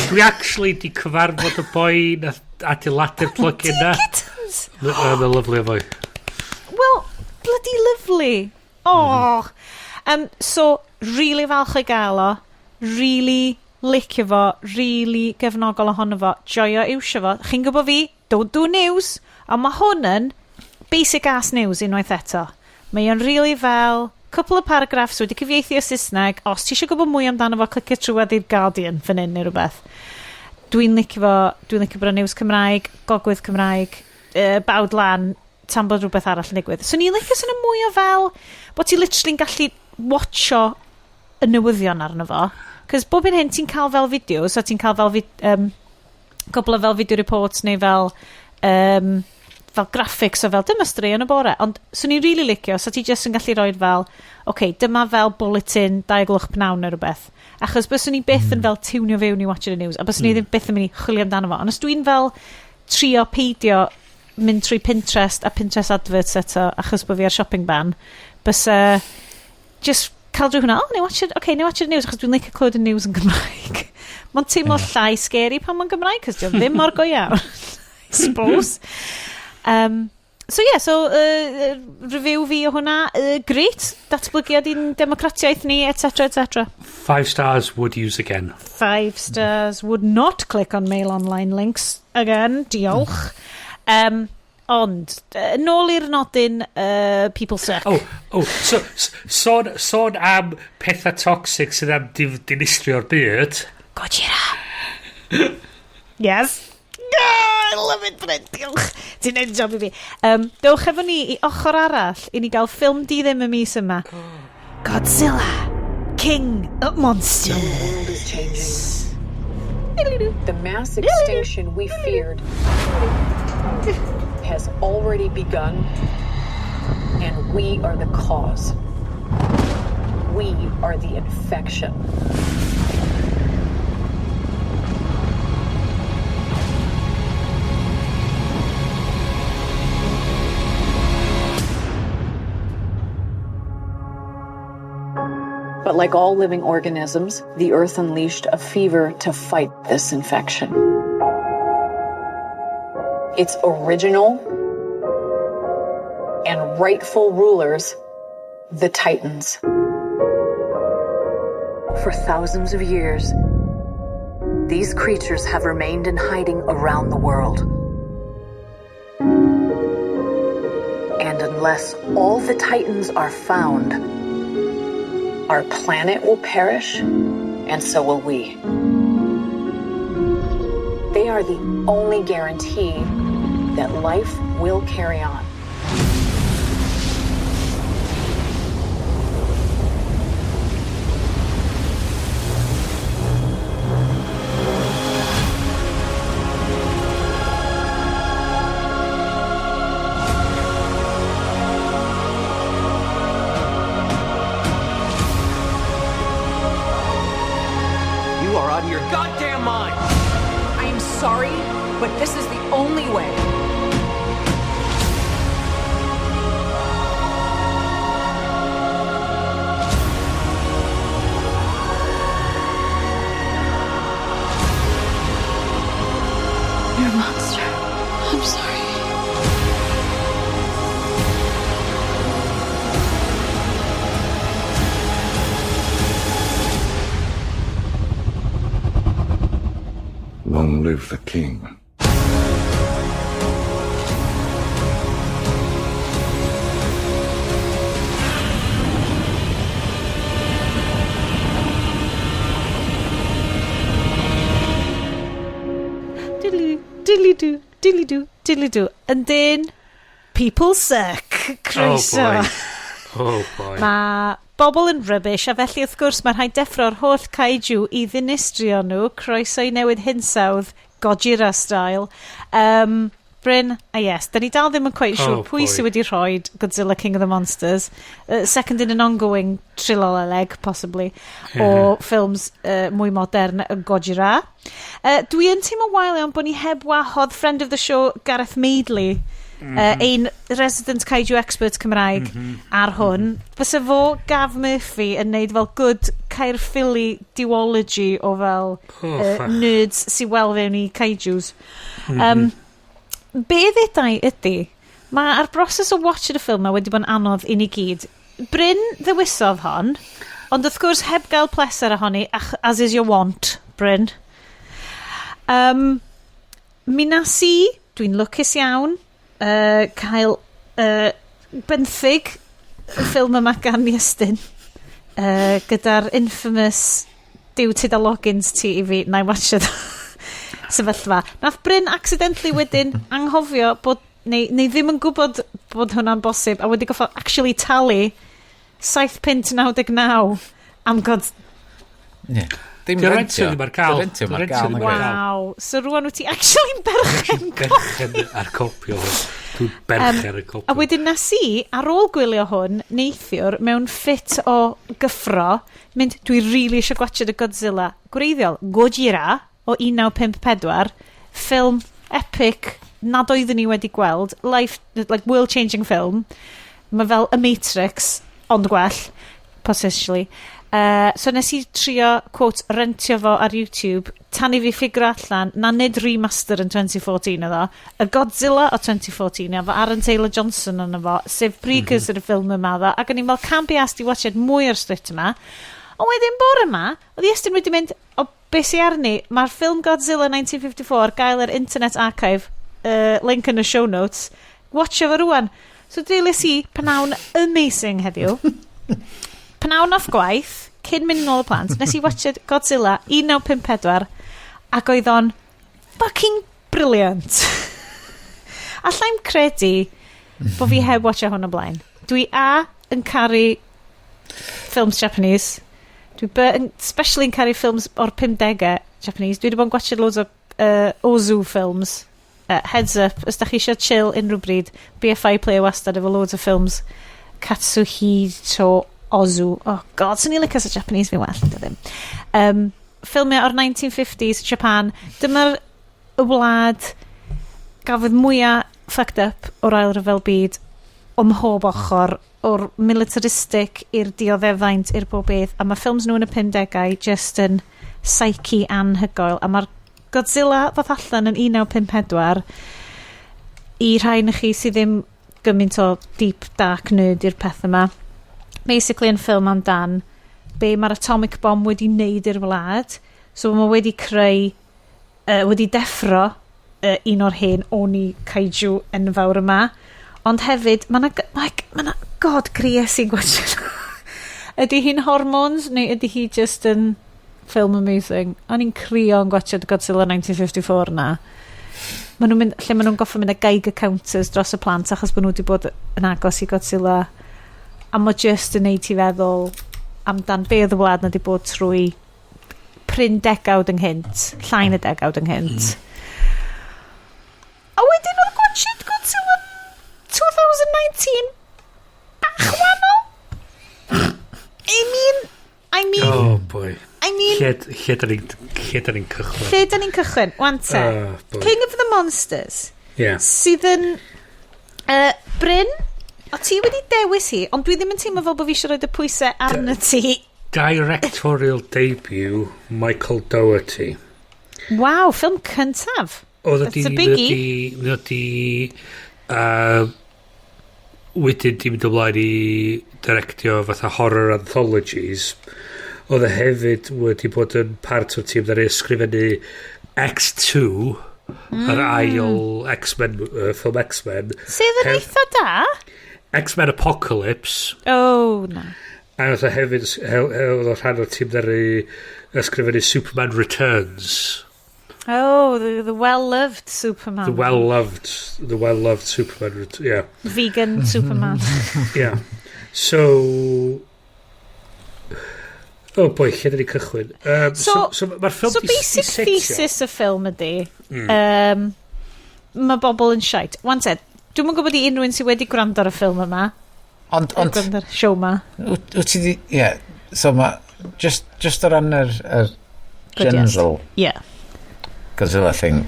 Dwi actually di cyfarfod y boi na adeiladu'r plug-in na. Kittens. Mae'n lyflu o boi. Well, bloody lovely. Oh. So, really falch o gael o. Really licio fo. Really gefnogol ohono fo. Joio iwsio fo. Chi'n gwybod fi? Don't do news. Ond mae hwn yn basic ass news unwaith eto. Mae o'n really fel couple of paragraphs wedi cyfieithu o Saesneg. Os ti eisiau gwybod mwy amdano fo, clicio trwad i'r Guardian fan hyn neu rhywbeth. Dwi'n licio bod o news Cymraeg, gogwydd Cymraeg, bawd lan, tan bod rhywbeth arall yn digwydd. So ni'n licio sy'n mwy o fel, bod ti literally'n gallu watcho y newyddion arno fo. Cos bob un hyn ti'n cael fel fideos, so ti'n cael fel cwbl o fel video reports neu fel graphics o fel dyma straeon y bore, ond swn i'n really licio, so ti just yn gallu roed fel dyma fel bulletin 2:09 neu rhywbeth, achos byswn i byth yn fel tiwnio fewn i watching the news, a byswn i ddim byth yn mynd i chwilio amdano fo, ond os dwi'n fel trio peidio mynd trwy Pinterest a Pinterest adverts eto, achos bod fi ar shopping ban, bys just cael drwy hwnna, neu watch the news, achos dwi'n licio clywed y news yn Gymraeg. Mae'n teimlo llai scary pan mae'n Gymraeg, cos dwi'n ddim mor go iawn, I suppose. Review fi o hwnna, great, datblygiad i'n democratiaeth ni, etc. 5 stars, would use again. 5 stars, would not click on mail online links again, diolch. Ond, nôl i'r nodyn, people suck. So, sôn am pethau toxic sydd am dinistrio'r byd. Gojira. Yes. Yeah! I love it, Bryn. Diolch. Ti'n neud job i fi. Dewch efo ni i ochr arall i ni gael ffilm di ddim y mis yma. Godzilla King of Monsters. The world is changing. The mass extinction we feared has already begun, and we are the cause. We are the infection. But like all living organisms, the Earth unleashed a fever to fight this infection. Its original and rightful rulers, the Titans. For thousands of years, these creatures have remained in hiding around the world. And unless all the Titans are found, our planet will perish, and so will we. They are the only guarantee that life will carry on. Your goddamn mind! I am sorry, but this is the only way. You're a monster. I'm sorry. Long live the king. Diddly-doo. And then, people suck. Croeso. Oh boy. Mae bobl yn rybys, a felly wrth gwrs mae rhaid deffro'r holl kaiju i ddinistrio nhw, croeso i newid hinsawdd, Gojira style. Bryn, a yes, da ni dal ddim yn quite siŵr pwy sydd wedi rhoi Godzilla King of the Monsters, second in an ongoing triloleg, possibly, o ffilms mwy modern y Gojira. Dwi yn teimlo wael iawn bod ni heb wahodd friend of the show Gareth Madeley, ein resident kaiju expert Cymraeg ar hwn. Fysa fo Gav Murphy yn neud fel good Caerphilly duology o fel nerds sy'n wel fewn i kaijus. Be ddedau ydy, mae ar broses o watching y ffilm ma wedi bod yn anodd i ni gyd. Bryn ddewisodd hon, ond wrth gwrs heb gael pleser ohoni, as is your want, Bryn. Mi nas i, dwi'n lwcus iawn, cael benthyg y ffilm yma gan Iestyn, gyda'r infamous diw tyd a logins ti i fi, na i watcha sefyllfa. Nath Bryn accidentally wedyn anghofio bod, neu ddim yn gwybod bod hwnna'n bosib, a wedi goffo actually talu 7.99 am god... Yeah. Dim rentio, ddim ar gael. Wow. So rwan wyt ti actually berchen ar copio hwn. Dwi'n berchen ar copio. A wedyn nes i, ar ôl gwylio hwn, neithiwr, mewn ffit o gyffro, mynd, dwi really eisiau gwachod y Godzilla. Gwreiddiol, Gojira, o 1954, ffilm epic nad oeddwn ni wedi gweld, life, like world-changing film. Mae fel y Matrix, ond gwell, potentially. So nes i trio, quote, rentio fo ar YouTube, tan i fi ffigur allan, na nid remaster yn 2014 ydo, y Godzilla o 2014 efo Aaron Taylor-Johnson yna fo, sef precursor y ffilm yma ddo, ac o'n i'n fel can be asked i watched mwy o'r strit yma. Ond wedyn bore yma, oedd Iestyn wedi mynd, o be sy arni, mae'r ffilm Godzilla 1954 gael yr Internet Archive, link yn y show notes, watcha fo rwan. So dwelis i pnawn amazing heddiw. Pnawn off gwaith, cyn mynd nôl y plant, nes i watched Godzilla 1954, ac oedd o'n fucking brilliant. Allai'm credu bod fi heb watcha hwn o blaen. Dwi yn caru ffilms Japanese. Especially yn caru ffilms o'r 50au Japanese. Dwi wedi bod yn gwachio loads o Ozu films. Heads up, os da chi eisiau chill unrhyw bryd, BFI player wastad efo loads o films Katsuhito Ozu. Oh god, sy'n ni'n lycus o Japanese fi'n well, ddim. Ffilmiau o'r 1950s, Japan. Dyma'r y wlad gafodd mwyaf fucked up o'r ail ryfel byd o mhob ochr, o'r militaristic i'r dioddefaint i'r bob beth, a mae ffilms nhw yn y 50au just yn psyche anhygoel, a mae'r Godzilla ddoth allan yn 1954 i rhai na chi sydd ddim gymaint o deep dark nerd i'r peth yma. Basically yn ffilm amdan be mae'r atomic bomb wedi wneud i'r wlad. So mae wedi creu, wedi deffro un o'r hen oni Kaiju enfawr yma. Ond hefyd, mae na god gries i'n gwachio. Ydy hi'n hormones neu ydy hi just yn film amazing? O'n i'n crio yn gwachio Godzilla 1954 na. Lle maen nhw'n goffa mynd â Geiger counters dros y plant achos bod nhw wedi bod yn agos i Godzilla. A mae just yn neud ti feddwl amdan be oedd y wlad na wedi bod trwy pryn degawd ynghynt, llain y degawd ynghynt. A wedyn oedd gwachod Godzilla 2019 bach wahanol. I mean Oh boy. Lle da ni'n cychwyn? Lle da ni'n cychwyn? Wante. King of the Monsters. Yeah. Sydd yn Bryn, o ti wedi dewis hi, ond dwi ddim yn teimlo fel bod fi eisiau rhoi y pwysau arna ti. Directorial debut, Michael Dougherty. Waw, ffilm cyntaf. That's a biggie. Wedyn di mynd ymlaen i directio fatha horror anthologies. Oedd e hefyd wedi bod yn part o'r tîm na'n ysgrifennu X2, yr ail X-Men, ffilm X-Men. Sydd yn eitha da? X-Men Apocalypse. Oh, na. A oedd e hefyd, oedd o rhan o'r tîm na'n ysgrifennu Superman Returns. Oh, the well-loved Superman. The well-loved Superman, yeah. Vegan Superman. Yeah. So... Oh boy, lle dyn ni cychwyn? So mae'r ffilm so basic thesis y ffilm ydy, mae bobl yn shite. Wan ted, dwi'n mwyn gwybod i unrhyw un sydd wedi gwrando ar y ffilm yma. Ond gwrando ar y show yma. Wyt ti di... Ie. So mae... Just o ran yr general... Yeah. Godzilla thing.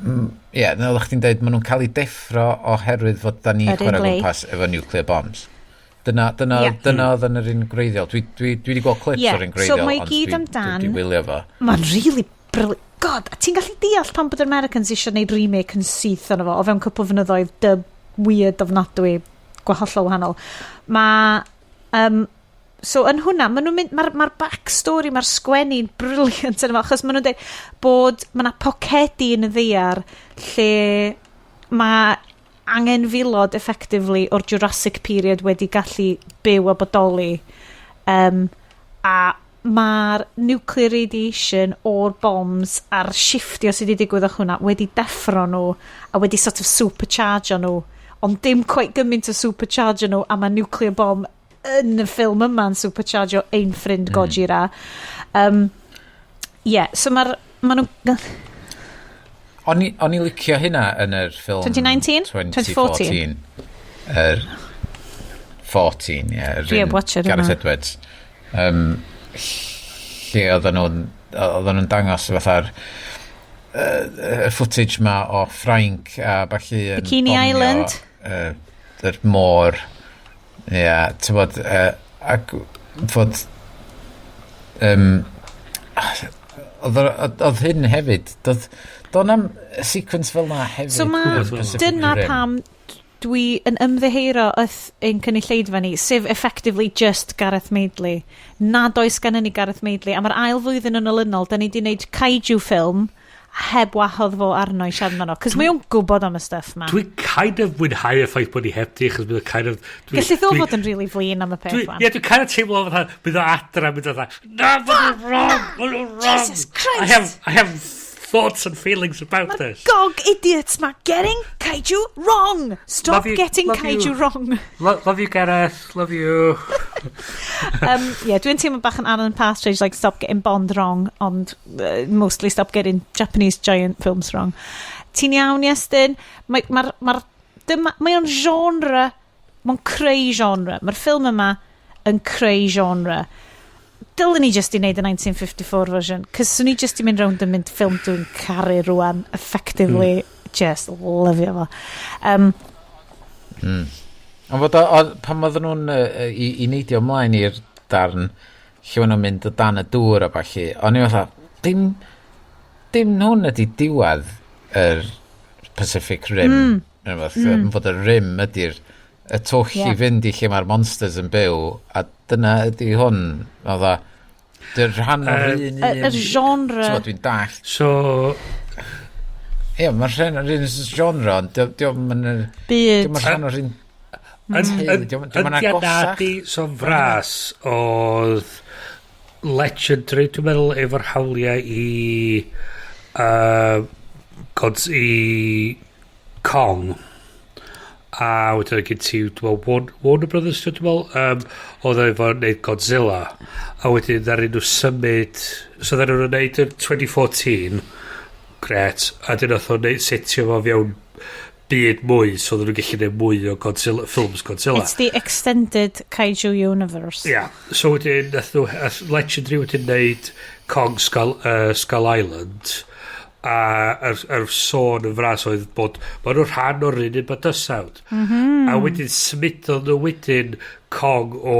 Ie, na oeddech chi'n dweud, maen nhw'n cael ei deffro oherwydd fod da ni chwarae gwmpas efo nuclear bombs. Dyna oedd yn yr un greiddiol. Dwi wedi gweld clips o'r un greiddiol, ond dwi wedi wylio fo. Mae'n really brilliant. God, a ti'n gallu deall pan bod yr Americans eisiau gwneud remake yn syth ono fo, o fewn cwpl fynyddoedd dub weird ofnadwy gwahollol wahanol. So yn hwnna, mae'r backstory, mae'r sgwenni'n brilliant yn efo, achos maen nhw'n dweud bod mae'na pocedi yn y ddiar lle mae angen filod effectively o'r Jurassic period wedi gallu byw a bodoli, a mae'r nuclear radiation o'r bombs a'r shifftio sydd wedi digwydd o hwnna wedi deffro nhw a wedi sort of supercharge nhw, ond dim quite gymaint o supercharge nhw, a mae nuclear bomb yn y ffilm yma'n supercharge o ein ffrind Gojira. So mae nhw... O'n i licio hynna yn yr ffilm 2019? 2014. 14, ie. Gareth Edwards. Lle oedden nhw'n dangos fatha'r footage ma o Ffrainc a falle Bikini Island. Yr môr. Ie, ti'n bod, ac fod... Oedd hyn hefyd, do'n am sequence fel na hefyd. So dyna pam dwi yn ymddeheiro ein cynulleidfa ni, sef effectively just Gareth Madeley. Nad oes gan ni Gareth Madeley, a mae'r ail flwyddyn yn olynol, da ni wedi gwneud Kaiju ffilm, heb wahodd fo arno i siarad yno, cos mae o'n gwybod am y stuff ma. Dwi'n kind of mwynhau y ffaith bod ni heb di, chos bydd o kind of... Gallu ddod fod yn really flin am y peth wan. Ie, dwi'n kind of teimlo fatha, bydd o adra, bydd o fatha, no, but you're wrong, Jesus Christ! I have thoughts and feelings about this. Gog idiots ma getting kaiju wrong. Stop getting kaiju wrong. Love you, Gareth. Love you. Dwi'n teimlo bach yn Alan Partridge, like stop getting Bond wrong, ond mostly stop getting Japanese giant films wrong. Ti'n iawn, Iestyn? Mae o'n genre, mae'n creu genre. Mae'r ffilm yma yn creu genre. Dylen ni just i wneud y 1954 version, cos swn i just i mynd rownd yn mynd ffilm dwi'n caru rwan, effectively, just lyfio fo. Ond pan oedden nhw'n i neidio ymlaen i'r darn lle o'n nhw'n mynd o dan y dŵr a falle, o'n i fatha, dim nhw'n ydi diwedd yr Pacific Rim. Fod y rim ydy'r y twll i fynd i lle mae'r monsters yn byw, a dyna ydy hwn. Dy'r rhan o'r un... Y genre... So, dwi'n dall. So... Ie, mae'r rhan o'r un genre, ond diolch yn... Bydd. Diolch rhan o'r un... Yndianadu so'n fras oedd legendary, dwi'n meddwl, efo'r hawliau i Kong, a wedyn gen ti Warner Brothers, dwi'n meddwl, oedd efo wneud Godzilla, a wedyn ddaru nhw symud, so ddaru nhw wneud yn 2014, gret, a dyn nhw wneud setio fo fewn byd mwy, so ddaru nhw'n gallu neud mwy o Godzilla, films Godzilla. It's the extended Kaiju universe. Yeah, so wedyn nath nhw legendary wedyn wneud Kong Skull Island, a yr sôn yn fras oedd bod maen nhw'n rhan o'r un yn bydysawd. A wedyn symudon nhw wedyn Kong o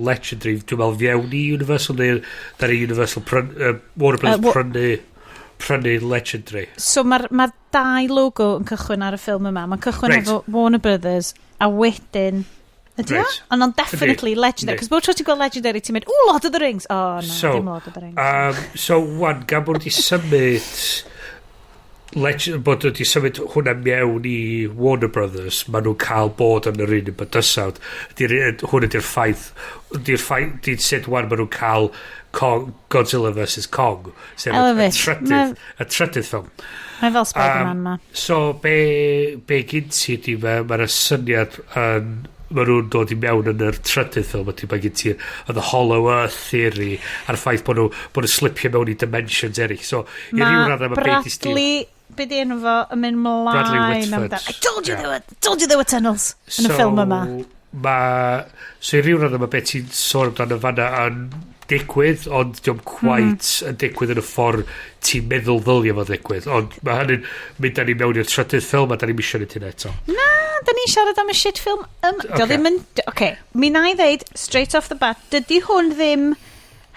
legendary, dwi'n meddwl fewn i Universal, neu dar i Universal Warner Brothers prynu legendary. So mae'r dau logo yn cychwyn ar y ffilm yma. Mae'n cychwyn efo Warner Brothers, a wedyn... Ydy o? Ond o'n definitely legendary. Cos bod tro ti'n gweld legendary, ti'n mynd, Lord of the Rings! Oh, no, dim Lord of the Rings. So, wan, gan bod wedi symud... bod wedi symud hwnna mewn i Warner Brothers, maen nhw'n cael bod yn yr un yn bydysawd. Hwn ydy'r ffaith. Di'n sut wan maen nhw'n cael Godzilla vs Kong. Y trydydd ffilm. Mae fel Spider-Man ma. So, be gynti ydi mae'r syniad yn... Mae nhw'n dod i mewn yn yr trydydd ffilm ydy mae gen ti the Hollow Earth theory a'r ffaith bod nhw'n slipio mewn i dimensions eraill. So, i ryw radd am y beth i stil. Bradley, beth enw fo, yn mynd mlaen. I told you there were tunnels yn y ffilm yma. So, i ryw radd am y beth ti'n sôn amdano fanna yn digwydd, ond diolch quite yn digwydd yn y ffordd ti'n meddwl ddylio fo digwydd. Ond mae hynny'n mynd â ni mewn i'r trydydd ffilm a da ni'n misio ni ti'n eto. Na, da ni'n siarad am y shit ffilm. Mi na i ddeud, straight off the bat, dydy hwn ddim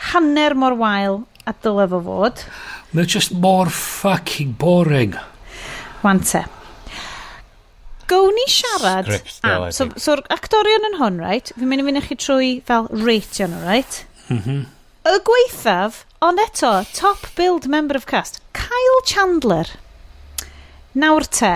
hanner mor wael a dyle fo fod. Mae'n just more fucking boring. Wante. Gown ni siarad... So'r actorion yn hwn, right? Fi'n mynd i fynd i chi trwy fel ratio nhw, right? Y gweithaf, ond eto, top billed member of cast, Kyle Chandler. Nawr te,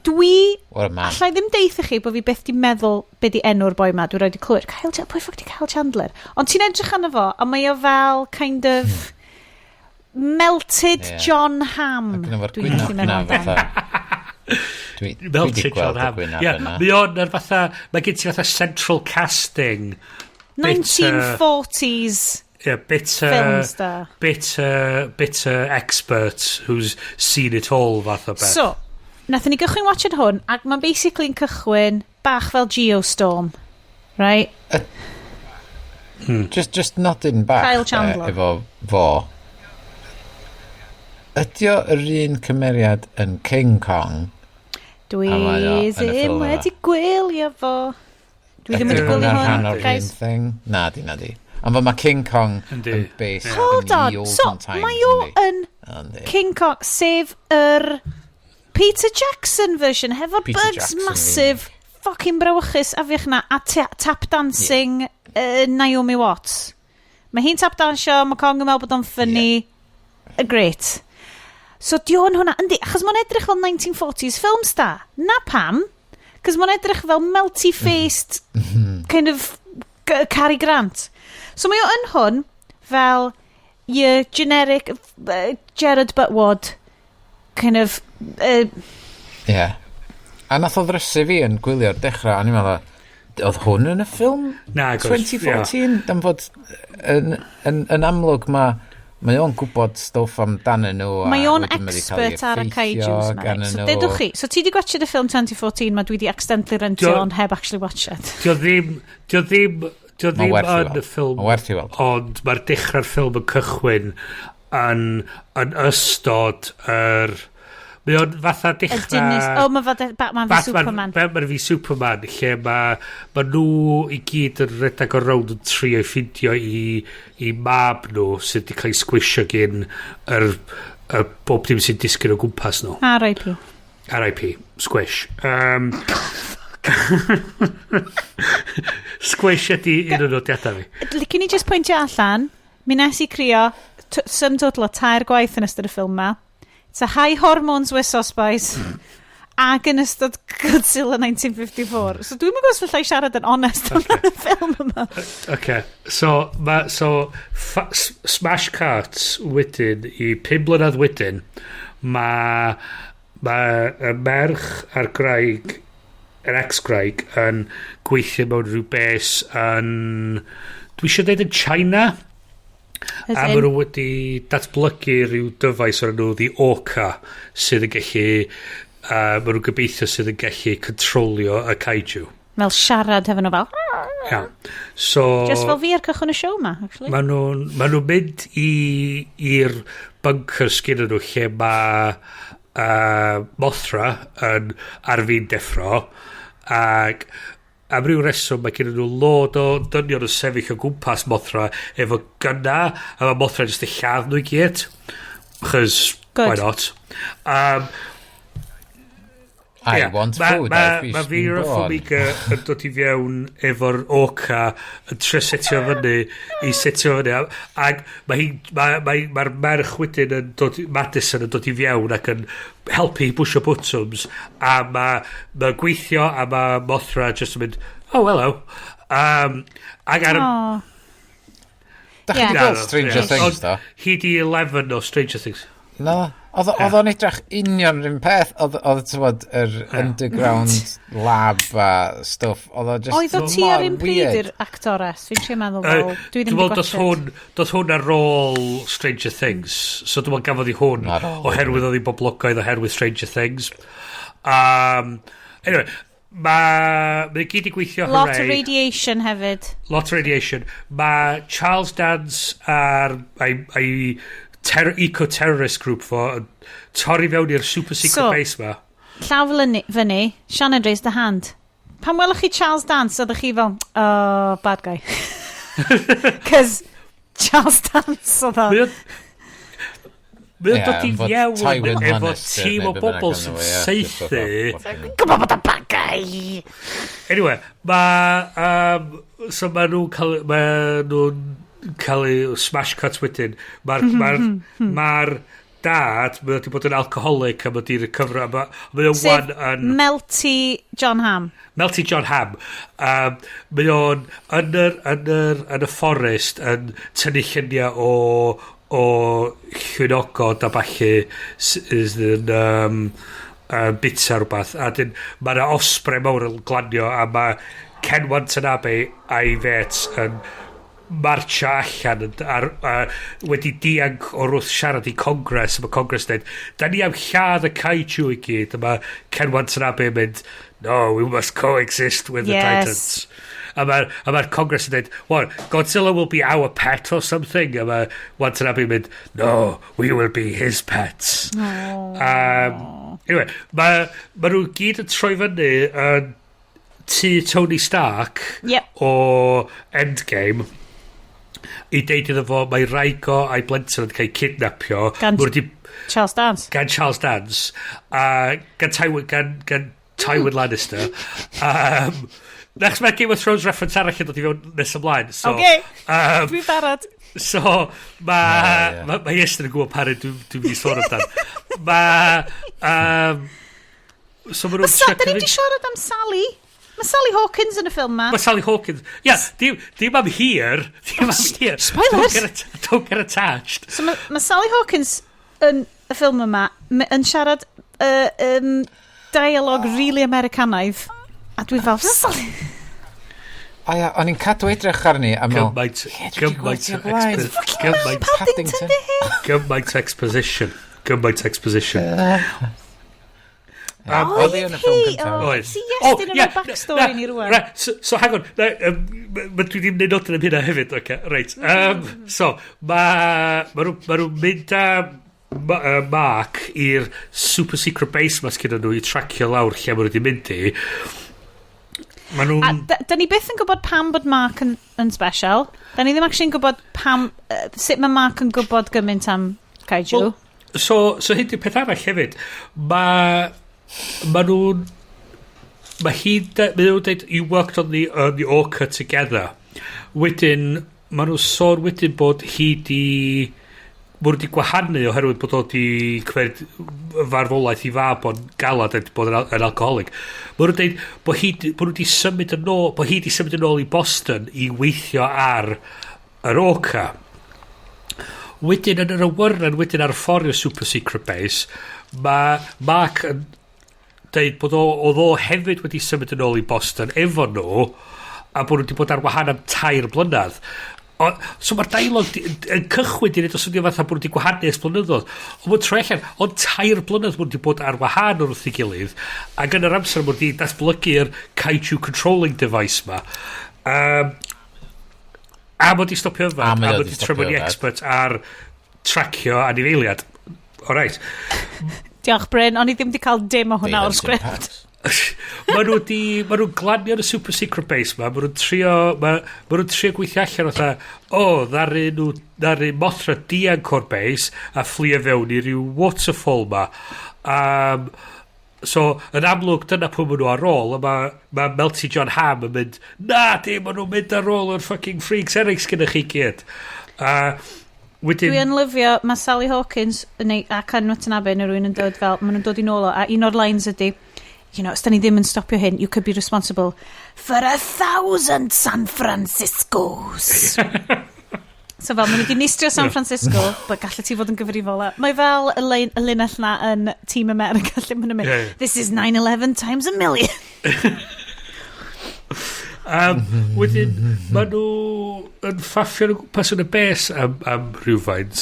allai ddim deitha chi bod fi beth di meddwl be di enw'r boi ma, dwi'n rhaid i clywed, pwy ffwc di Kyle Chandler? Ond ti'n edrych arno fo, a mae o fel kind of melted John Hamm. Dwi'n gallu meddwl Melted John Hamm. Mae o'n fatha, mae gen ti fatha central casting 1940s film star. Bitter expert who's seen it all fath o beth. So, nathon ni gychwyn watched hwn, ac mae'n basically yn cychwyn bach fel Geostorm, right? Just nodding back Kyle Chandler. Efo fo. Ydy o yr un cymeriad yn King Kong? Dwi ddim wedi gwylio fo. Dwi ddim wedi gwylio hwn, guys. Na di. Ond mae King Kong yn based Hold on, so mae o yn King Kong, sef yr Peter Jackson version, hefo'r bugs massive, fucking brawychus afiach na, a tap dancing Naomi Watts. Mae hi'n tap dansio, mae Kong yn meddwl bod o'n funny, great. So dion hwnna, yndi, achos mae'n edrych fel 1940s film star. Na pam, cos mae'n edrych fel melty-faced kind of Cary Grant. So mae o yn hwn fel your generic Gerard Butwood kind of... A nath o ddrysu fi yn gwylio'r dechrau, a ni'n meddwl, oedd hwn yn y ffilm? Na, 2014, dan fod yn amlwg mae o'n gwybod stwff amdanyn nhw. Mae o'n expert ar y Kaijus, Mary. So, dedwch chi, so ti di gwachod y ffilm 2014, mae dwi di accidentally rentio ond heb actually watch it. Dio ddim yn y ffilm, ond mae'r dechrau'r ffilm yn cychwyn yn ystod yr... Mae o'n fatha dechrau... mae Batman fi Superman. Batman fi Superman, lle mae nhw i gyd yn redag o rownd yn trio i ffindio i mab nhw sydd wedi cael ei sgwisio gyn yr bob dim sy'n disgyn o gwmpas nhw. R.I.P. R.I.P. Squish. Squish ydi un o'n nodiadau fi. Cyn i just pwyntio allan, mi nes i crio sum total o 3 gwaith yn ystod y ffilm ma. It's a high hormones with spice ac yn ystod Godzilla 1954. So dwi'n gwybod os fallai siarad yn honest amdano y ffilm yma. Okay. So Smash Cuts wedyn i 5 blynedd wedyn mae y merch a'r graig yr ex-graig yn gweithio mewn rhyw bes yn dwi eisiau dweud yn China. A maen nhw wedi datblygu rhyw dyfais o'r nhw The Orca sydd yn gallu maen nhw'n gobeithio sydd yn gallu controlio y Kaiju. Fel siarad hefo nhw fel. So, just fel fi ar cychwyn y show ma, actually. Maen nhw'n mynd i'r bunker sgyn nhw lle mae Mothra yn arfi'n deffro ac am ryw reswm mae gen nhw lod o dynion yn sefyll o gwmpas Mothra efo gynna a mae Mothra jyst y lladd nhw i gyd chys why not I want food mae Vera Farmiga yn dod i fewn efo'r Orca yn tre setio fyny ac mae'r merch wedyn yn dod Madison yn dod i fewn ac yn helpu i bwysio buttons a mae gweithio a mae Mothra just yn mynd oh hello ac ar da chi gweld Stranger Things da? Hi di 11 o Stranger Things no oedd o'n edrach union rhywun peth oedd tywod yr underground lab a stuff oedd o ti ar un pryd i'r actores fi'n siarad meddwl fel dwi ddim wedi gwachod doedd hwn ar ôl Stranger Things so dwi'n gafodd i hwn oherwydd oedd hi boblogaidd oherwydd Stranger Things anyway mae gyd i gweithio lot of radiation hefyd mae Charles Dance ar eco-terrorist group torri fewn i'r super secret base ma. Llaw fyny, Sioned raised the hand. Pan welwch chi Charles Dance, oeddech chi fel, bad guy. Cos Charles Dance oedd o. Mae'n dod i fiewn efo tîm o bobl sy'n seithi. Gwybod bod o bad guy. Anyway, so mae nhw'n cael ei smash cut wedyn. Mae'r dad, mae wedi bod yn alcoholic a mae wedi recofero. Sef Melty John Ham. Mae o'n yn y fforest yn tynnu lluniau o llwynogod a balli sydd yn bita rhywbeth a mae'na osprey mawr yn glanio a mae Ken Watanabe a'i fet yn marcha allan wedi dianc o'r wrth siarad i Congress a mae Congress dweud da ni am lladd y Kaiju i gyd a mae Ken Watanabe yn mynd no we must coexist with the Titans a mae'r Congress yn dweud well Godzilla will be our pet or something a mae Watanabe yn mynd no we will be his pets anyway mae nhw gyd yn troi fyny yn tu Tony Stark o Endgame i deud iddo fo mae Raigo a'i blentyn yn cael kidnapio gan Charles Dance gan Tywin Lannister next mae Game of Thrones reference arall yn dod i fewn nes ymlaen so, dwi'n barod so mae Iestyn yn gwybod pari dwi'n mynd i sôn amdan so da ni wedi siarad am Sally. Mae Sally Hawkins yn y ffilm ma. Mae Sally Hawkins. Dim am here. Spoilers. Don't get attached. So mae Sally Hawkins yn y ffilm yma yn siarad dialog really Americanaidd. A dwi fel, O ia, o'n i'n cadw edrych arni a meddwl, Gymaint exposition. Oedd hi yn y ffilm cyntaf. Oes. Si Iestyn yn y backstory ni rwan. So hang on, dwi ddim neud nodyn am hynna hefyd, reit. So, ma nhw'n mynd â Mark i'r super secret base mas gyda nhw i tracio lawr lle ma nhw wedi mynd i. A da ni byth yn gwybod pam bod Mark yn special. Da ni ddim actually yn gwybod pam, sut mae Mark yn gwybod gymaint am Kaiju. Well, so hyn di'r peth arall hefyd. Ma nhw'n... Mae nhw'n dweud, you worked on the orca together. Wedyn, ma nhw'n sôn wedyn bod hi di... Mae nhw wedi gwahanu oherwydd bod o wedi cwerd farfolaeth i fab o'n galad a bod yn alcoholic. Mae nhw'n dweud bod hi wedi symud yn ôl i Boston i weithio ar yr orca. Wedyn yn yr awyren, wedyn ar y ffordd i'r super secret base, mae Mark yn dweud bod oedd o hefyd wedi symud yn ôl i Boston efo nhw, a bod nhw wedi bod ar wahan am 3 blynedd. So mae'r dialog yn cychwyn i wneud os ydy fatha bod nhw wedi gwahanu ers blynyddoedd. Ond mae'n troi allan, ond 3 blynedd bod nhw wedi bod ar wahan wrth ei gilydd, ac yn yr amser bod wedi datblygu'r Kaiju controlling device ma. A mod i stopio yma, a mod i trefod i expert ar tracio anifeiliad. Alright. Diolch Bryn, o'n i ddim wedi cael dim o hwnna o'r sgript. Mae nhw'n glanio yn y super secret base ma. Mae nhw'n trio gweithio allan ddaru Mothra dianc o'r base a fflio fewn i ryw waterfall ma. So, yn amlwg, dyna pwy maen nhw ar ôl, a mae Melty John Hamm yn mynd, maen nhw'n mynd ar ôl yr fucking freaks eraill gyda chi gyd. Dwi'n lyfio, mae Sally Hawkins ac Ann Watanabe neu rwy'n yn dod fel, maen nhw'n dod i nôl o, a un o'r lines ydy, you know, os da ni ddim yn stopio hyn, you could be responsible for 1,000 San Franciscos. So fel, maen nhw wedi nistrio San Francisco, but gallu ti fod yn gyfrifol. Mae fel y linell na yn Team America, lle maen nhw'n mynd, this is 9/11 times a million. Wedyn, maen nhw yn ffaffio pas yn y bes am rhywfaint.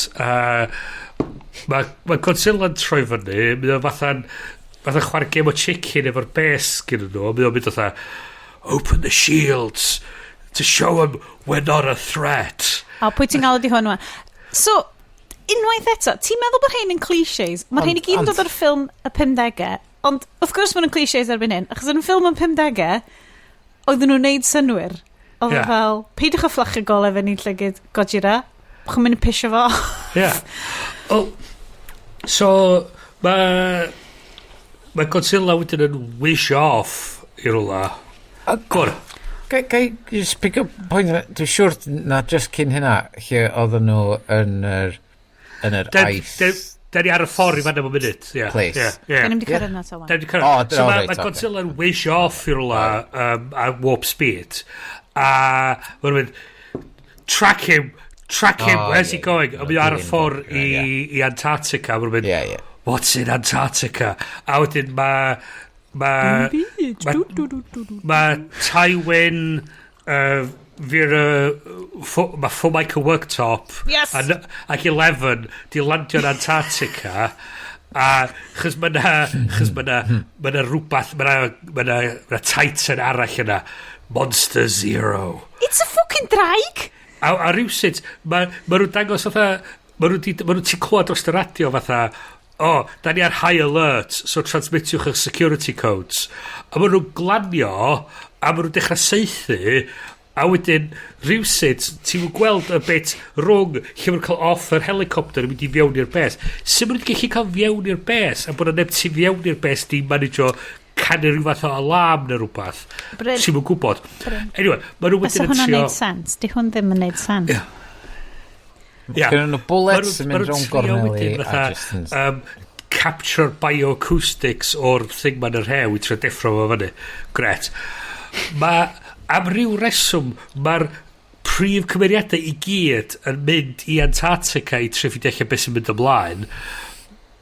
Mae Godzilla yn troi fyny, mynd o fatha'n chwarae game o chicken efo'r bes gyda nhw, mynd o mynd fatha, open the shields to show them we're not a threat. A pwy ti'n gael ydi hwn? So, unwaith eto, ti'n meddwl bod rhain yn clichés? Mae rhain i gyd yn dod o'r ffilm y 50au, ond of course mae'n clichés erbyn hyn, achos yn y ffilm y 50au, oedden nhw'n neud synwyr. Oedd fel, peidwch o fflachio golef yn un llygyd Gojira, chw'n mynd i pisio fo. So, mae Godzilla wedyn yn wish off i rwla. Gwr. Gai just pick up point, dwi'n siwr na just cyn hynna, lle oedden nhw yn yr ice. Da ni ar y ffordd i fan am y munud. Place. Da ni'n di cyrraedd na to wan. So mae Godzilla yn wish off i rwla a warp speed. A mae'n mynd, track him, where's he going? A mynd ar y ffordd i Antarctica. Mae'n mynd, what's in Antarctica? A wedyn mae Tywyn mae Formica Worktop ac 11 di landio yn Antarctica a chys mae na rhywbeth mae na Titan arall yna Monster Zero. It's a fucking draig. A rhywsyd mae nhw'n dangos fatha mae nhw ti'n clywed dros y radio fatha da ni ar high alert, so transmitiwch eich security codes. A maen nhw'n glanio, a maen nhw'n dechrau seithi, a wedyn rhywsyd, ti'n gweld y bit rwng lle maen nhw'n cael off yr helicopter yn mynd i fewn i'r bes. Sut maen nhw'n gallu cael fewn i'r bes, a bod yna neb ti fewn i'r bes di managio canu rhyw fath o alarm neu rhywbeth. Ti'n mwyn gwybod. Anyway, maen nhw wedyn yn trio... Fysa hwnna'n neud sens? Di hwn ddim yn neud sens? Gyda nhw bullets yn mynd rhwng gorneli a just capture bioacoustics o'r thing ma'n yr hew i trio deffro fo fyny. Gret. Am ryw reswm mae'r prif cymeriadau i gyd yn mynd i Antarctica i trio ffidio allan beth sy'n mynd ymlaen,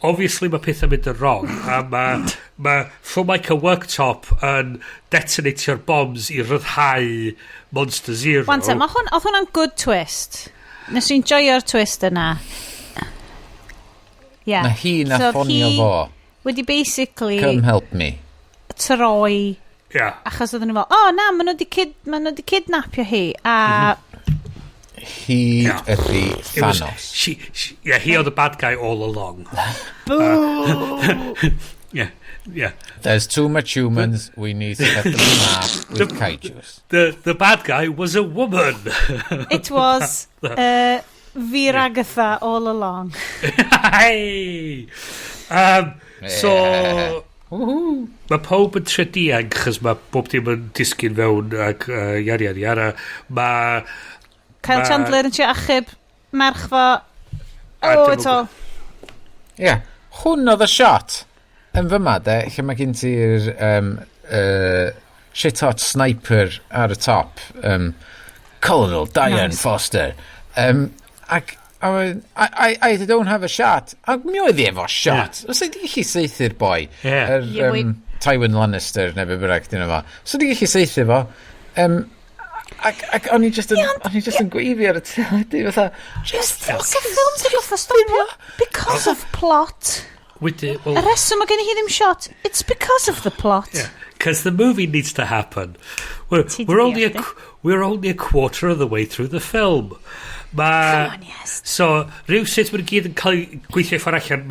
obviously mae pethau mynd yn wrong, a mae Formica Worktop yn detonatio'r bombs i ryddhau Monster Zero. Wante, oedd hwnna'n good twist. Nes i'n joio'r twist yna. Yeah. Na hi na ffonio fo. Wedi basically... Come help me. Troi. Yeah. Achos oedden nhw fel, na, maen nhw di kidnapio hi. A... Hi ydi Thanos. He oedd the bad guy all along. Yeah. There's too much humans. We need to get them off with kaijus. The bad guy was a woman. It was Vir Agatha all along. Hey! So... Mae pob yn trediang, chys mae bob dim yn disgyn fewn ac yara. Mae... Kyle Chandler yn trio achub merch fo. Eto. Ie. Hwn oedd y shot yn fyma, de, lle mae gen ti'r shit-hot sniper ar y top. Colonel Diane Foster. Ac I don't have a shot. Ac mi oedd efo shot. Os ydy chi seithi'r boi. Tywin Lannister, neu be bynnag, dyn nhw fo. Os ydy chi seithio fo. Ac o'n i just yn gweiddi ar y teledu, fatha, just fucking film sy'n goffa stopio. Because of plot. Y reswm mae gen i hi ddim shot. It's because of the plot. Because the movie needs to happen. We're only a quarter of the way through the film. Come on, yes. So, rhyw sut mae'n gyd yn cael gweithio ffordd allan,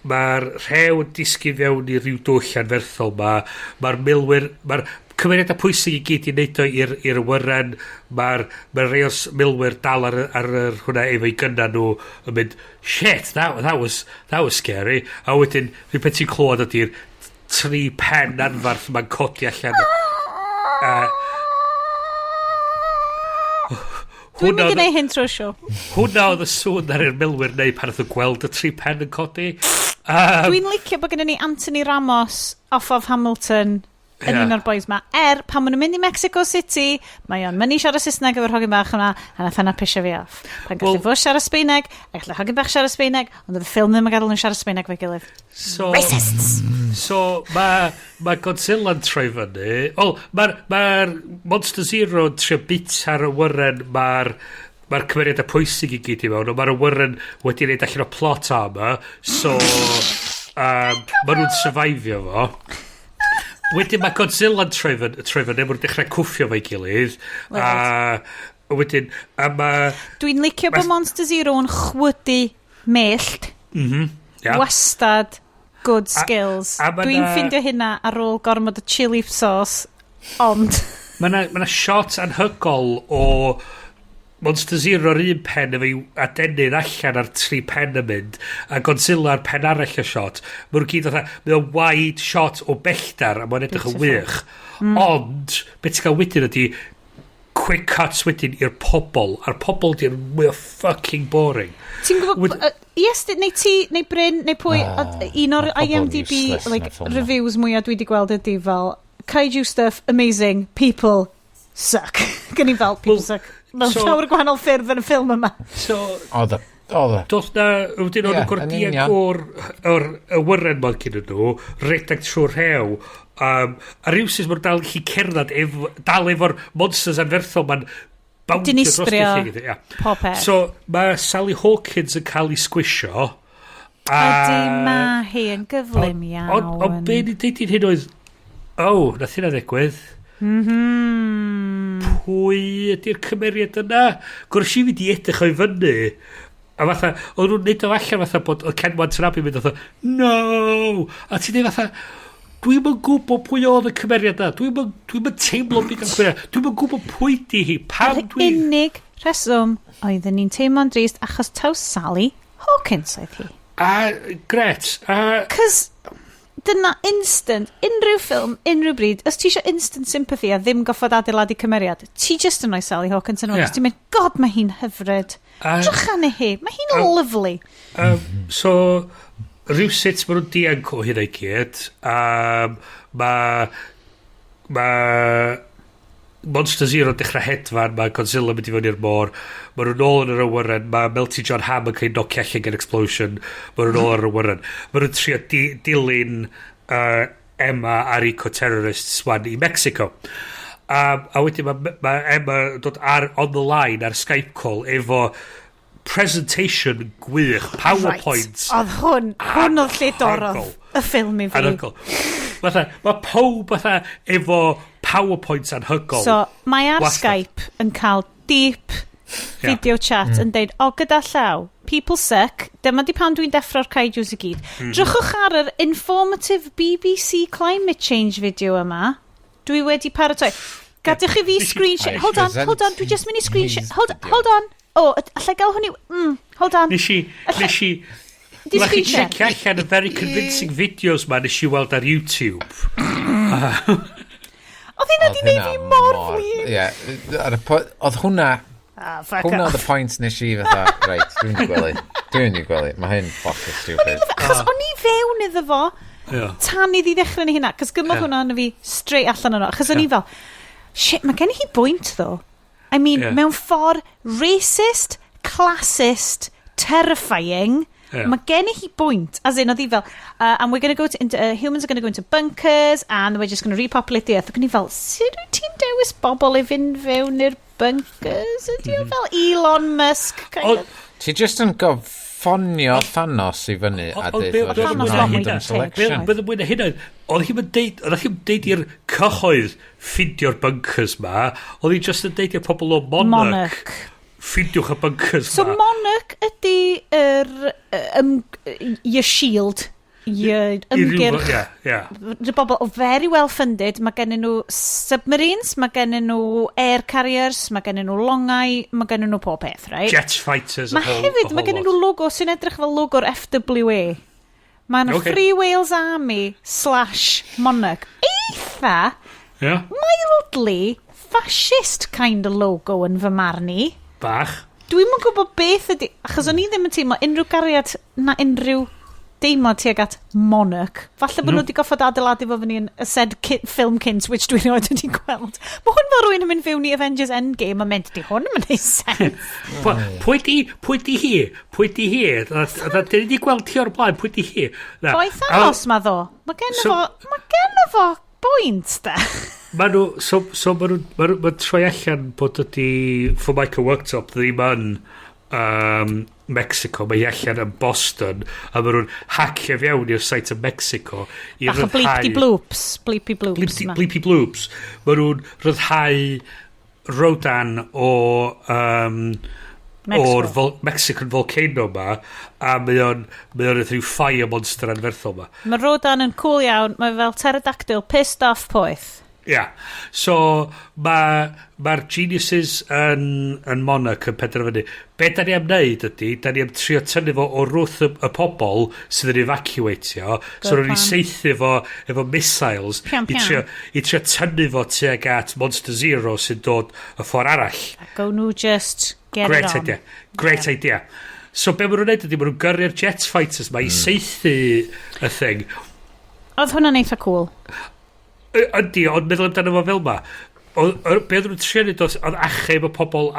mae'r rhew yn disgyn fewn i ryw dwll anferthol, mae'r milwyr, mae'r cymeriadau pwysig i gyd i wneud o i'r wyren, mae'r rhai o'r milwyr dal ar hwnna efo'i gynna nhw yn mynd, shit, that was scary. A wedyn, rhyw beth ti'n clywed ydy'r 3 pen anfarth mae'n codi allan. Dwi'n mynd i gwneud hyn trwy'r sio. Hwna oedd y sŵn ar yr milwyr neu pan oedd y gweld y 3 pen yn codi. Dwi'n licio bod gen i Anthony Ramos off of Hamilton yn un o'r boys ma. Pan maen nhw'n mynd i Mexico City, mae o'n mynd i siarad Saesneg efo'r hogyn bach yma, a nath yna pisio fi off. Pan gallu fo siarad Sbeineg, a gallu hogyn bach siarad Sbeineg, ond oedd y ffilm ddim yn gadael nhw'n siarad Sbeineg fe'i gilydd. Racists! So, mae Godzilla'n troi fyny. Mae'r Monster Zero yn trio bita'r wyren, mae'r cymeriadau pwysig i gyd i mewn, ond mae'r wyren wedi gwneud allan o plot armor, so mae nhw'n survivio fo. Wedyn mae Godzilla'n troi fyny, mae'n dechrau cwffio fe'i gilydd, a wedyn, Dwi'n licio bod Monster Zero yn chwydu mellt, wastad, good skills. Dwi'n ffindio hynna ar ôl gormod o chili sauce, ond... Mae yna shot anhygol o Monster Zero ar un pen efo a denydd allan ar 3 pen yn mynd, a Godzilla ar pen arall y shot. Mae'n gyd oedd mae'n wide shot o belltar, a mae'n edrych yn wych. Ond, beth ti'n cael wedyn ydy quick cuts wedyn i'r pobol, a'r pobol di'r mwy o fucking boring. Ti'n gwybod, Iestyn, neu Bryn, neu pwy, un o'r IMDb reviews mwyaf dwi wedi gweld ydy fel, Kaiju stuff, amazing, people suck. Gen i fel, people suck. Mae'n llawer gwahanol ffyrdd yn y ffilm yma. Oedd. Doth na, wedyn o'n gordiag o'r wyren mae'n gyn nhw, redag trwy'r rhew, a rhywsys mae'n dal chi cerdded dal efo'r monsters anferthol mae'n boundio dinistrio popeth. So mae Sally Hawkins yn cael ei sgwisio. Ydy ma hi yn gyflym iawn. Ond be ni deud hyn oedd, nath hynna ddigwydd. Pwy ydy'r cymeriad yna? Gwrs i wedi edrych o'i fyny, a fatha, oedd nhw'n neud o allan fatha bod o Ken Watanabe mynd fatha, no! A ti'n neud fatha, dwi'n yn gwybod pwy oedd y cymeriad yna, dwi'n yn teimlo byd yn cymeriad, dwi'n yn gwybod pwy di hi, pam dwi'n... Yr unig reswm oedden ni'n teimlo'n drist achos taw Sally Hawkins oedd hi. Gret. Cys... Dyna instant, unrhyw ffilm, unrhyw bryd, os ti eisiau instant sympathy a ddim goffod adeiladu cymeriad, ti just yn oes Sally Hawkins yn ôl, ti'n mynd, god, mae hi'n hyfryd. Drychan hi, mae hi'n lovely. So, rhywsut mae nhw'n dianc o hynna i gyd, Monster Zero dechrau hedfan, mae Godzilla mynd i fyny i'r môr, mae nhw'n ôl yn yr awyren, mae Melty John Hamm yn cael nocio allan gen explosion, mae nhw'n ôl yn yr awyren. Mae nhw'n trio dilyn Emma a'r eco-terrorists wan i Mexico. A wedyn mae Emma dod on the line ar Skype call efo presentation gwych, PowerPoints. Right. Oedd hwn oedd lle dorodd y ffilm i fi. Mae pob efo PowerPoints anhygol. So, mae ar Skype yn cael deep video chat yn deud, gyda llaw, people suck, dyma di pan dwi'n deffro'r kaijus i gyd. Drychwch ar yr informative BBC climate change video yma. Dwi wedi paratoi. Gadwch i fi screenshot. Hold on, dwi just mynd i screenshot. Hold on. Allai gael hwnni... hold on. Nes i... Lach chi checio allan y very convincing videos ma nes i weld ar YouTube. Oedd hynna di neud fi mor flin. Oedd hwnna... Hwnna oedd y pwynt nes i fatha, reit, dwi'n i gwely. Mae hyn ffocus stupid. Achos o'n i fewn iddo fo, tan iddi ddechrau ni hynna, cos gymryd hwnna yn fi straight allan yno. Achos o'n i fel, shit, mae gen i hi bwynt ddo. I mean, mewn ffordd racist, classist, terrifying... Mae gen i hi bwynt, as in, oedd hi fel, and we're going to go into, humans are going to go into bunkers, and we're just going to repopulate the earth. Ac o'n i fel, sut wyt ti'n dewis bobl i fynd fewn i'r bunkers? Ydy o fel Elon Musk, kind of? Ti just yn goffonio Thanos i fyny a dweud random selection. Bydd yn mwyn hynna, oedd hi'n deud i'r cyhoedd ffindio'r bunkers ma, oedd hi just yn deud i'r pobl o Monarch. Ffindiwch y bunkers so Monarch ydy your shield, your ymgyrch. Rydw bobl o very well funded. Mae gen nhw submarines, mae gen nhw air carriers, mae gen nhw longau, mae gen nhw pob peth, right? Jet fighters. Mae gen nhw logo sy'n edrych fel logo'r FWA. Mae nhw Free Wales Army / Monarch. Eitha mildly fascist kind of logo yn fy marn i. Bach. Dwi'n mwyn gwybod beth ydy... Achos o'n i ddim yn teimlo unrhyw gariad na unrhyw deimlo tuag at Monarch. Falle bod nhw wedi goffod adeiladu fo fyny yn y said film cynt, which dwi'n oed wedi gweld. Mae hwn fel rwy'n yn mynd fewn i Avengers Endgame, a mynd di hwn yn mynd i sense. Pwy di hi? Dyn ni wedi gweld ti o'r blaen, pwy di hi? Boi Thanos ma ddo. Mae gen fo bwynt da. Mae troi allan bod ydi Formica Worktop ddim yn Mexico, mae allan yn Boston, a mae nhw'n hacio fewn i'r site yn Mexico. Bach o bleepy bloops. Bleepy bloops. Mae nhw'n rhyddhau rodan o'r Mexican volcano ma, a mae o'n rhyw fire monster anferthol ma. Mae rodan yn cool iawn, mae fel pterodactyl pissed off poeth. So mae'r geniuses yn Monarch yn penderfynu. Be da ni am wneud ydy, da ni am trio tynnu fo o wrth y pobol sydd yn evacuatio, so rwy'n seithi fo efo missiles i trio tynnu fo tuag at Monster Zero sy'n dod y ffordd arall. Go nhw just get it on. Great idea. So be maen nhw'n neud ydy, maen nhw'n gyrru'r jet fighters ma i seithi y thing. Oedd hwnna'n eitha cool. Ydy, ond meddwl amdano fo fel ma. Be oedd nhw'n trio nid oedd achub y pobl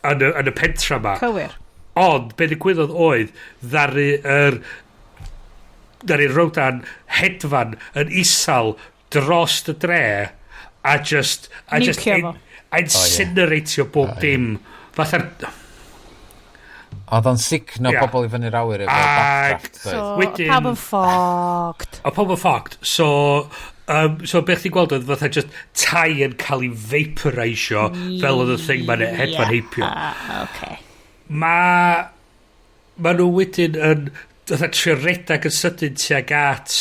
yn y pentra ma. Cywir. Ond, be ddigwyddodd oedd, ddaru rodan hedfan yn isal dros y dre a just incineratio bob dim. Fatha'r... Oedd o'n signo pobl i fyny'r awyr efo backdraft. So, pawb yn ffogt. Pawb yn ffogt. So beth ti'n gweld oedd fatha just tai yn cael ei vaporisio fel oedd y thing ma'n hedfan heipio. Ma nhw wedyn yn fatha trio redag yn sydyn tuag at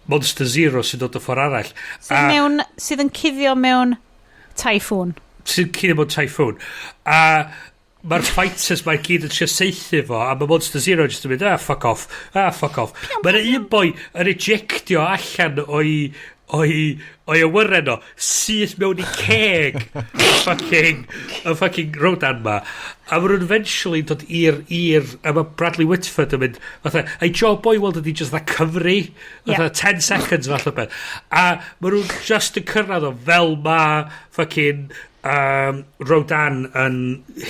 Monster Zero sy'n dod o ffordd arall. Sydd yn cuddio mewn typhoon. Sydd yn cuddio mewn typhoon. A mae'r fighters mae'r gyd yn trio seithi fo, a mae Monster Zero jyst yn mynd, fuck off. Mae'r un boi yn ejectio allan o'i o'i awyren o syth mewn I ceg y fucking rodan ma, a maen nhw'n eventually dod i'r a mae Bradley Whitford yn mynd fatha, ei job boy weld ydi just that cyfri fatha 10 seconds falle beth, a maen nhw'n just yn cyrraedd o fel ma fucking Rodan yn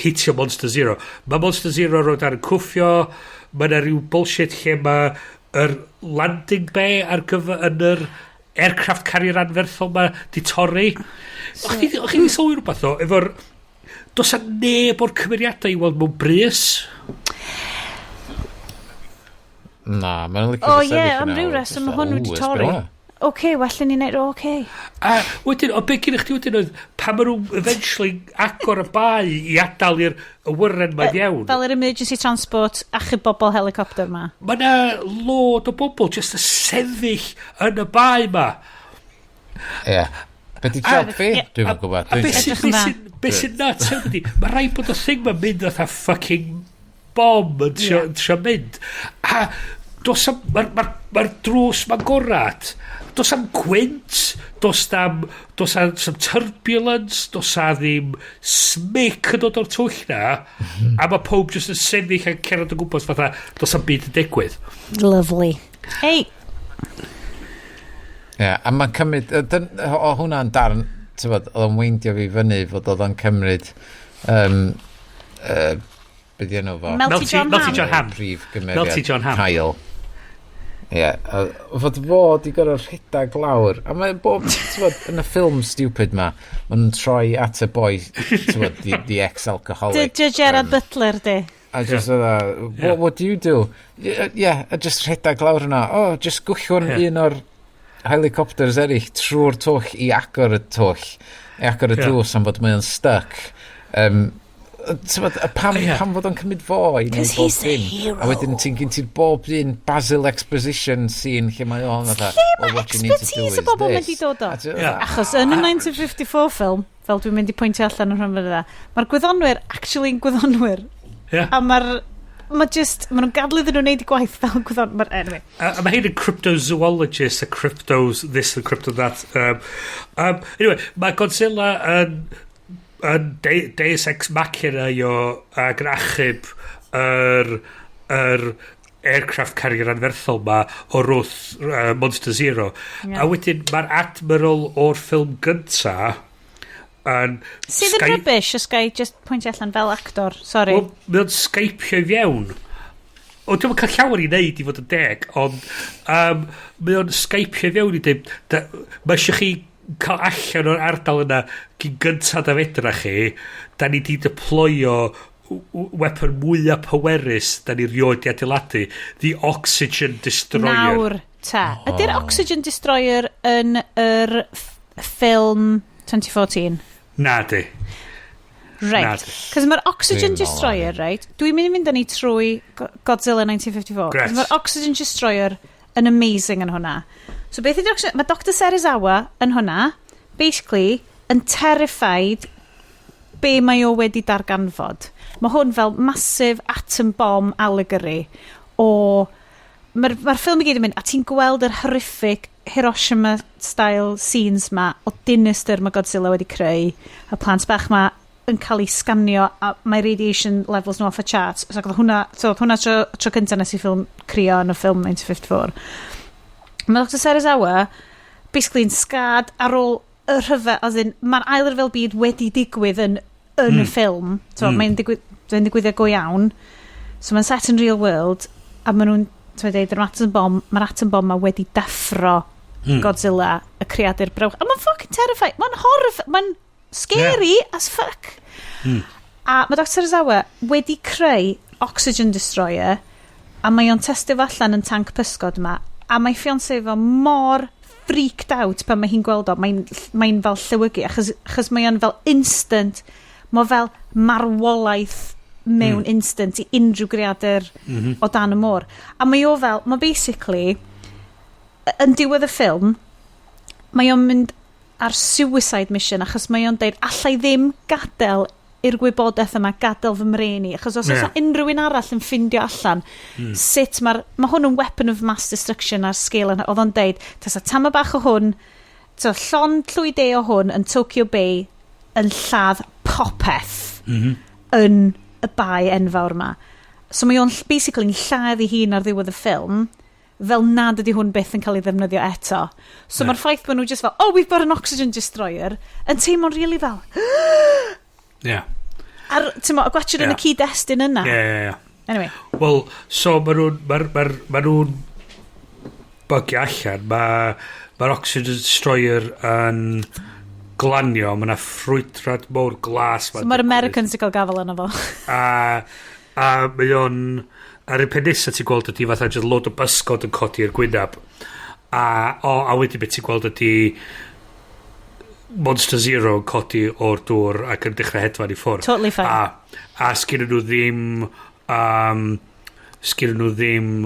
hitio Monster Zero. Mae Monster Zero Rodan yn cwffio, mae yna rhyw bullshit lle mae yr landing bay ar gyfer yn yr aircraft carrier anferthol ma di torri. O'ch chi di sylwi rhywbeth o efo'r dos a neb o'r cymeriadau I weld mewn brys? Na, mae'n licio am ryw reswm mae hwn wedi torri. well ni'n neud A wedyn, o be gyda chdi wedyn oedd pan maen nhw eventually agor y bai I adael i'r awyren ma iawn. Fel yr emergency transport achub bobl helicopter ma. Mae yna lod o bobl just y seddill yn y bai ma. Ie. Be di job fi? Dwi'n yn gwybod. Be sy'n nuts ydy, mae rhaid bod y thing ma'n mynd oedd a fucking bomb yn trio mynd. A mae'r drws ma'n gorad. Dos am gwynt, dos am turbulence, dos a ddim smic yn dod o'r twll na, a mae pob just yn sefyll yn cerdd o gwmpas fatha, dos am byd yn digwydd. Lovely. Hey! A mae'n cymryd, o hwnna'n darn, oedd o'n weindio fi fyny fod oedd o'n cymryd, beth di enw fo? Melty John Ham. Prif gymeriad Kyle. Fod fod I gorau rhedag lawr a mae bob yn y ffilm stupid ma ma'n troi at y boi the ex-alcoholic Gerard Butler di a just what do you do a just rhedag lawr yna just gwchwn un o'r helicopters eraill trwy'r twll I agor y twll I agor y drws am fod mae'n stuck pam fod o'n cymryd fo I neud bob dim a wedyn ti'n gyn ti'r bob un Basil exposition scene lle mae o'n what you need to do is this achos yn y 1954 ffilm fel dwi'n mynd I pwyntio allan yn rhan fydda mae'r gwyddonwyr actually yn gwyddonwyr a mae nhw'n gadlu iddyn nhw'n neud I gwaith fel gwyddonwyr anyway a mae hyn yn cryptozoologist a cryptos this and crypto that anyway mae Godzilla yn Deus Ex Machina ag yn achub yr aircraft carrier anferthol ma o wrth Monster Zero a wedyn mae'r admiral o'r ffilm gynta sydd yn rubbish os gai just pwyntio allan fel actor sorry mae'n skypio I fewn dwi'n cael llawer I neud I fod yn deg ond mae'n skypio I fewn I dweud mae eisiau chi cael allan o'r ardal yna gyn gyntad a fedra chi da ni di deployo weapon mwyaf pwerus da ni rioed I adeiladu the Oxygen Destroyer nawr ta ydy'r Oxygen Destroyer yn yr ffilm 2014 na di right cos mae'r Oxygen Destroyer right dwi'n mynd â ni trwy Godzilla 1954 cos mae'r Oxygen Destroyer yn amazing yn hwnna so beth ydy'r mae Dr Serizawa yn hwnna basically yn terrified be mae o wedi darganfod mae hwn fel massive atom bomb allegory o mae'r ffilm I gyd yn mynd a ti'n gweld yr horrific Hiroshima style scenes ma o dinister mae Godzilla wedi creu a plant bach ma yn cael ei sganio a mae radiation levels nhw off y charts so hwnna tro cyntaf nes I ffilm crio yn y ffilm 1954 mae Dr Serizawa basically yn sgad ar ôl y rhyfel as in mae'r ail rhyfel byd wedi digwydd yn y ffilm so mae'n digwyddiad go iawn so mae'n set in real world a maen nhw'n mae'r atom bomb ma wedi deffro Godzilla y creadur brewch a mae'n fucking terrifying mae'n scary as fuck a mae Dr Serizawa wedi creu Oxygen Destroyer a mae o'n testio allan yn tank pysgod yma a mae fiancé fo mor freaked out pan mae hi'n gweld o mae'n fel llywygu achos mae o'n fel instant mae fel marwolaeth mewn instant I unrhyw greadur o dan y môr a mae basically yn diwedd y ffilm mae o'n mynd ar suicide mission achos mae o'n deud allai ddim gadael i'r gwybodaeth yma gadael fy mreni achos os oes unrhyw un arall yn ffindio allan sut mae hwn yn weapon of mass destruction ar scale oedd o'n deud tasa tama bach o hwn So, llond llwyd o hwn yn Tokyo Bay yn lladd popeth yn y bai enfawr yma. So mae o'n basically lladd ei hun ar ddiwedd y ffilm, fel nad ydy hwn byth yn cael ei ddefnyddio eto. So mae'r ffaith bod nhw just fel, oh, we've got an oxygen destroyer, yn teimlo'n really fel. Yeah. A'r, ti'n mo, y gwachod yn y cyd-destun yna. Yeah. Anyway. Wel, so ma nhw'n bygio allan. Mae'r oxygen destroyer yn glanio. Mae yna ffrwydrad mawr glas. So mae'r Americans yn cael gafel yna fo. A mae o'n... Ar y penisa ti'n gweld ydy fatha just load o bysgod yn codi i'r gwynab. A wedyn beth ti'n gweld ydy Monster Zero yn codi o'r dŵr ac yn dechrau hedfan i ffwrdd. Totally fine. A sgyn nhw ddim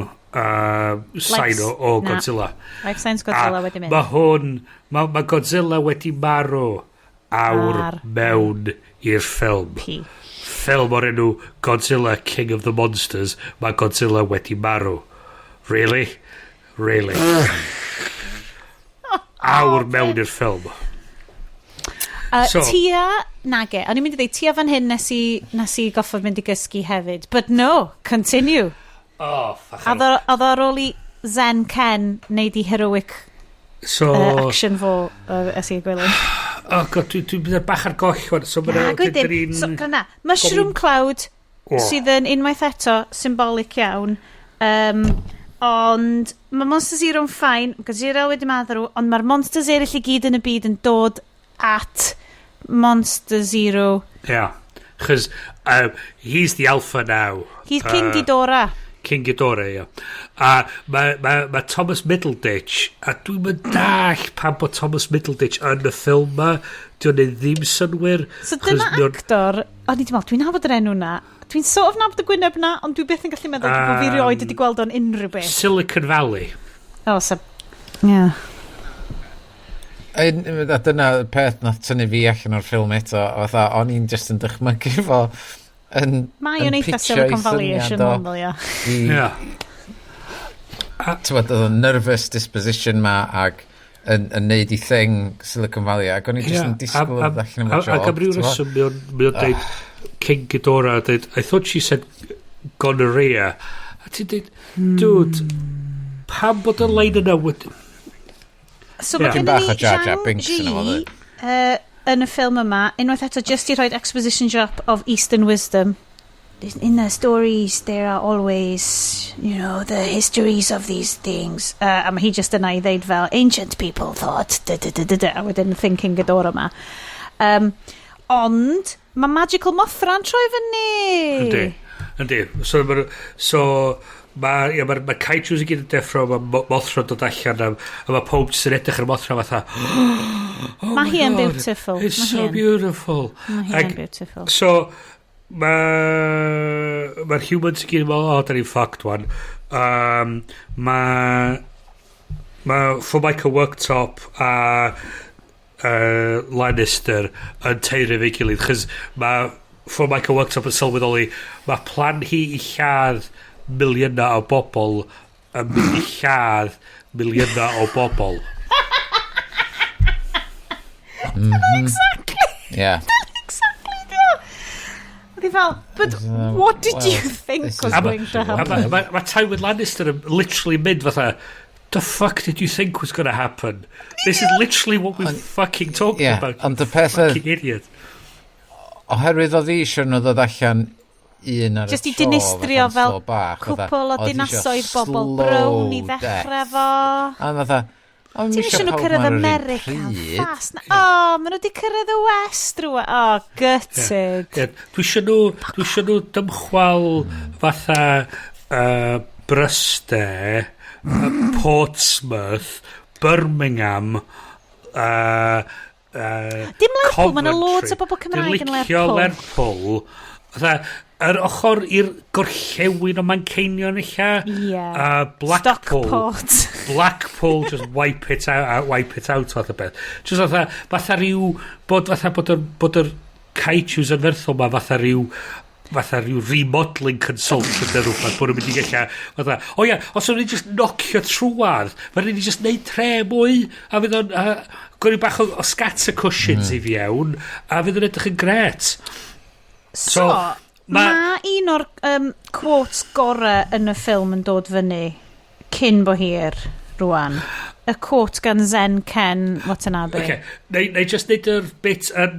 sign o Godzilla. Life Science Godzilla wedi mynd. Mae Godzilla wedi marw awr mewn i'r ffilm. Ffilm o'r enw Godzilla King of the Monsters, mae Godzilla wedi marw. Really? Awr mewn i'r ffilm. Tia, nage, o'n i'n mynd i dweud, tia fan hyn nes i goffod mynd i gysgu hefyd. But no, continue. Oedd o'r ôl i Zen Ken neud i heroic action fo ys i gwylio. Oh god, dwi'n mynd bach ar goll wan. So gryna, Mushroom Cloud sydd yn unwaith eto symbolic iawn, ond mae Monster Zero yn ffain, Godzilla wedi maddrw, ond mae'r monsters eraill i gyd yn y byd yn dod at Monster Zero. Yeah, because he's the alpha now. He's King Ghidorah. King Ghidorah, ia. A mae Thomas Middleditch, a dwi'n mynd dall pan bod Thomas Middleditch yn y ffilm ma, dwi'n ddim synwyr. So dyna actor, o'n i di meddwl, dwi'n nabod yr enw na, dwi'n sort of nabod y gwyneb na, ond dwi byth yn gallu meddwl bod fi rioed wedi gweld o'n unrhyw beth. Silicon Valley. Yeah. A dyna peth nath tynnu fi allan o'r ffilm eto, o'n i'n just yn dychmygu fo Mae o'n eitha Silicon Valley-ish yn hwnnw, ia. Oedd o'n nervous disposition ma ag yn neud i thing Silicon Valley ac o'n i just yn disgwyl allan o'r job. Ac am ryw reswm mi o'n dweud King Ghidorah, I thought she said gonorrhea. A ti'n dweud, dude, pam bod y lein yna wedi... So mae gen i Zhang-Ji yn y ffilm yma, unwaith eto just i roed exposition drop of Eastern wisdom. In their stories there are always, the histories of these things. A mae hi just yna i ddeud fel ancient people thought a wedyn thinking Ghidorah yma. Ond mae magical Mothra'n troi fyny. Yndi. So mae Kaijus i gyd yn deffro, mae Mothra dod allan a mae pob sy'n edrych ar Mothra fatha mae hi yn beautiful. It's so beautiful. Mae hi yn beautiful. So mae'r humans i gyd yn meddwl, da ni'n fucked one. Mae Formica Worktop a Lannister yn teiri fe gilydd, chys mae Formica Worktop yn sylweddoli, mae plan hi i lladd miliynau o bobl yn mynd i lladd miliynau o bobl. Exactly. Yeah. But what did you think was going to happen? Mae Tywin Lannister yn literally mynd fatha, the fuck did you think was going to happen? This is literally what we're fucking talking about. Ond y peth fucking idiot. Oherwydd oedd eisiau nhw ddod allan un ar y tro. Just i dinistrio fel cwpl o dinasoedd bobl brown i ddechrau fo. A fatha, ti'n eisiau nhw cyrraedd America fast. Maen nhw wedi cyrraedd y West rwan. Gutted. Dwi eisiau nhw dymchwal fatha Brystau, Portsmouth, Birmingham, dim Lerpwl, mae'n loads o bobl Cymraeg yn Lerpwl. Lerpwl. Yr ochr i'r gorllewin o Manceinion eich Stockport. Blackpool, just wipe it out fath o beth. Just fatha ryw, bod yr Kaijus yn ferthol ma, fatha ryw fatha rhyw remodeling consultant neu rhywbeth, bod nhw'n mynd i gella, fatha, os o'n i'n just nocio trwadd, mae'n rhaid i just neud tre mwy, a fydd o'n, gwneud bach o scatter cushions i fiewn, a fydd o'n edrych yn gret. So mae un o'r quotes gorau yn y ffilm yn dod fyny cyn bo hir rwan. Y quote gan Zen Ken Watanabe. Neu just neud yr bit yn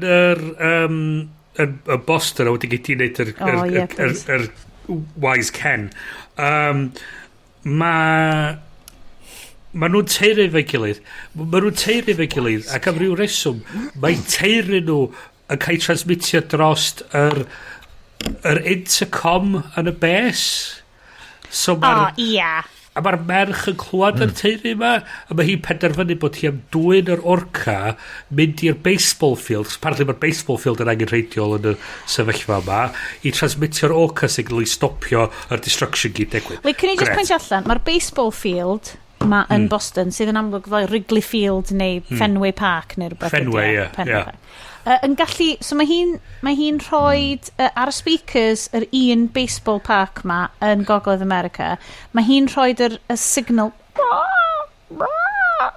y Boston, a wedi gyd i neud yr wise Ken. Mae nhw'n teiri fe'i gilydd. Ac am ryw reswm, mae teiri nhw yn cael transmitio drost yr intercom yn y bes. So a mae'r merch yn clywed yr teiri yma, a mae hi'n penderfynu bod hi am dwy'n yr orca mynd i'r baseball field, partly mae'r baseball field yn angen reidiol yn y sefyllfa yma, i transmitio'r orca sy'n cael ei stopio yr destruction gyd digwydd. Can i just pwynt allan, mae'r baseball field ma yn Boston, sydd yn amlwg fel Wrigley Field neu Fenway Park neu rhywbeth. Fenway. Yn gallu, so mae hi'n rhoi ar y speakers yr un baseball park ma yn Gogledd America, mae hi'n rhoi y signal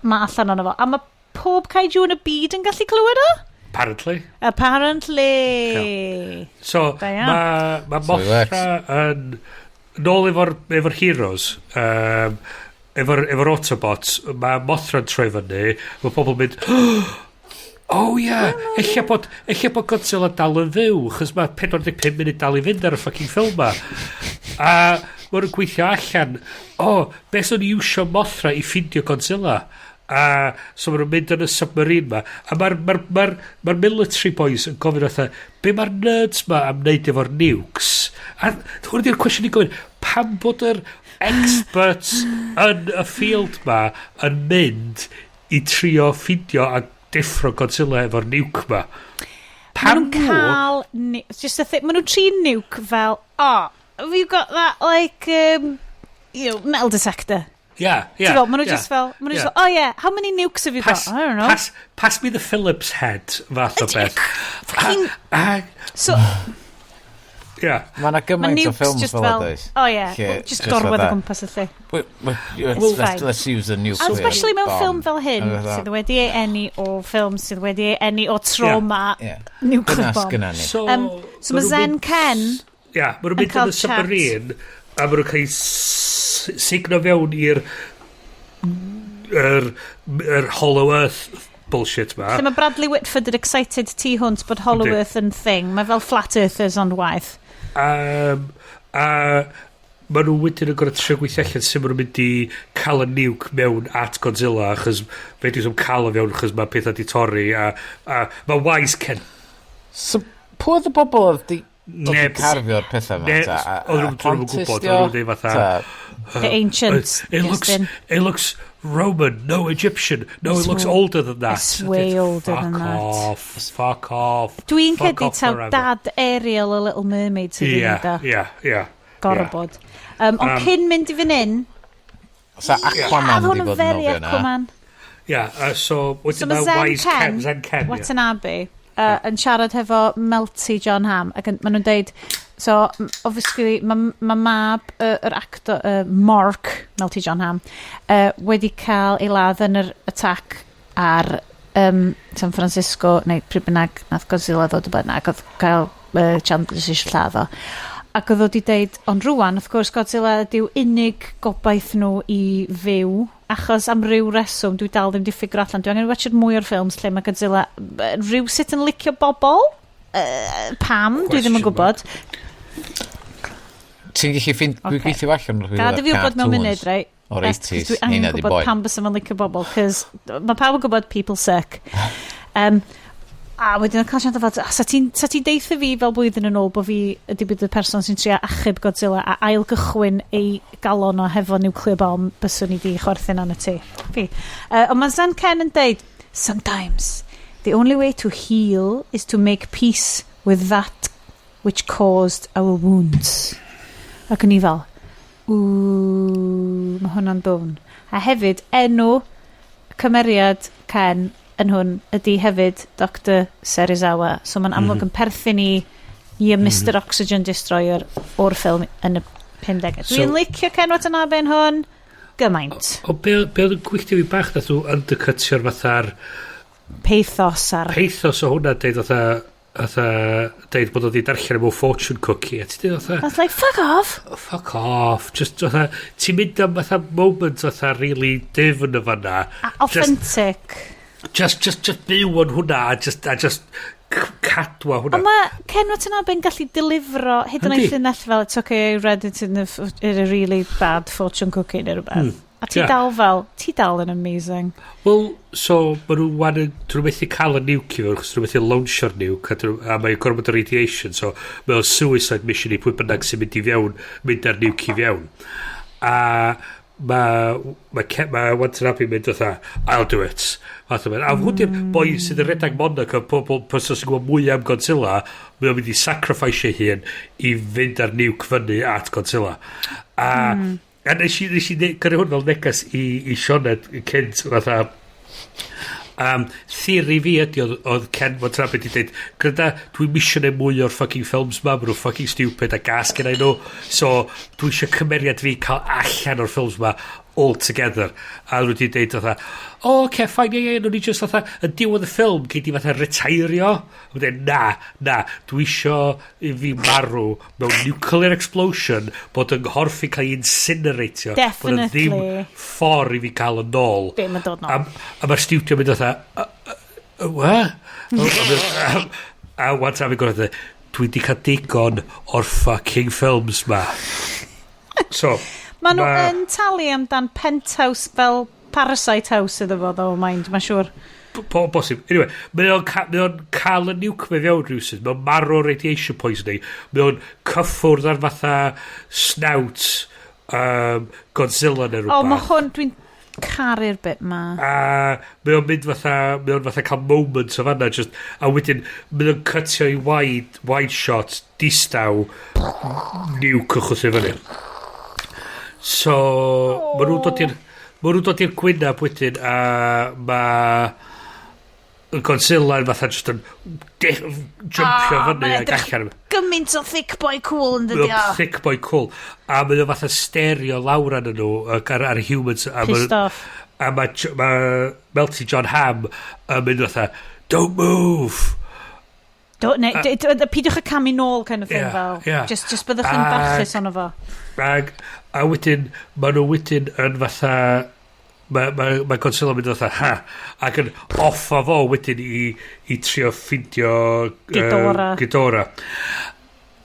ma allan ono fo, a mae pob kaiju yn y byd yn gallu clywed o? Apparently. Yeah. So mae Mothra yn nôl efo'r heroes, efo'r Autobots, mae Mothra'n troi fyny, mae pobl mynd eich bod Godzilla dal yn fyw, chos mae 45 munud dal i fynd ar y fucking ffilm ma. A mae nhw'n gweithio allan, beth o'n i iwsio Mothra i ffindio Godzilla. A so mae nhw'n mynd yn y submarine ma. A mae'r military boys yn gofyn atho, be mae'r nerds ma am wneud efo'r nukes? A hwn ydy'r cwestiwn i gofyn, pam bod yr experts yn y field ma yn mynd i trio ffindio a diffro Godzilla efo'r nuke ma. Maen nhw'n cael maen nhw'n tri nuke fel have you got that metal detector? Yeah. Maen nhw just fel how many nukes have you got? I don't know. Pass me the Phillips head fath o beth. So Mae yna gymaint o ffilms fel oes. Just gorfod o gwmpas y lle. Let's use the nuclear bomb. Especially mewn ffilm fel hyn, sydd wedi ei eni o ffilm, sydd wedi ei eni o trauma nuclear bomb. So mae Zen Ken maen nhw'n mynd yn y submarine, a maen nhw'n cael signo fewn i'r Hollow Earth bullshit ma. Lle mae Bradley Whitford yn excited tu hwnt bod Hollow Earth yn thing. Mae fel Flat Earthers ond waith. A maen nhw wedyn yn gorau trio gweithio allan sy'n maen nhw'n mynd i cael y nuke mewn at Godzilla, achos fe dwi'n cael o fewn, achos mae pethau di torri, a mae wise Ken. So, pwy oedd y bobl oedd di carfio'r pethau ma? Oedd nhw'n gwybod, oedd nhw'n fatha... The ancients. It looks Roman, no Egyptian. No, it looks older than that. It's way older than that. Fuck off. Dwi'n cedi taw dad Ariel a Little Mermaid sydd yn eda. Yeah. Gorobod. Ond cyn mynd i fan hyn... So Aquaman wedi bod yn nofio yna. So mae Zen Ken Watanabe yn siarad hefo Melty John Hamm, ac maen nhw'n deud... So, obviously, mae mab yr actor, Mark, Melty John Hamm, wedi cael ei ladd yn yr attack ar San Francisco, neu pryd bynnag nath Godzilla ddod o bynnag, oedd cael Chandler's eisiau lladd o. Ac oedd wedi deud, ond rwan, wrth gwrs, Godzilla ydyw unig gobaith nhw i fyw, achos am ryw reswm, dwi dal ddim di ffigur allan. Dwi angen watched mwy o'r ffilms lle mae Godzilla ryw sut yn licio bobl. Pam, dwi ddim yn gwybod. Ti'n gallu ffynd... Dwi'n gweithio allan o'r Gad i fi wybod mewn munud, right? O'r 80s, dwi angen gwybod pam bys yma'n licio bobl, cos mae pawb yn gwybod people suck. A wedyn yn cael siarad o fod, sa ti deitha fi fel blwyddyn yn ôl bod fi ydy bydd y person sy'n trio achub Godzilla a ail gychwyn ei galon o hefo nuclear bomb byswn i di chwerthin an y ti. Ond mae Zen Ken yn deud, sometimes the only way to heal is to make peace with that which caused our wounds. Ac yn i fel, mae hwnna'n dwn. A hefyd, enw cymeriad Ken yn hwn ydy hefyd Dr. Serizawa. So mae'n amlwg yn perthyn i Mr Oxygen Destroyer o'r ffilm yn y 50. Dwi'n licio cenwat yna ben hwn gymaint. O be oedd yn gwylltio fi bach nath nhw undercutio'r fatha'r Pathos o hwnna deud deud bod oedd i darllen am o fortune cookie. A ti dweud That's like, fuck off. Fuck off. Just ti'n mynd am moment really difn o fanna. Authentic. Just byw yn hwnna a just cadwa hwnna. Ond mae cenwat yna ben gallu delifro hyd yn oed llinell fel, it's okay, I read it in a really bad fortune cookie neu rhywbeth. A ti dal yn amazing. Wel, so, mae nhw methu cael y nuke i fe, chos nhw methu launchio'r nuke, a mae'n gorfod o radiation, so mae'n suicide mission i pwy bynnag sy'n mynd ar nuke i fewn. A mae Watanabe mynd I'll do it. A hwn di'r boi sydd yn redag monarch o pobl person sy'n gwybod mwy am Godzilla, mae'n mynd i sacrifice ei hun i fynd ar nuke fyny at Godzilla. A nes i gyrru hwn fel negas i Sioned cynt theory fi ydi oedd Ken Watanabe wedi dweud gyda dwi'n misio neu mwy o'r fucking films ma, maen nhw fucking stupid a gas gen I know, so dwi eisiau cymeriad fi cael allan o'r films ma all together. A nhw wedi dweud okay, fine, nhw ni just yn diwedd y ffilm gei di retairio. Na, dwi eisiau i fi marw mewn nuclear explosion bod yng nghorff i cael ei incineratio. Definitely. Bod ddim ffordd i fi cael yn nôl. Be mae'n dod nôl. A mae'r studio mynd what? A wan tam i gwrdd dwi wedi cael digon o'r fucking films ma. So Mae nhw yn talu amdan penthouse fel Parasite House iddo fo, though, mind, mae'n siŵr. Bosib. Anyway, mae o'n cael y nuke fe fewn rhywsyd. Mae o'n marw radiation poisoning. Mae o'n cyffwrdd ar fatha snout Godzilla neu rhywbeth. Mae hwn, dwi'n caru'r bit ma. A mae o'n mynd fatha cael moments o fanna, a wedyn mae o'n cytio i wide shot distaw nuke yn chwthu fyny. So, mae nhw'n dod i'r gwynaf wedyn, a mae Godzilla yn fatha just yn jumpio fyny a gallan. Gymaint o thick boy cool yn dydi o. Thick boy cool. A mae nhw'n fatha stereo lawr arnyn nhw ar humans. Pissed off. A mae Melty John Hamm yn mynd fatha, don't move. Pidwch y cam i nôl kind of thing fel. Just byddwch yn barchus ono fo. A wedyn, mae nhw wedyn yn fatha, mae Godzilla mynd fatha, ac yn offa fo wedyn i trio ffindio Ghidorah.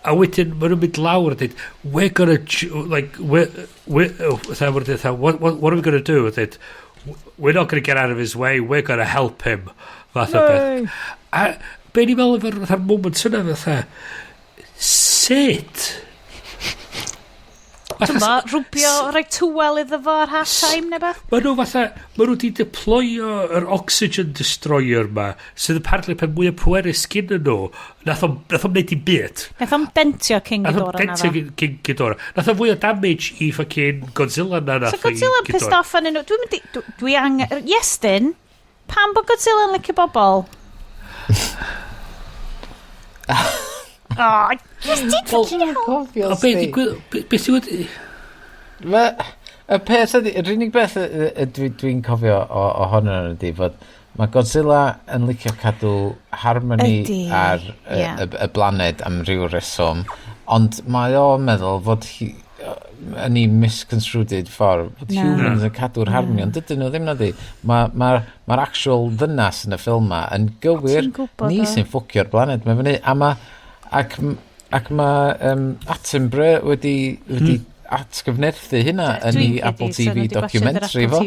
A wedyn, mae nhw'n mynd lawr a dweud, we're gonna, like, what are we gonna do? We're not gonna get out of his way, we're gonna help him. Fatha beth. A be ni fel efo'r moment yna fatha, sut? Rwbio rhaid tŵel iddo fo ar half-time neu beth? Mae nhw wedi deployo yr oxygen destroyer ma, sydd apparently pen mwy o pwerus gyn nhw. Nath o'n wneud i byd. Nath o'n dentio King Ghidorah na fo. King Ghidorah. Nath o'n fwy o damage i fucking Godzilla na nath so Godzilla pissed off yn nhw. Dwi angen... Iestyn, pam bod Godzilla yn licio bobl? Just did fucking hell. Beth yw wedi... Y peth ydy, yr unig beth dwi'n cofio o hwnna ydy fod mae Godzilla yn licio cadw harmony ar y blaned am ryw reswm, ond mae o'n meddwl fod yn ei misconstrued ffordd fod humans yn cadw'r harmony, ond dydyn nhw ddim na di. Mae'r actual ddynas yn y ffilm ma yn gywir ni sy'n ffwcio'r blaned mae fyny, ac mae Attenborough wedi atgyfnerthu hynna yn ei Apple TV documentary fo.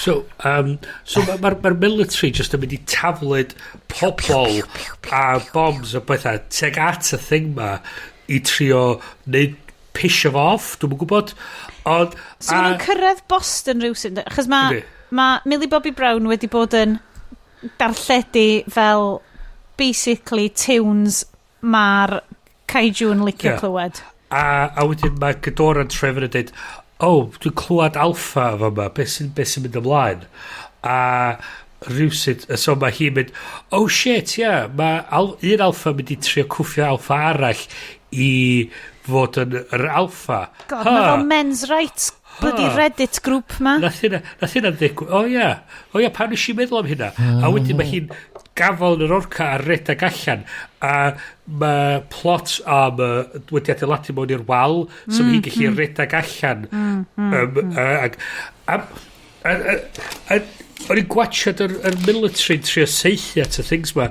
So mae'r military just yn mynd i taflid pobl a bombs o bethau teg at y thing ma i trio neud pisio fo off, dwi'n gwybod. So maen nhw'n cyrraedd Boston rhywsyd, achos mae Millie Bobby Brown wedi bod yn darlledu fel basically tunes mae'r Kaiju yn licio clywed. A wedyn mae Ghidorah yn trefn yn dweud, dwi'n clywed alpha fo yma, beth sy'n mynd ymlaen. A rhywsyd, so mae hi'n mynd, oh shit, yeah, mae un alpha mynd i trio cwffio alpha arall i fod yn yr alpha. God, mae fel men's rights bloody Reddit grŵp ma. Nath hynna ddigwydd, o ia, pan nes i meddwl am hynna. A wedyn mae hi'n gafel yn yr orca a redag allan, a mae plot am wedi adeiladu mewn i'r wal, so mae hi'n gallu redag allan. O'n i'n gwachod yr military trio seithi at y things ma,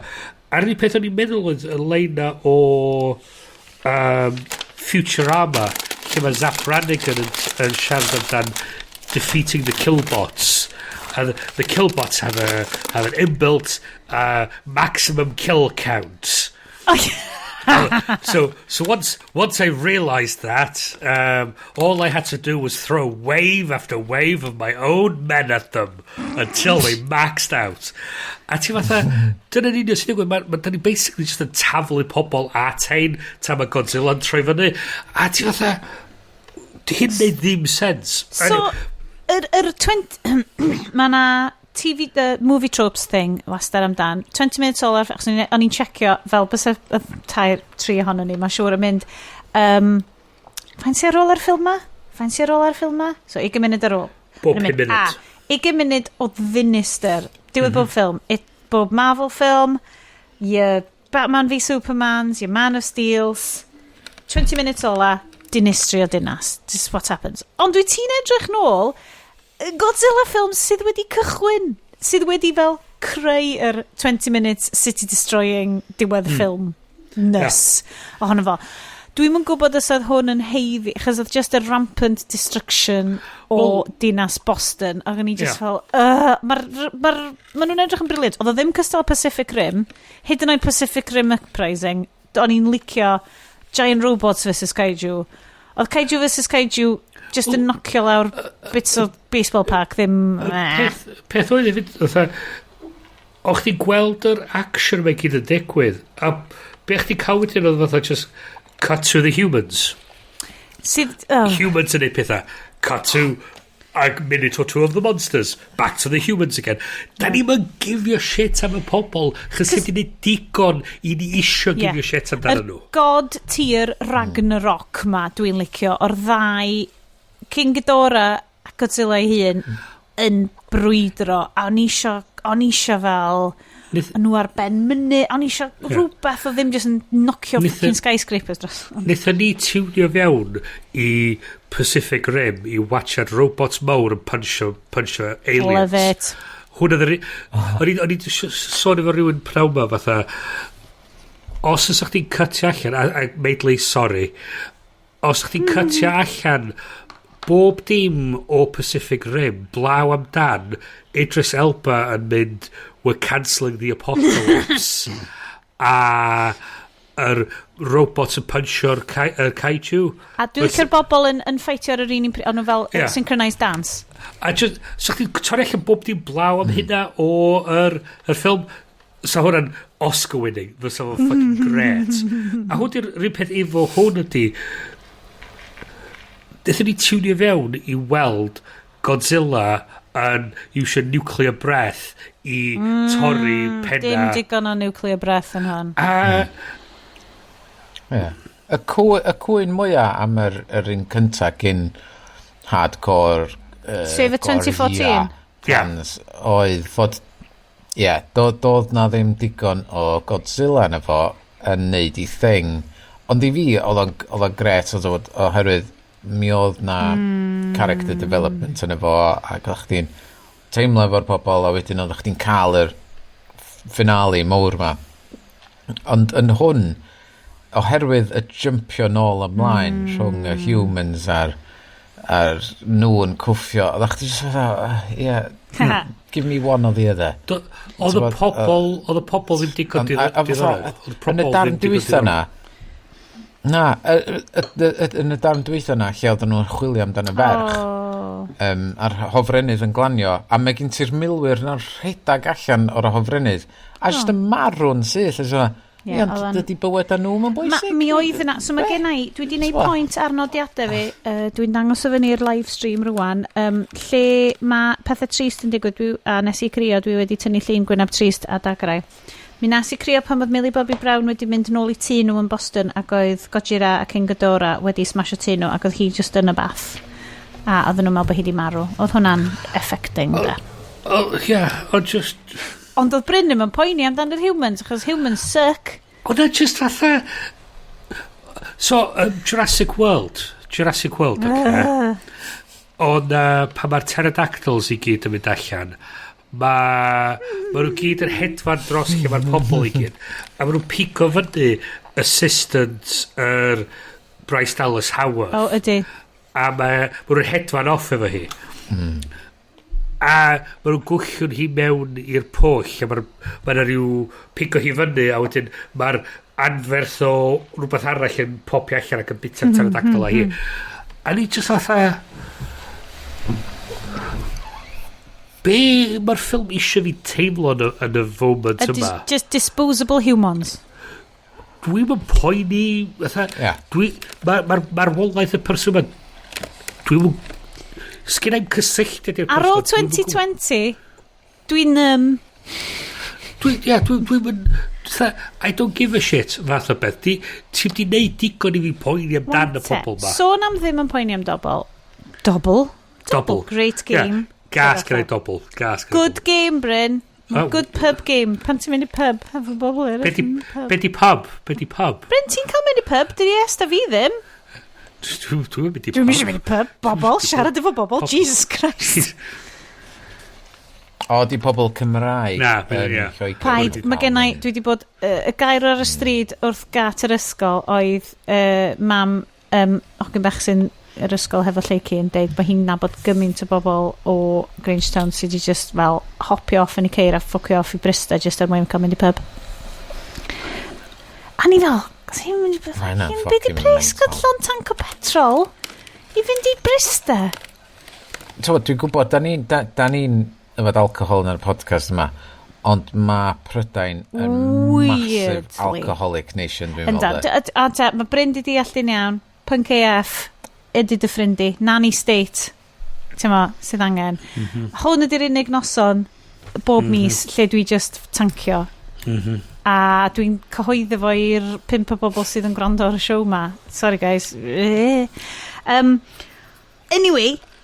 a'r unig peth o'n i'n meddwl oedd y leina o Futurama, lle mae Zap Brannigan yn siarad amdan defeating the killbots. And the killbots have an inbuilt maximum kill count. So once I realized that, all I had to do was throw wave after wave of my own men at them until they maxed out. A ti fatha, dyna'n un sy'n digwydd, mae ni basically just yn taflu pobl a tein tan mae Godzilla yn troi fyny. A ti fatha, hyn neud ddim sens. So, mae na TV, the movie tropes thing, wastad amdan, 20 minutes olar, achos o'n i'n checkio fel bys y tair, 3 ohono ni, mae'n siŵr yn mynd, fain si ar ôl ar ffilm ma? So, 20 munud ar ôl. Bob 5 munud. 20 munud o ddinistyr. Diwedd bob ffilm. Bob Marvel film, your Batman v Supermans, your Man of Steels, 20 minutes ola, dinistri o dinas. This is what happens. Ond dwi ti'n edrych nôl, Godzilla films sydd wedi cychwyn, sydd wedi fel creu yr 20 minutes city destroying diwedd ffilm nys ohono fo. Dwi'n yn gwybod os oedd hwn yn heiddi, achos oedd just a rampant destruction o dinas Boston, ac o'n i just fel, ma' nhw'n edrych yn briliant. Oedd o ddim cystal Pacific Rim, hyd yn oed Pacific Rim Uprising, o'n i'n licio Giant Robots vs Kaiju. Oedd Kaiju vs Kaiju just yn knocio lawr bits o baseball park, ddim... Peth oedd hefyd, o'ch ti'n gweld yr action mae gyd yn digwydd, a be o'ch ti'n cael wedyn oedd fatha just cut to the humans. Humans yn ei pethau. Cut to a minute or two of the monsters. Back to the humans again. Da ni'n mynd gifio shit am y pobol, chys ydy ni digon i ni isio gifio shit amdano nhw. God tier Ragnarok ma, dwi'n licio, o'r ddau King Ghidorah a Godzilla ei hun yn brwydro, a o'n isio fel... nhw ar ben mynu, o'n isio rhywbeth o ddim jyst yn knocio fucking skyscrapers dros. Nethon ni tiwnio fewn i Pacific Rim i watchad robots mawr yn punch aliens. Love it. Hwna o'n i sôn efo rhywun prawn ma fatha, os ydych chi'n cytio allan, a meidlu sorry, os ydych chi'n cytio allan bob dim o Pacific Rim, blaw amdan, Idris Elba yn mynd, we're cancelling the apocalypse, a yr robot yn punchio'r Kaiju. A dwi'n licio'r bobl yn ffeitio ar yr un o'n fel synchronised dance. A just, so chdi'n torri allan bob dim blaw am hynna o yr ffilm, so hwnna'n Oscar winning, fysa fo fucking great. A hwn di'r rhywun peth efo hwn ydi, Dethon ni tiwnio fewn i weld Godzilla yn iwsio nuclear breath i torri penna. Dim digon o nuclear breath yn hon. Y cwyn mwyaf am yr un cyntaf gyn hardcore sef y 2014 plans oedd fod doedd na ddim digon o Godzilla yn efo yn neud i thing, ond i fi oedd o'n gret oherwydd mi oedd na character development yn efo, ac oedd chdi'n teimlo efo'r pobol, a wedyn oedd chdi'n cael yr finale mawr ma. Ond yn hwn, oherwydd y jumpio nôl ymlaen rhwng y humans a'r nhw yn cwffio, oedd chdi just give me one or the other. Oedd y pobol ddim digon diddorol. Yn y darn dwytha na, yn y darn dwytha na, lle oedden nhw'n chwilio amdano ferch, a'r hofrennydd yn glanio, a mae gen ti'r milwyr na'n rhedag allan o'r hofrennydd, a jyst y marw'n syth, Ie, Ond oedd o'n- dydy bywyd â nhw yn bwysig? Mi oedd yna, so mae gen i, dwi wedi gwneud pwynt ar nodiadau fi, dwi'n dangos o fyny'r live stream rwan, lle mae pethau trist yn digwydd, a nes i crio, dwi wedi tynnu llun gwyneb trist a dagrau. Mi nes i crio pan oedd Mae Bryn wedi mynd nôl i tŷ nhw yn Boston ac oedd Gojira a King Ghidorah wedi smasho tŷ nhw ac oedd hi just yn y bath. A oedd nhw'n meddwl bod hi wedi marw. Oedd hwnna'n affecting, da. Ond just... Ond oedd Bryn ddim yn poeni amdan yr humans, achos humans suck. Ond just fatha... So, Jurassic World, okay. Ond pan mae'r pterodactyls i gyd yn mynd allan, mae nhw gyd yn hedfan dros lle mae'r pobl i gyd. A mae nhw'n pico fyny assistant Bryce Dallas Howard. O, ydy. A mae nhw'n hedfan off efo hi. A mae nhw'n gwllwn hi mewn i'r pwll a mae'n rhyw pico hi fyny a wedyn mae'r anferth o rhywbeth arall yn popio allan ac yn bita'r pterodactyl a hi. A ni just fatha... Be mae'r ffilm eisiau fi teimlo yn y foment yma? Just disposable humans. Dwi'n yn poeni... Mae'r wolaeth y person yma... Dwi'n... Sgyn i'n cysylltiad i'r person. Ar ôl 2020, dwi'n... Dwi'n... I don't give a shit, fath o beth. Ti'n di neud digon i fi poeni amdan y pobl ma. Sôn am ddim yn poeni am dobl. Dobl? Great game. Gas gyda'i dobl. Good game, Bryn. Good pub game. Pan ti'n mynd i pub, hefo bobl eraill. Be di pub? Bryn, ti'n cael mynd i pub? Dydi Iestyn fi ddim. Dwi'n mynd i pub. Dwi'n mynd i pub. Bobl, siarad efo bobl. Jesus Christ. O, di pobl Cymraeg. Na, Paid, mae gennau, dwi wedi bod, y gair ar y stryd wrth gat yr ysgol oedd mam, ogyn bach sy'n yr ysgol hefo lleici yn deud bod hi'n nabod gymaint o bobl o Grangetown sydd wedi just fel hopio off yn y ceir a ffocio off i Brista just er mwyn cael mynd i pub. A ni fel, hi'n mynd i pub, hi'n byd i pres gydlon tank o petrol i fynd i Brista. Dwi'n gwybod, da ni'n yfad alcohol yn yr podcast yma, ond mae Prydain yn massive alcoholic nation, dwi'n meddwl. Mae Bryn di deallin iawn, punk AF, ydy dy ffrindi, nanny state, sydd angen. Hwn ydy'r unig noson bob mis lle dwi just tancio. A dwi'n cyhoeddi fo i'r 5 o bobl sydd yn gwrando ar y show ma. Sorry guys.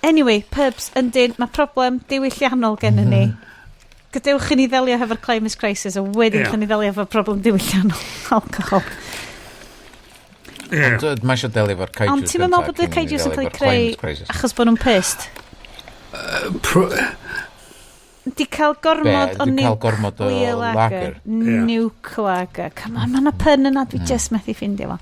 Anyway, pubs, yndyn, mae problem diwylliannol gen ni. Gadewch i ni ddelio hefo'r climate crisis a wedyn chi ni ddelio hefo'r problem diwylliannol alcohol. Ond mae eisiau delio efo'r Kaiju. Ond ti'n meddwl bod y Kaiju sy'n cael ei creu achos bod nhw'n pissed? Di cael gormod o lager. Nuke lager. Come on, mae'n pun yna, dwi just methu ffindio fo.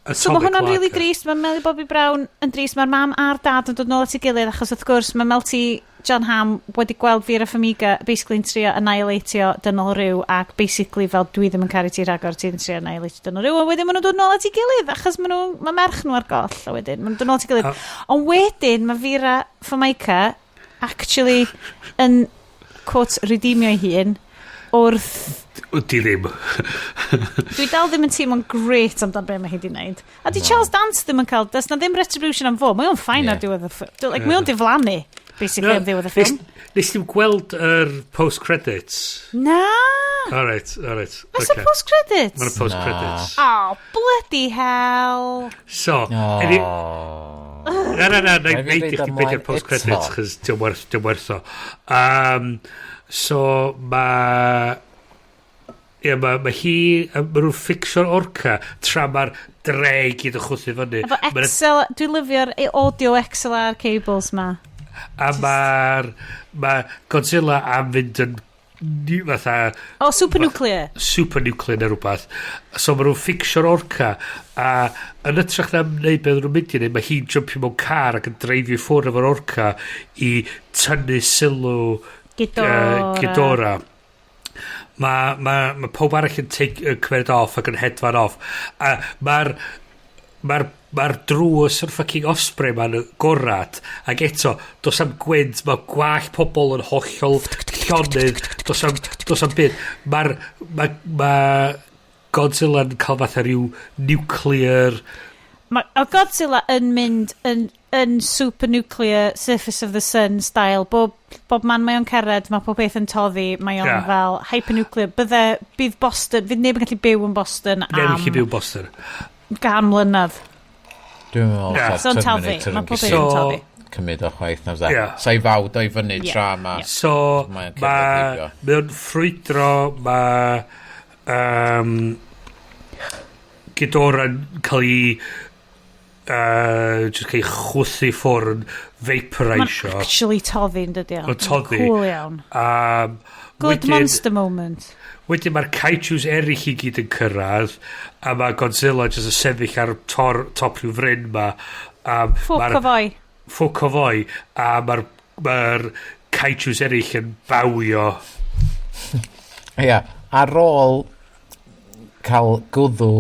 So mae hwnna'n really drist, mae Mae Bryn yn drist, mae'r mam a'r dad yn dod nôl at ei gilydd, achos wrth gwrs mae Melty John Hamm wedi gweld fi'r Ffamiga basically yn trio annihilatio dynol rhyw, ac basically fel dwi ddim yn caru ti ragor, ti yn trio annihilatio dynol rhyw, a wedyn maen nhw'n dod nôl at ei gilydd, achos mae merch nhw ar goll, a wedyn maen nhw'n dod nôl at ei gilydd. Ond wedyn mae fi'r Ffamiga actually yn, quote, redeemio ei hun wrth... Di ddim. Dwi dal ddim yn teimlo'n great amdan be mae hi di wneud. A di Charles Dance ddim yn cael, does na ddim retribution am fo, mae o'n ffain ar diwedd y ffilm. Like, mae o'n diflannu, basically, am diwedd y ffilm. Nes ti'n gweld yr post-credits? Na! Alright. Oes y post-credits? Mae'r post-credits. Oh, bloody hell. So, na, na i neud i chdi beth i'r post-credits, chys di'n werth o. So, mae hi, mae nhw'n ffixo'r orca tra mae'r dre i gyd yn chwthu fyny. Efo Excel, dwi'n lyfio'r audio XLR cables ma. A mae Godzilla am fynd yn fatha... O, supernuclear. Supernuclear neu rhywbeth. So mae nhw'n ffixo'r orca, a yn ytrach na wneud beth nhw'n mynd i wneud, mae hi'n jumpio mewn car ac yn dreifio ffwrdd efo'r orca i tynnu sylw Ghidorah. Mae pob arall yn cymryd off ac yn hedfan off. A mae'r drws yr fucking osprey ma'n gorad. Ac eto, dos am gwynt, mae gwall pobl yn hollol llonydd, dos am byd. Mae Godzilla'n cael fatha rhyw nuclear... Mae Godzilla yn mynd yn super-nuclear surface of the sun style. Bob man mae o'n cered, mae pob beth yn toddi, mae o'n fel hyper-nuclear. Bydd Boston, fydd neb yn gallu byw yn Boston am... Neb yn gallu byw yn Boston. Gan mlynedd. Dwi'n meddwl So yn toddi, mae pob beth yn toddi. Cymryd o chwaith na fydda. Sa'i fawd o'i fyny tra ma. So, mae'n ffrwydro, mae Ghidora'n cael ei just cael ei chwthu ffwrdd vaporisio. Mae'n actually toddi yn dydi. Mae'n toddi. Cool iawn. Good monster moment. Wedyn mae'r kaijus eraill i gyd yn cyrraedd, a mae Godzilla just yn sefyll ar top rhyw fryn ma. Ffwc o foi. A mae'r kaijus eraill yn bawio. Ia, ar ôl cael gwddw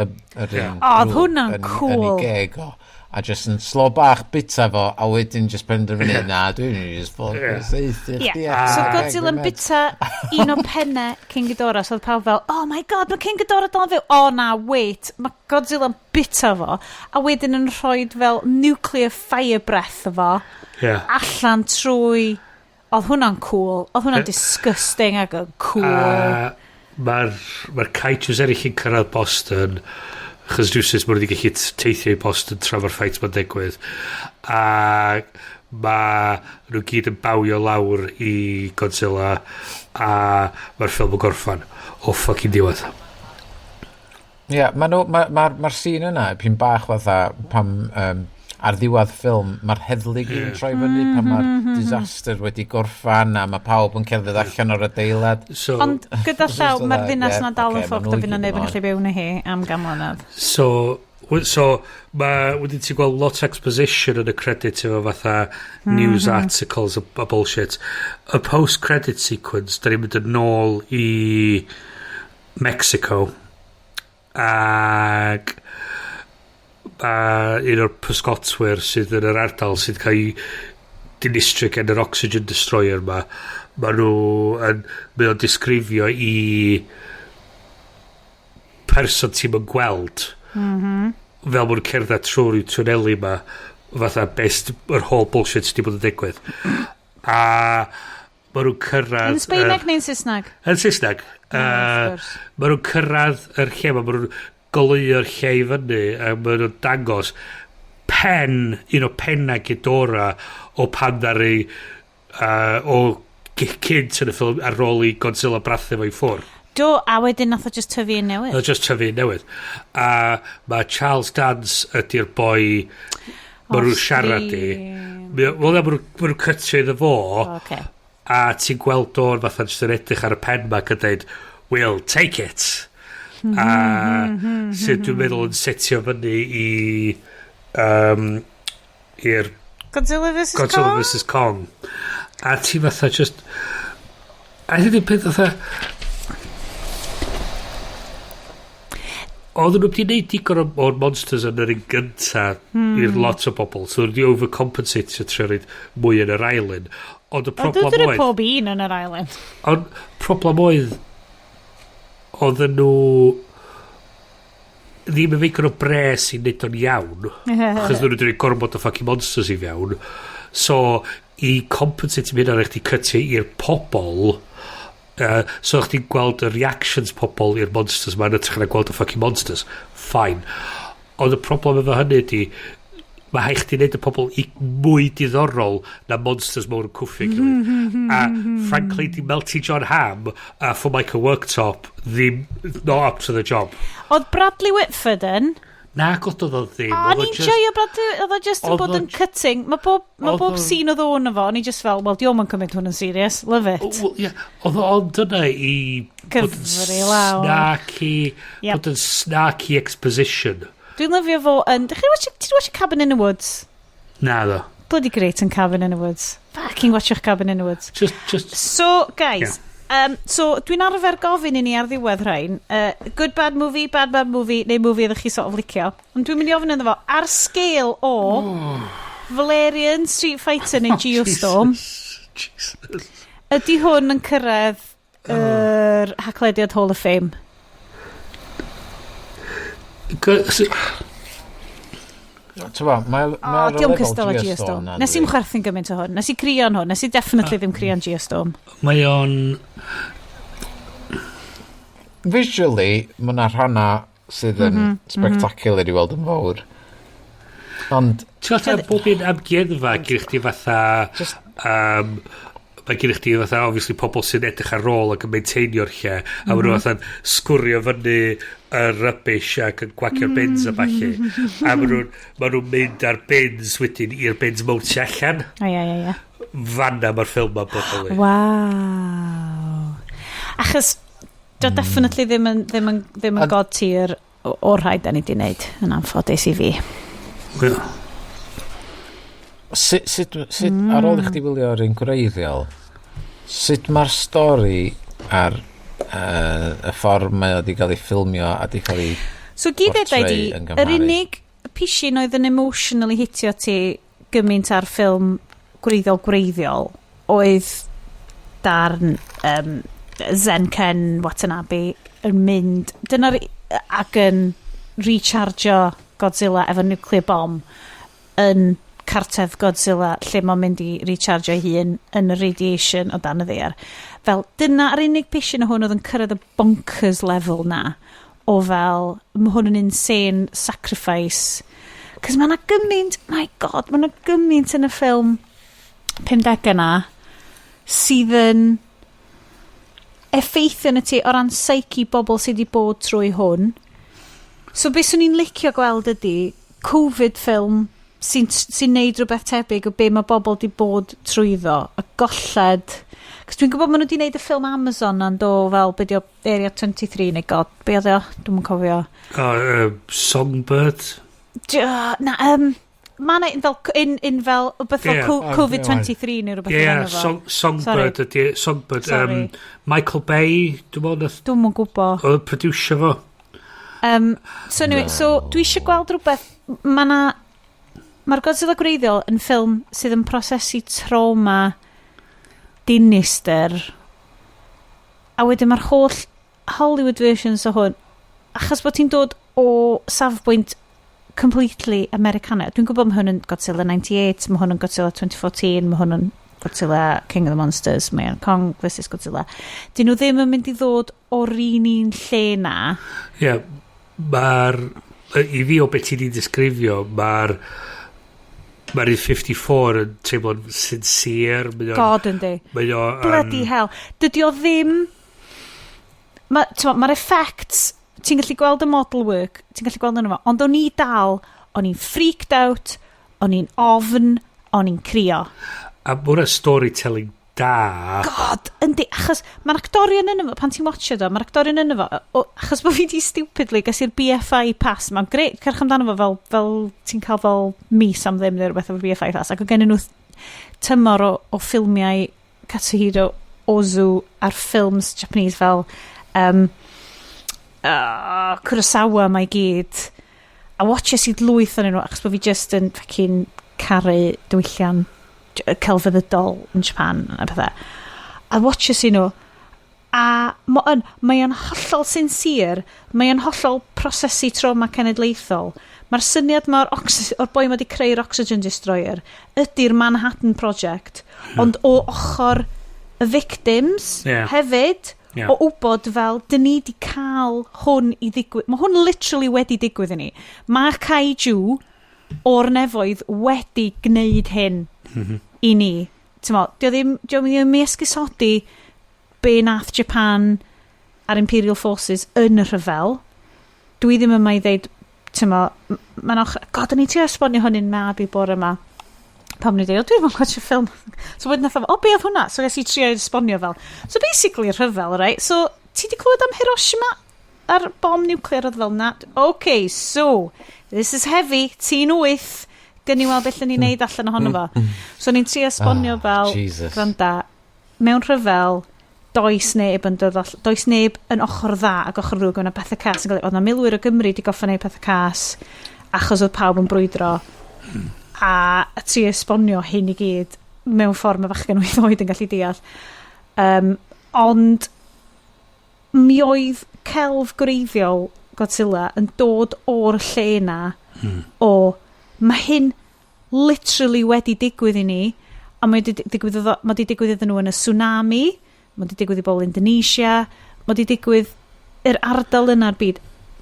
oedd hwnna'n cool. Yn ei geg o. A just yn slo bach bita fo, a wedyn just penderfynu, na, dwi'n just bod So Godzilla'n bita un o penne King Ghidorah, so oedd pawb fel, oh my god, mae King Ghidorah dal fyw. Oh na, wait, mae Godzilla'n bita fo, a wedyn yn rhoi fel nuclear fire breath o fo, allan trwy... Oedd hwnna'n cool, oedd hwnna'n disgusting ac yn cool. Mae'r kaijus eraill yn cyrraedd Boston, chos rhywsys mae wedi gallu teithio i Boston tra mae'r ffait mae'n digwydd. A mae nhw gyd yn bawio lawr i Godzilla, a mae'r ffilm yn gorffan o ffucking diwedd. Ia, mae'r scene yna, pyn bach fatha pam... ar ddiwedd ffilm, mae'r heddlu yn troi fyny pan mae'r disaster wedi gorffan a mae pawb yn cerdded allan o'r adeilad. Ond gyda llaw, mae'r ddinas na dal yn ffwc, da fi'n neb yn gallu byw na hi am gamlynedd. So wedi ti gweld lot exposition yn y credit efo fatha news articles a bullshit. Y post-credit sequence, da ni'n mynd yn ôl i Mexico ac un o'r pysgotwyr sydd yn yr ardal sydd cael ei dinistrio gen yr oxygen destroyer ma mae o'n disgrifio i person ti'n mynd gweld fel mwyn cerdded trwy'r tuneli ma fatha best yr whole bullshit sydd wedi bod yn digwydd a mae nhw'n cyrraedd yn Sbaeneg neu'n Saesneg? Yn Saesneg mae nhw'n cyrraedd yr lle mae nhw'n goleuo'r lle i fyny a maen nhw'n dangos un o penna Ghidorah o pan ddari o cynt yn y ffilm ar ôl i Godzilla brathu fo i ffwr. Do, a wedyn nath o just tyfu yn newydd. O just tyfu yn newydd. A mae Charles Dance ydy'r boi maen nhw'n siarad i. Wel, maen nhw'n cytio iddo fo a ti'n gweld o'r fatha just yn edrych ar y pen ma yn dweud, we'll take it. A sydd dwi'n meddwl yn setio fyny i'r Godzilla vs Kong a ti fatha just a hyn yn peth fatha oedden nhw wedi gwneud digon o'r monsters yn yr un gynta i'r lot o bobl so wedi overcompensate trwy rhaid mwy yn yr island ond y problem oedd pob un yn yr island ond problem oedd oedden nhw ddim yn feicio o bres i wneud o'n iawn achos nhw'n dweud gormod o fucking monsters i fewn so i compensate mi hynna rhaid i cytio i'r pobol so o'ch ti'n gweld y reactions pobol i'r monsters ma'n edrych yn gweld y fucking monsters fine ond y problem efo hynny ydi mae haich ti'n neud y pobol mwy diddorol na monsters mawr yn cwffio a frankly di Melty John Hamm a Formica Worktop ddim not up to the job oedd Bradley Whitford yn na god oedd o ddim o'n i'n joio Bradley oedd o just yn bod yn cutting mae bob scene oedd o'n efo o'n i just fel well diolch yn cymryd hwn yn serious love it oedd o'n dyna i bod yn snarky exposition dwi'n lyfio fo yn... Did you watch Cabin in the Woods? Na, ddo. Bloody great in Cabin in the Woods. Fucking watch'ch Cabin in the Woods. Just... So, guys, so dwi'n arfer gofyn i ni ar ddiwedd rhain. Good bad movie, bad movie, neu movie ydych chi sort of licio. Ond dwi'n mynd i ofyn iddo fo, ar scale o Valerian, Street Fighter neu Geostorm, Jesus. Ydy hwn yn cyrraedd yr haclediad Hall of Fame? Diolch cystal o Geostorm. Nes i'n chwerthu'n gymaint o hwn. Nes i crio'n hwn. Nes i definitely ddim crio'n Geostorm. Mae o'n... Visually, mae'na rhanna sydd yn spectacular i weld yn fawr. Ond... Ti'n gwybod bob un amgueddfa gyda chdi fatha... mae gyda chdi fatha, obviously, pobl sy'n edrych ar ôl ac yn maintainio'r lle, a maen nhw fatha'n sgwrio fyny y rubbish ac yn gwacio'r bins a falle. A maen nhw'n mynd ar bins wedyn i'r bins mewn tu allan. Ia. Fanna mae'r ffilm ma'n bodoli. Waw. Achos, do definitely ddim yn god tir o'r rhaid da ni di wneud yn anffodus i fi. Sut ar ôl i chdi wylio ar un gwreiddiol, sut mae'r stori ar y ffordd mae o wedi cael ei ffilmio a wedi cael ei portray yn gymharu? Yr unig pisin oedd yn emotionally hitio ti gymaint ar ffilm gwreiddiol oedd darn Zen Ken Watanabe yn mynd ac yn rechargio Godzilla efo nuclear bomb yn cartedd Godzilla lle mae'n mynd i rechargio hun yn y radiation o dan y ddaear. Fel, dyna yr unig pisin o hwn oedd yn cyrraedd y bonkers level na o fel, mae hwn yn insane sacrifice. Cos mae yna gymaint, my god, mae yna gymaint yn y ffilm 50 yna sydd yn effeithio yn y ti o ran psyche bobl sydd wedi bod trwy hwn. So beth swn i'n licio gweld ydy Covid ffilm sy'n neud rhywbeth tebyg o be mae bobl di bod trwyddo, y golled. Cos dwi'n gwybod maen nhw wedi neud y ffilm Amazon yn do fel beth o Area 23 neu god, be oedd o? Dwi'n cofio. Songbird? Mae'n fel fel beth fel Covid-23 neu rhywbeth o'n efo. Songbird ydy, Songbird. Michael Bay, dwi'n mwyn gwybod. Oedd producer fo. So dwi eisiau gweld rhywbeth, mae'r Godzilla gwreiddiol yn ffilm sydd yn prosesu trauma dinister, a wedyn mae'r holl Hollywood versions o hwn, achos bod ti'n dod o safbwynt completely Americana. Dwi'n gwybod mae hwn yn Godzilla 98, mae hwn yn Godzilla 2014, mae hwn yn Godzilla King of the Monsters, mae hwn Kong vs Godzilla. Dyn nhw ddim yn mynd i ddod o'r un lle na. Ie, i fi o beth ti'n disgrifio, mae'r 54 yn teimlo'n sincere. God yndi. Bloody hell. Dydy o ddim... Mae'r effects, ti'n gallu gweld y model work, ti'n gallu gweld yn efo, ond o'n i dal, o'n i'n freaked out, o'n i'n ofn, o'n i'n crio. A mwyn storytelling da. God, yndi, achos mae'r actorion yn efo, pan ti'n watcho do, mae'r actorion yn efo, achos bod fi di stupidly gas i'r BFI pass, mae'n greit, cerch amdano fo fel ti'n cael fel mis am ddim neu rhywbeth o'r BFI pass, ac o gen nhw tymor o ffilmiau Katsuhiro Ozu ar ffilms Japanese fel Kurosawa mae gyd, a watches i'n lwyth o'n nhw, achos bod fi just yn fucking caru diwyllian celf ddyfodol yn Japan a pethau, a watches i nhw, a mae o'n hollol sincere, mae o'n hollol prosesu trauma cenedlaethol. Mae'r syniad ma o'r boi ma wedi creu'r Oxygen Destroyer ydy'r Manhattan Project, ond o ochr y victims hefyd, o wybod fel dyn ni di cael hwn i ddigwydd. Mae hwn literally wedi digwydd i ni. Mae Kaiju o'r nefoedd wedi gwneud hyn i ni. Dio ddim i esgusodi be nath Japan a'r Imperial Forces yn y rhyfel. Dwi ddim yma i ddeud, god, o'n i ti esbonio hwn i'n mab i bore yma. Pam ni dweud, dwi'n gwybod y ffilm. So wedyn nath be oedd hwnna? So ges i trio esbonio fel. So basically rhyfel, right? So ti di clywed am Hiroshima a'r bom nuclear oedd fel na? Okay, so this is heavy, ti'n 8. Gynnu weld beth ni'n neud allan ohono fo. So ni'n trio esbonio fel, granda, mewn rhyfel, does neb yn ochr dda ac ochr rwg o'n pethau cas. Oedd na milwyr o Gymru di goffa neud pethau cas achos oedd pawb yn brwydro. A trio esbonio hyn i gyd mewn ffordd mae fachgen 8 oed yn gallu deall. Ond mi oedd celf gwreiddiol Godzilla yn dod o'r lle yna o mae hyn literally wedi digwydd i ni a mae wedi digwydd iddyn nhw yn y tsunami, mae wedi digwydd i bobl Indonesia, mae wedi digwydd yr ardal yna'r byd.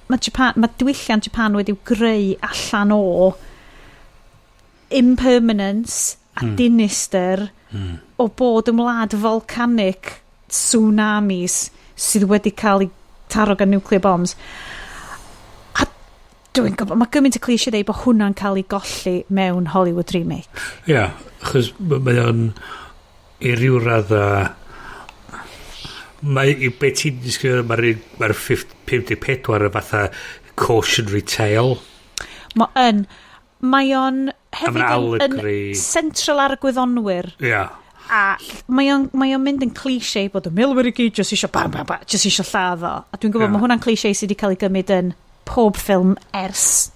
Mae diwylliant Japan wedi greu allan o impermanence a dinister o bod yn wlad volcanic tsunamis sydd wedi cael eu taro gan nuclear bombs. A dwi'n gwybod, mae gymaint y cliché dweud bod hwnna'n cael ei golli mewn Hollywood remake. Ia, achos mae o'n i ryw radda beth ti'n disgrifio mae'r 54 y fatha cautionary tale. Mae o'n hefyd yn central ar y gwyddonwyr. Ia. A mae o'n mynd yn cliché bod y milwyr i gyd jyst eisiau lladdo. A dwi'n gwybod mae hwnna'n cliché sydd wedi cael ei gymryd yn pob ffilm ers.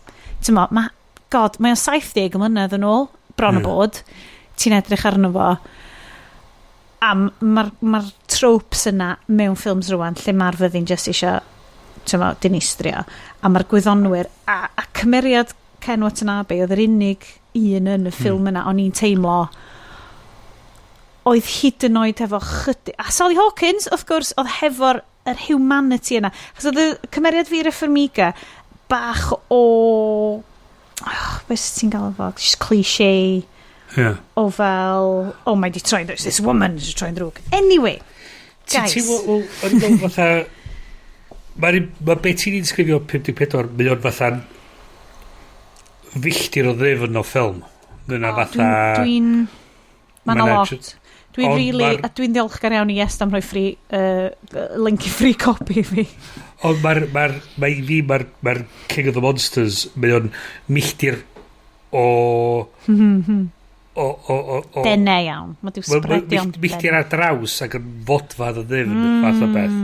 Mae o'n 70 mlynedd yn ôl, bron o bod. Ti'n edrych arno fo. A mae'r tropes yna mewn ffilms rwan lle mae'r fyddin jyst eisiau dinistrio. A mae'r gwyddonwyr a cymeriad Ken Watanabe oedd yr unig un yn y ffilm yna o'n i'n teimlo oedd hyd yn oed efo chydig. A Sally Hawkins, of course, oedd hefo'r humanity yna. Chos oedd y cymeriad fi Formiga bach o... beth sy'n gael efo? Just cliché. Yeah. O fel... Oh, mae di troi'n drwg. This woman is troi'n drwg. Anyway, guys. O'n i'n fatha... Mae beth ti'n disgrifio 54, mae o'n fatha... Filltir o ddefn o ffilm. Dyna fatha... Mae'n a lot. Dwi'n ddiolchgar iawn i Iestyn am rhoi link i free copy fi. Ond mae'r King of the Monsters, mae o'n milltir o... Dene iawn. Mae diw spredio. Milltir ar draws ac yn fodfad o ddefn, fath o beth.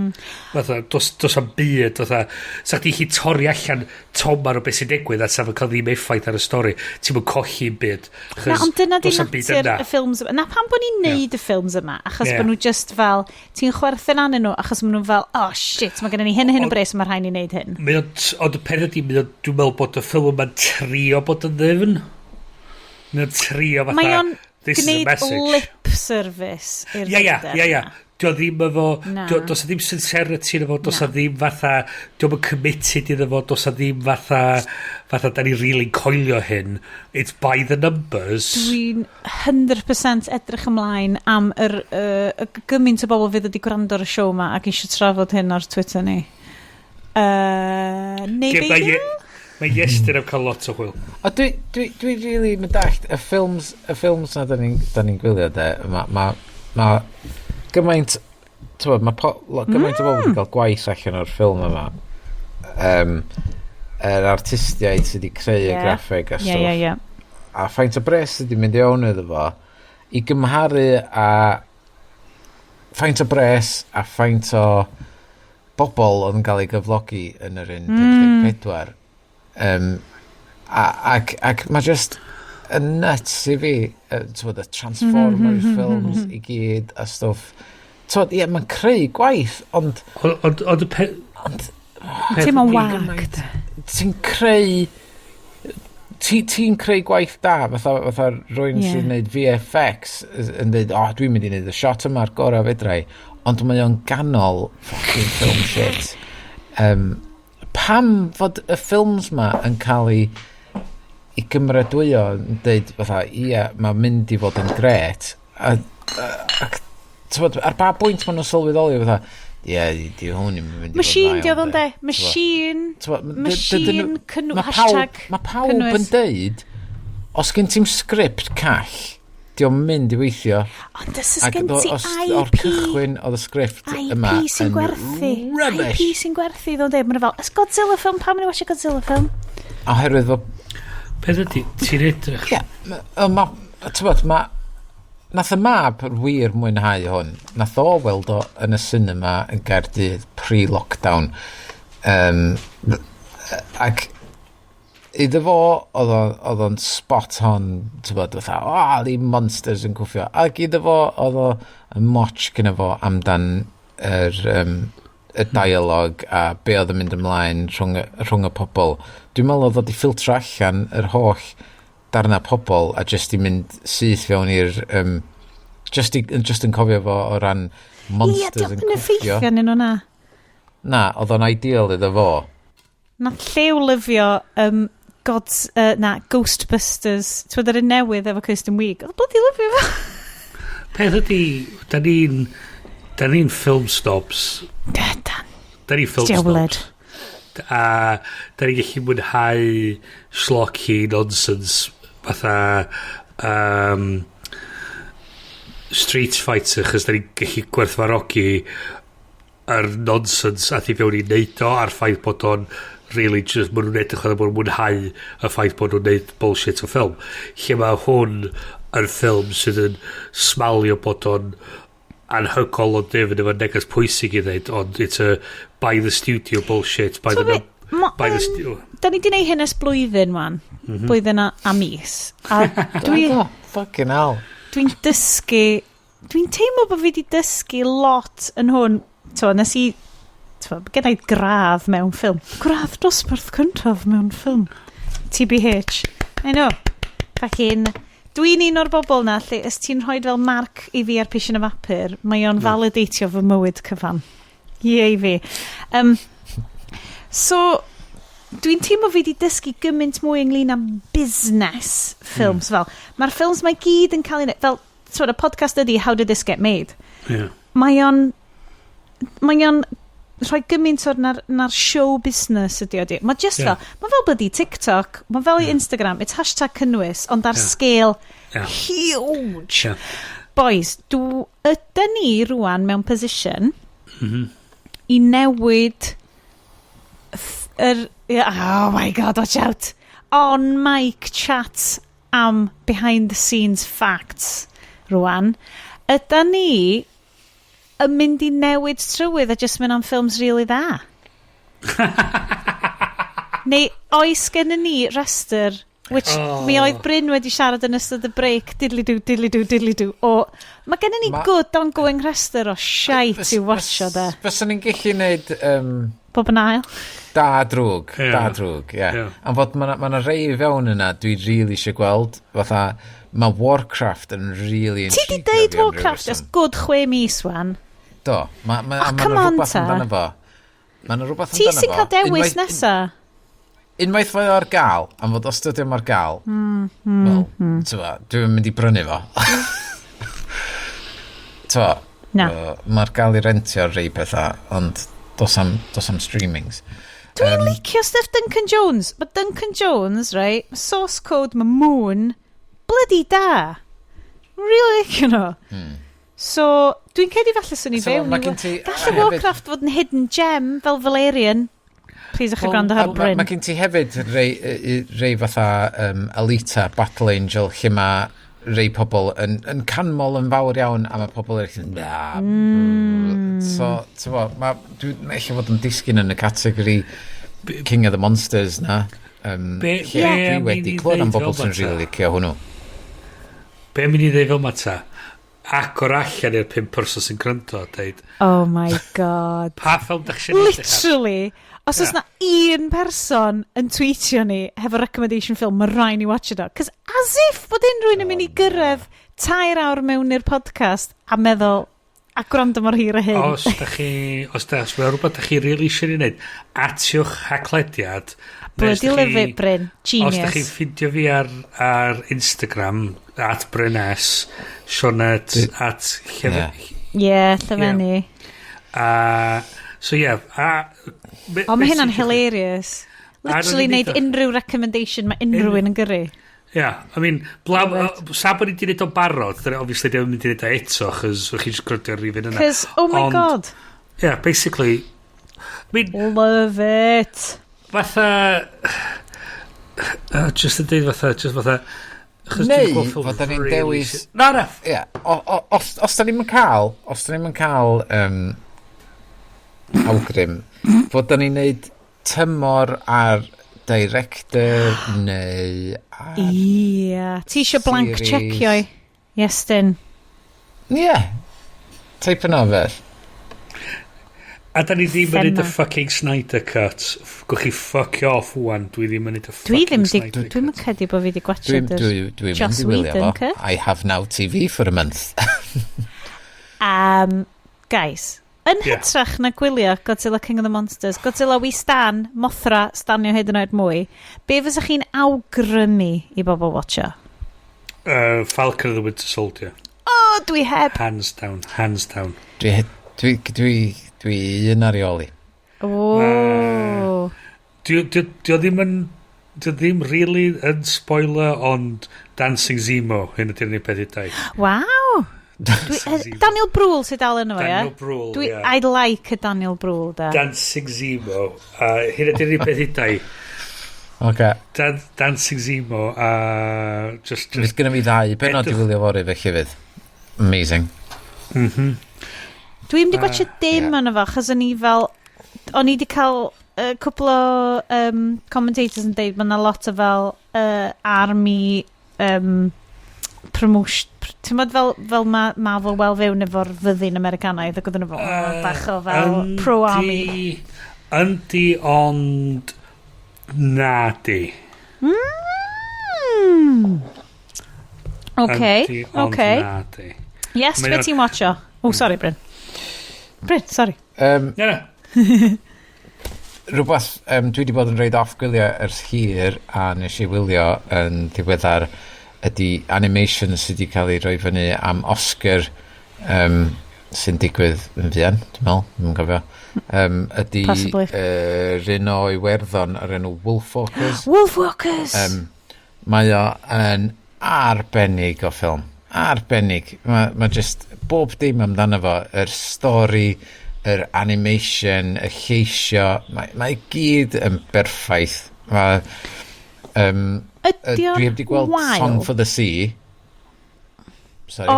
Fatha, dos am byd, fatha, sa chdi chi torri allan tomar o beth sy'n digwydd a saf yn cael ddim effaith ar y stori. Ti'n mynd colli'n byd. Na, ond dyna di natur y ffilms yma. Na, pan bod ni'n neud y ffilms yma, achos bod nhw just fel, ti'n chwerthin anyn nhw, achos maen nhw fel, oh shit, mae gennym ni hyn o bres, mae'r rhaid i wneud hyn. Ond y pen ydi, dwi'n meddwl bod y ffilm yma'n trio bod yn ddefn. Mae'n trio fatha... Mae o'n gwneud lip service i'r ddefn. Ia. Dio ddim efo... Does ddim sincerity efo, does ddim fatha... Dio ddim committed iddo fo, does ddim fatha... Fatha, da ni really coelio hyn. It's by the numbers. Dwi'n 100% edrych ymlaen am gymaint o bobl fydd wedi gwrando ar y siow ma ac eisiau trafod hyn ar Twitter ni. Neu beidio? Mae Iestyn am cael lot o hwyl. A dwi really mynd dallt y ffilms na da ni'n gwylio de, mae gymaint gymaint o bobl wedi cael gwaith allan o'r ffilm yma. Yr artistiaid sydd wedi creu y graffeg a stwff. A faint o bres sydd wedi mynd i own iddo fo i gymharu a faint o bres a faint o bobl oedd yn cael ei gyflogi yn yr 14. Ac mae just yn nuts i fi y Transformers films i gyd a stwff mae'n creu gwaith ond ti'n wag ti'n creu gwaith da fatha rwy'n sy'n neud VFX yn dweud dwi'n mynd i neud y shot yma'r gorau fedrai ond mae o'n ganol fucking film shit pam fod y ffilms ma yn cael ei gymrydwyo yn dweud fatha mae'n mynd i fod yn gret ar ba bwynt maen nhw'n sylweddoli fatha di hwn i'n mynd i fod yn machine di oedd ond machine hashtag mae pawb yn dweud os gen ti'n sgript call di'n mynd i weithio ond ys gen ti o'r cychwyn oedd y sgript yma IP sy'n gwerthu IP sy'n gwerthu ddod mae'n fel ys Godzilla film pam yn watch a Godzilla film oherwydd fo peth ydy ti'n edrych nath y mab wir mwynhau hwn nath o weld o yn y cinema yn Gaerdydd pre-lockdown ac iddo fo, oedd o'n spot on, ti'n bod, fatha, the monsters yn cwffio. Ac iddo fo, oedd o'n moch gyda fo amdan y dialog a be oedd yn mynd ymlaen rhwng y pobl. Dwi'n meddwl oedd o di ffiltro allan yr holl darna pobl a just i mynd syth fewn i'r... just yn cofio fo o ran monsters yn cwffio. Ie, nhw na. Na, oedd o'n ideal iddo fo. Na llew lyfio Ghostbusters. Twyd ar y newydd efo Kirsten Wiig. Oedd bloody lyfio fo. Peth ydi, da ni'n film snobs. Da ni'n film snobs. A da ni'n gallu mwynhau schlocky nonsense fatha Street Fighter, chys da ni'n gallu gwerthfarogi yr nonsense a thi fewn i neud o a'r ffaith bod o'n really just maen nhw'n edrych oedd yn mwynhau y ffaith bod nhw'n neud bullshit o ffilm. Lle mae hwn yn ffilm sydd yn smalio bod o'n anhygol o defyn efo neges pwysig i ddeud, ond it's a by the studio bullshit, by the studio. Da ni di neud hyn ys blwyddyn, man. Blwyddyn a mis. A Fucking hell. Dwi'n teimlo bod fi di dysgu lot yn hwn. Nes i, gennau gradd mewn ffilm. Gradd dosbarth cyntaf mewn ffilm. TBH. I know. Fucking... Dwi'n un o'r bobl na, lle ys ti'n rhoi fel marc i fi ar pishin y fapur, mae o'n validatio fy mywyd cyfan. Ie i fi. So, dwi'n teimlo fi di dysgu gymaint mwy ynglyn am busnes ffilms fel. Mae'r ffilms mae gyd yn cael ei... Fel, y podcast ydi How Did This Get Made? Yeah. Mae o'n rhoi gymaint o'r na'r show business ydi o di. Mae just fel, mae fel byddi TikTok, mae fel i Instagram, it's hashtag cynnwys, ond ar scale huge. Yeah. Boys, ydy ni rwan mewn position i newid oh my god, watch out. On mic chat am behind the scenes facts rwan. Ydy ni yn mynd i newid trywydd a just mynd am ffilms really dda. Neu oes gen ni rester, which mi oedd Bryn wedi siarad yn ystod y break, diddly-do, o mae gen ni good ongoing rester o shite i watcho da. Fysa ni'n gallu neud... Bob yn ail? Da drwg, ie. Am fod mae'na rei i fewn yna dwi really eisiau gweld, fatha, mae Warcraft yn really... Ti di deud Warcraft ys good 6 mis wan? Do, mae rhywbeth amdano fo. Mae rhywbeth amdano fo. Ti sy'n cael dewis nesa? Unwaith fo ar gael, am fod os dydym ar gael, dwi'n mynd i brynu fo. Mae'r gael i rentio rhai pethau, ond dos am streamings. Dwi'n licio stuff Duncan Jones. Mae Duncan Jones, right, source code mae Moon, bloody da. Really licio no. So, dwi'n cedi falle sy'n i fewn. Falle Warcraft fod yn hidden gem fel Valerian. Please eich gwrando ar Bryn. Mae gen ti hefyd rei fatha Alita, Battle Angel, lle mae rei pobl yn canmol yn fawr iawn, a mae pobl yn So, dwi'n eich fod yn disgyn yn y categori King of the Monsters na. Dwi wedi clywed am bobl sy'n rili licio hwnnw. Be mynd i ddeud fel mata? Agor allan i'r 5 person sy'n gryndo, deud. Oh my god. Pa ffilm da'ch sy'n literally, os oes na un person yn tweetio ni hefo recommendation film, mae rhaid ni watch it o. Cos as if bod unrhyw'n yn mynd i gyrraedd 2 awr mewn i'r podcast a meddwl, a gwrando mor hir a hyn. Os mae rhywbeth da chi really eisiau ni wneud, atiwch haglediad. Bloody love it, Bryn. Genius. Os da chi'n ffindio fi ar Instagram, at Brynes, Sioned, at Llyfenni. So mae hynna'n hilarious. Literally neud unrhyw recommendation mae unrhyw'n yn gyrru. Yeah, I mean, sa bod ni wedi gwneud o barod, obviously ddim yn mynd i wneud o eto, chos chi'n just grydio ar rifin yna. Cos, oh my god. Yeah, basically, love it. Fatha, just yn deud fatha, neu, fod da ni'n dewis... Na. Os da ni'n cael awgrym, fod da ni'n neud tymor ar director neu... Ia. Ti eisiau blank series. checkio i? Iestyn. Type yna fel. A da ni ddim yn neud y Thema. fucking Snyder Cut. Gwch chi fuck off wan. Dwi ddim yn neud y Dwi ddim fucking di... Snyder Dwi'n Cut. credu bod fi di gwachod Dwi'n Joss mynd i wylio Whedon fo. cut. I have now TV for a month. Guys, yn Ie. hytrach na gwylio Godzilla King of the Monsters, Godzilla We Stan, Mothra, stanio hyd yn oed mwy, be fysa chi'n awgrymu i bobl watcha? Falcon of the Winter Soldier. Dwi heb. Hands down. Hands down. Dwi un ar ioli. Dio ddim really yn spoiler, ond Dancing Zemo, hyn ydy'r unig peth i dau. Waw. Daniel Brühl sydd dal yn efo, ie? Daniel Brühl, ie. I like y Daniel Brühl, da. Dancing Zemo. Hyn ydy'r unig peth i dau. Okay. Dancing Zemo. Just Fydd gynnu fi ddau benod i wylio fori fe chyfydd. Amazing. Dwi'n di gwachio dim yn efo, chos o'n i fel... O'n i di cael cwpl o commentators yn deud, mae yna lot o fel army promotion... Ti'n modd fel Marvel wel fewn efo'r fyddin Americanaidd, ac oedden nhw fel bach o fel pro-army. Yndi, ond... Na di. Okay. Na di. Yes, Mae be o'n- ti'n watcho? Oh, sorry, Bryn. Bryn, sorry. Na. Rhywbeth dwi wedi bod yn reid off gwylio ers hir a nes i wylio yn ddiweddar ydy animation sydd wedi cael ei roi fyny am Oscar sy'n digwydd yn fuan, dwi'n meddwl, dwi'n gofio. Ydy Possibly. rhan o Iwerddon ar enw Wolfwalkers. Wolfwalkers! Mae o yn arbennig o ffilm. Arbennig. Mae just bob dim amdano fo. Yr stori, yr animation, y lleisio. Mae gyd yn berffaith. Ydy o'n Dwi heb di gweld wael? Song for the Sea. Sorry.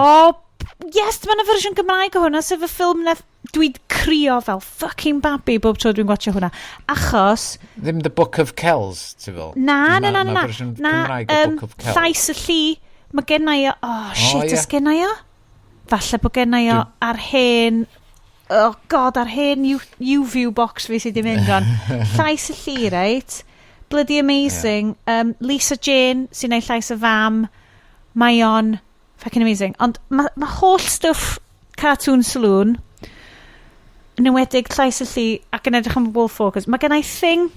Yes, mae yna fersiwn Gymraeg o hwnna, sef y ffilm dwi'n crio fel fucking babi bob tro dwi'n gwachio hwnna. Achos... Ddim The Book of Kells, ti'n fel? Na. Mae fersiwn Cymraeg o Book of Kells. Llais y lli, mae gennau o... ie. Ys gennau o? Falle bod gennau o ar hen... Oh god, ar hen U-view box fi sydd wedi mynd on. Llais y lli, right? Bloody amazing. Lisa Jane, sy'n neud llais y fam. Mae o'n fucking amazing. Ond mae holl stwff Cartoon Saloon, yn ywedig llais y lli, ac yn edrych am Wolfwalkers. Mae gennau thing...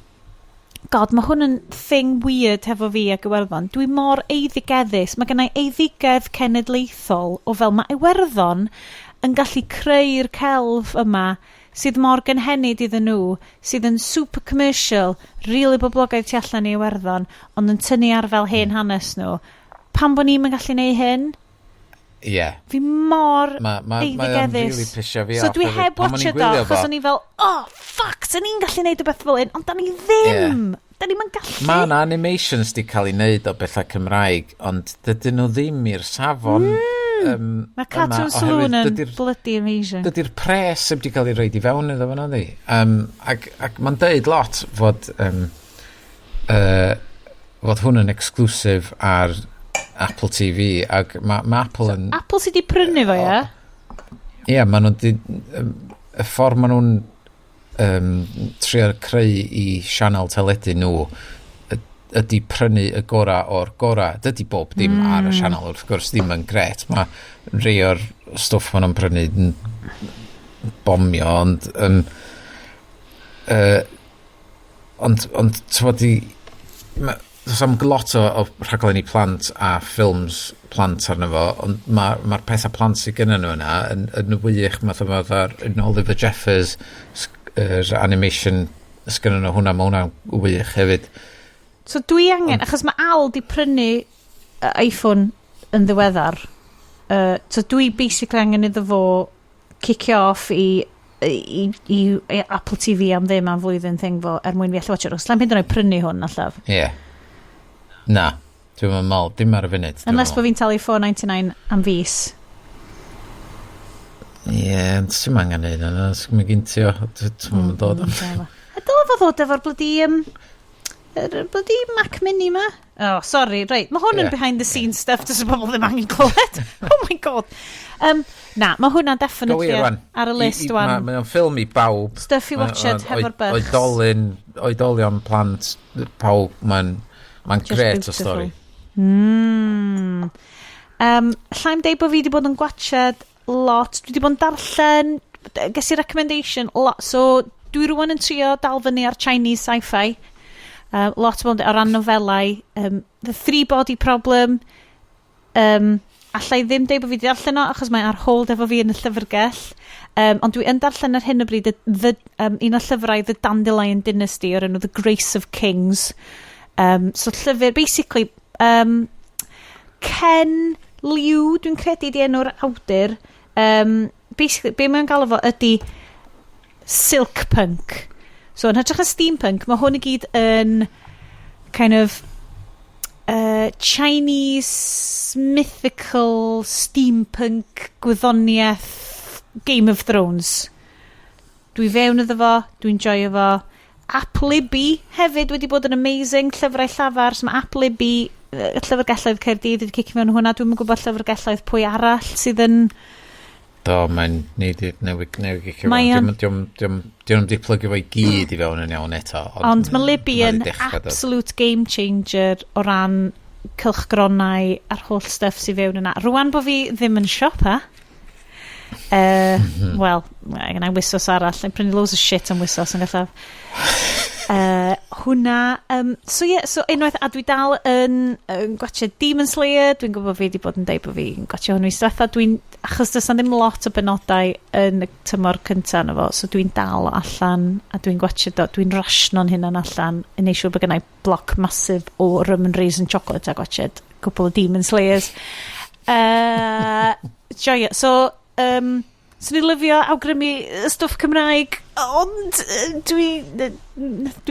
God, mae hwn yn thing weird hefo fi ac Iwerddon. Dwi mor eiddigeddus. Mae gennau eiddigedd cenedlaethol o fel mae Iwerddon yn gallu creu'r celf yma sydd mor gynhenid iddyn nhw, sydd yn super commercial, really boblogaidd tu allan i Iwerddon, ond yn tynnu ar fel hen hanes nhw. Pam bod ni'n gallu neud hyn? Ie. Fi mor Mae'n eiddigeddus. really pisio fi So off dwi hefyd. heb Pan o'n watch i'n it o, gwylio fo, achos o'n i fel, fuck, so ni'n gallu neud o beth fel hyn, ond da ni ddim. Da ni'n gallu. Mae yna animations di cael ei wneud o bethau Cymraeg, ond dydyn nhw ddim i'r safon. Mae Cartoon Saloon yn bloody amazing. Dydy'r pres sydd wedi cael ei roed i fewn iddo fan oedd hi. Ac mae'n deud lot fod hwn yn exclusive ar Apple TV, ac mae Apple yn... Apple sydd wedi prynu fo, ie? Ie, maen nhw'n... Y ffordd maen nhw'n trio creu i sianel teledu nhw ydy prynu y gora o'r gora. Dydy bob dim ar y sianel, wrth gwrs, ddim yn gret. Mae rhai o'r stwff maen nhw'n prynu yn bomio, ond tywod i... Does am glot o rhaglenni plant a ffilms plant arno fo, ond mae'r pethau plant sydd gyda nhw yna yn wych, math o fath ar Oliver Jeffers, animation sgynno nhw hwnna, mae hwnna'n wych hefyd. So dwi angen, achos mae Al di prynu iPhone yn ddiweddar, so dwi basically angen iddo fo kickio off i Apple TV am ddim am flwyddyn thing fo mwyn fi allu watch it. Os la'n mynd yn o'i prynu hwn allaf. Ie. Na, dwi'n meddwl, dim ar y funud. Unless bod fi'n talu $4.99 am fis. Ie, sy'n angen neud yna, mae gyn ti o, dwi'n meddwl dod am. A dyle fo ddod efo'r bloody Bloody Mac Mini ma. Oh, sorry, right. Mae hwn yn behind the scenes stuff, dys y bobl ddim angen clywed. Oh my god. Na, mae hwnna definitely ar y list wan. Mae'n ffilm i bawb. Stuff i watch it, hefo'r byrchs. Oedolion plant, pawb, mae'n gret o stori. Llaim deud bod fi wedi bod yn gwachod lot. Dwi wedi bod yn darllen, ges i recommendation lot. So, dwi rwan yn trio dal fyny ar Chinese sci-fi. Lot o ran nofelau. The Three Body Problem. Allai ddim deud bod fi wedi darllen o, achos mae ar hold efo fi yn y llyfrgell. Ond dwi yn darllen ar hyn o bryd un o llyfrau The Dandelion Dynasty o'r enw The Grace of Kings. So llyfr, basically, Ken Liu, dwi'n credu di enw'r awdur. Basically, be mae'n gael efo ydy silk punk. So, yn hytrach y steampunk, mae hwn i gyd yn kind of Chinese mythical steampunk gwyddoniaeth Game of Thrones. Dwi fewn iddo fo, dwi'n joio fo. App-Libby hefyd wedi bod yn amazing, llyfrau llafar. So mae App-Libby, llyfrgelloedd Caerdydd wedi cicio mewn hwnna. Dwi'n gwybod llyfrgelloedd pwy arall sydd yn... Do, mae'n newid gicio fewn. Diolch di plygu fo i gyd i fewn yn iawn eto. Ond mae Libby yn absolute game changer o ran cylchgronau a'r holl stuff sydd fewn yna. Rwan bod fi ddim yn siop, wel, gyda wisos arall. Yn prynu loads of shit am wisos yn gallaf. Hwna, so unwaith, a dwi dal yn gwachio Demon Slayer. Dwi'n gwybod fi wedi bod yn deud bod fi'n gwachio hwnnw i stwetha. Achos does ddim lot o benodau yn y tymor cyntaf na fo, so dwi'n dal allan a dwi'n gwachio, dwi'n rasno'n hynna'n allan yn neud siŵr bod gennau bloc masif o rum and raisin chocolate a gwachio cwbl o Demon Slayers. Joio, so ni'n lyfio awgrymu stwff Cymraeg, ond dwi'n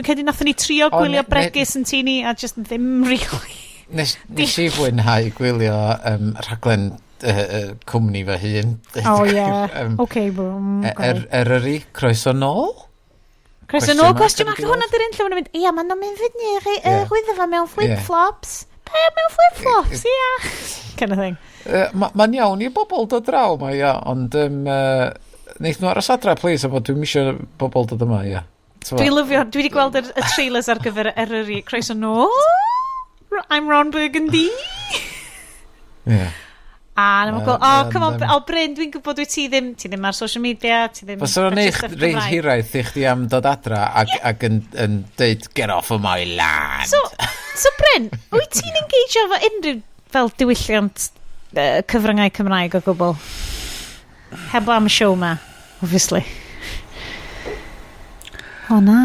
credu nathon ni trio gwylio bregus yn tini a just ddim really. Nes i fwynhau gwylio rhaglen cwmni fy hun. Okay, boom. Eryri, croeso nôl? Croeso nôl, cwestiwn ac hwnna dyr un lle mynd, ia, ma'n mynd fyny hwyddo fa mewn flip-flops. Pa mewn flip-flops, ia. Kind of thing. Mae'n iawn i bobl dod draw ma, ia, ond neith nhw aros adra, please, a bod dwi'n misio bobl dod yma, ia. Dwi'n lyfio, dwi wedi gweld y trailers ar gyfer Eryri, croeso nôl. I'm Ron Burgundy. Yeah. A na gweld, come on, Bryn, dwi'n gwybod ti ddim ar social media, ti ddim... Fos o'n eich reid hiraeth i chdi am dod adra ac yn deud, get off of my land. So Bryn, wyt ti'n engageo fo unrhyw fel diwylliant cyfryngau Cymraeg o gwbl? Heb am y show ma, obviously. O na.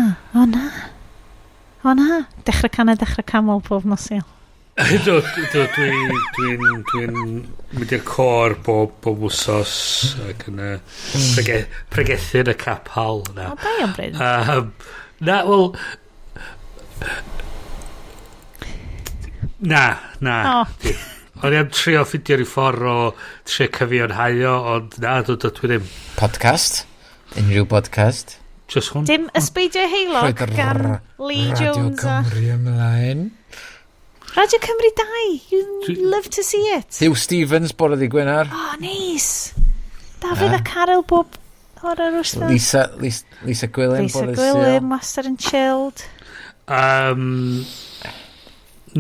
Dechrau camol pob nosil. Dwi'n mynd i'r cor bob wsos ac yn pregethu yn y capal. O, da iawn, Bryn. Na, wel... Na. O'n i am trio ffidio i ffordd o trio cyfiawnhau, ond na, dwi ddim. Podcast? Unrhyw podcast? Just hwn. Dim ysbeidio heilog gan Lee Jones a... Radio Cymru ymlaen. Radio Cymru 2, you love to see it. Hugh Stevens, bore di Gwener. Oh, nice. Dafydd a Carol bob o'r wrthnos. Lisa Gwilym, Lisa Gwilym, Master and Chilled.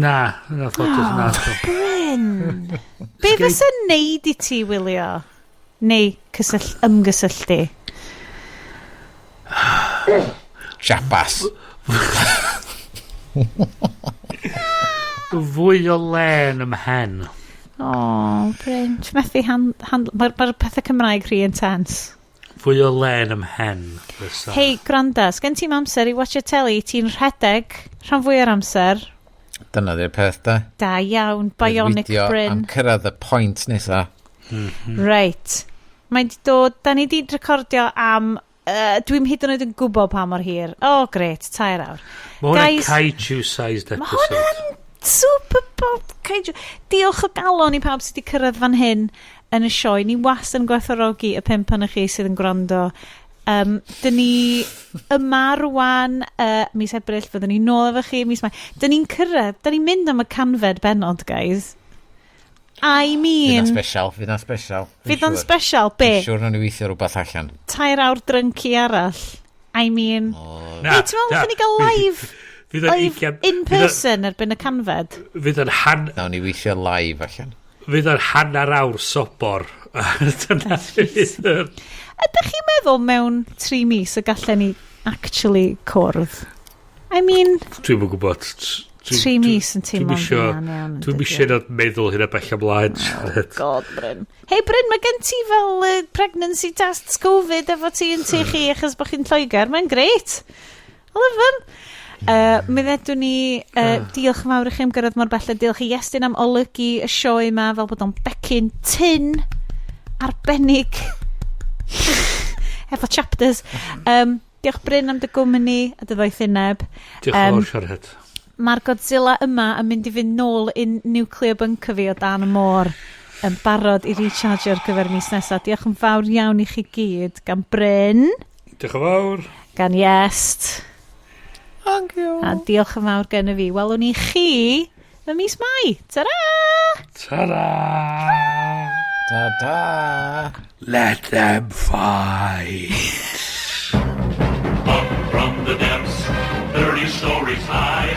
Na, ffodus na. Bryn. Be fysa neud I ti, wylio? Neu ymgysylltu? Siapas. Fwy o len ym hen. O, Bryn. Ti'n methu mae'r pethau Cymraeg rhy intense. Fwy o len ym hen. Hei, gwranda, sgen ti'n amser I watch a telly, ti'n rhedeg rhan fwy o'r amser. Dyna di'r peth, da. Da iawn, Bionic Bryn. Am cyrraedd y pwynt nesa. Right. Mae di dod, da ni di recordio am... dwi'n hyd yn oed yn gwybod pa mor hir. Oh, great, 2 awr. Mae hwnna'n Kaiju-sized episode. Mae hwnna'n super bob Kaiju. Diolch o galon I pawb sydd wedi cyrraedd fan hyn yn y sioe. Ni was yn gwerthorogi y 5 pan chi sydd yn gwrando. Dyn ni yma rwan, mis Ebrill, fyddwn ni nôl efo chi, mis Mai. Dyn ni'n cyrraedd, dyn ni'n mynd am y canfed benod, guys. I mean... Fydd na special. Fydd o'n special, be? Siwr na ni weithio rhywbeth allan. 2 awr drynci arall. I mean... Na, ti'n meddwl, dyn ni gael live in person erbyn y canfed? Fydd yn Nawn ni weithio live allan. Fydd yn hanner awr sobor. Dyna fydd yn... Ydych chi'n meddwl mewn 3 mis y gallen ni actually cwrdd? I mean... Dwi'n yn gwybod. 3 mis yn teimlo'n iawn. Dwi'n misio meddwl hynna bell ymlaen. Oh, God, Bryn. Hei, Bryn, mae gen ti fel pregnancy tests Covid efo ti yn tu chi achos bod chi'n Lloegr. Mae'n greit. Lyfan. Mi ddedwn ni diolch yn fawr i chi am gyrraedd mor bell. Diolch i Iestyn am olygu y sioe yma fel bod o'n becyn tin arbennig efo chapters. Diolch Bryn am dy gwmni a dy ddoethineb. Diolch yn fawr siarad. Mae'r Godzilla yma yn mynd i fynd nôl i'n nuclear bunker fi o dan y môr yn barod i recharge ar gyfer mis nesaf. Diolch yn fawr iawn i chi gyd gan Bryn. Diolch yn fawr. Gan Iest. Thank you. A diolch yn fawr gen i fi. Welwn ni chi y mis Mai. Ta-ra! Ta-ra! Ta-da! Let them fight. Up from the depths, 30 stories high,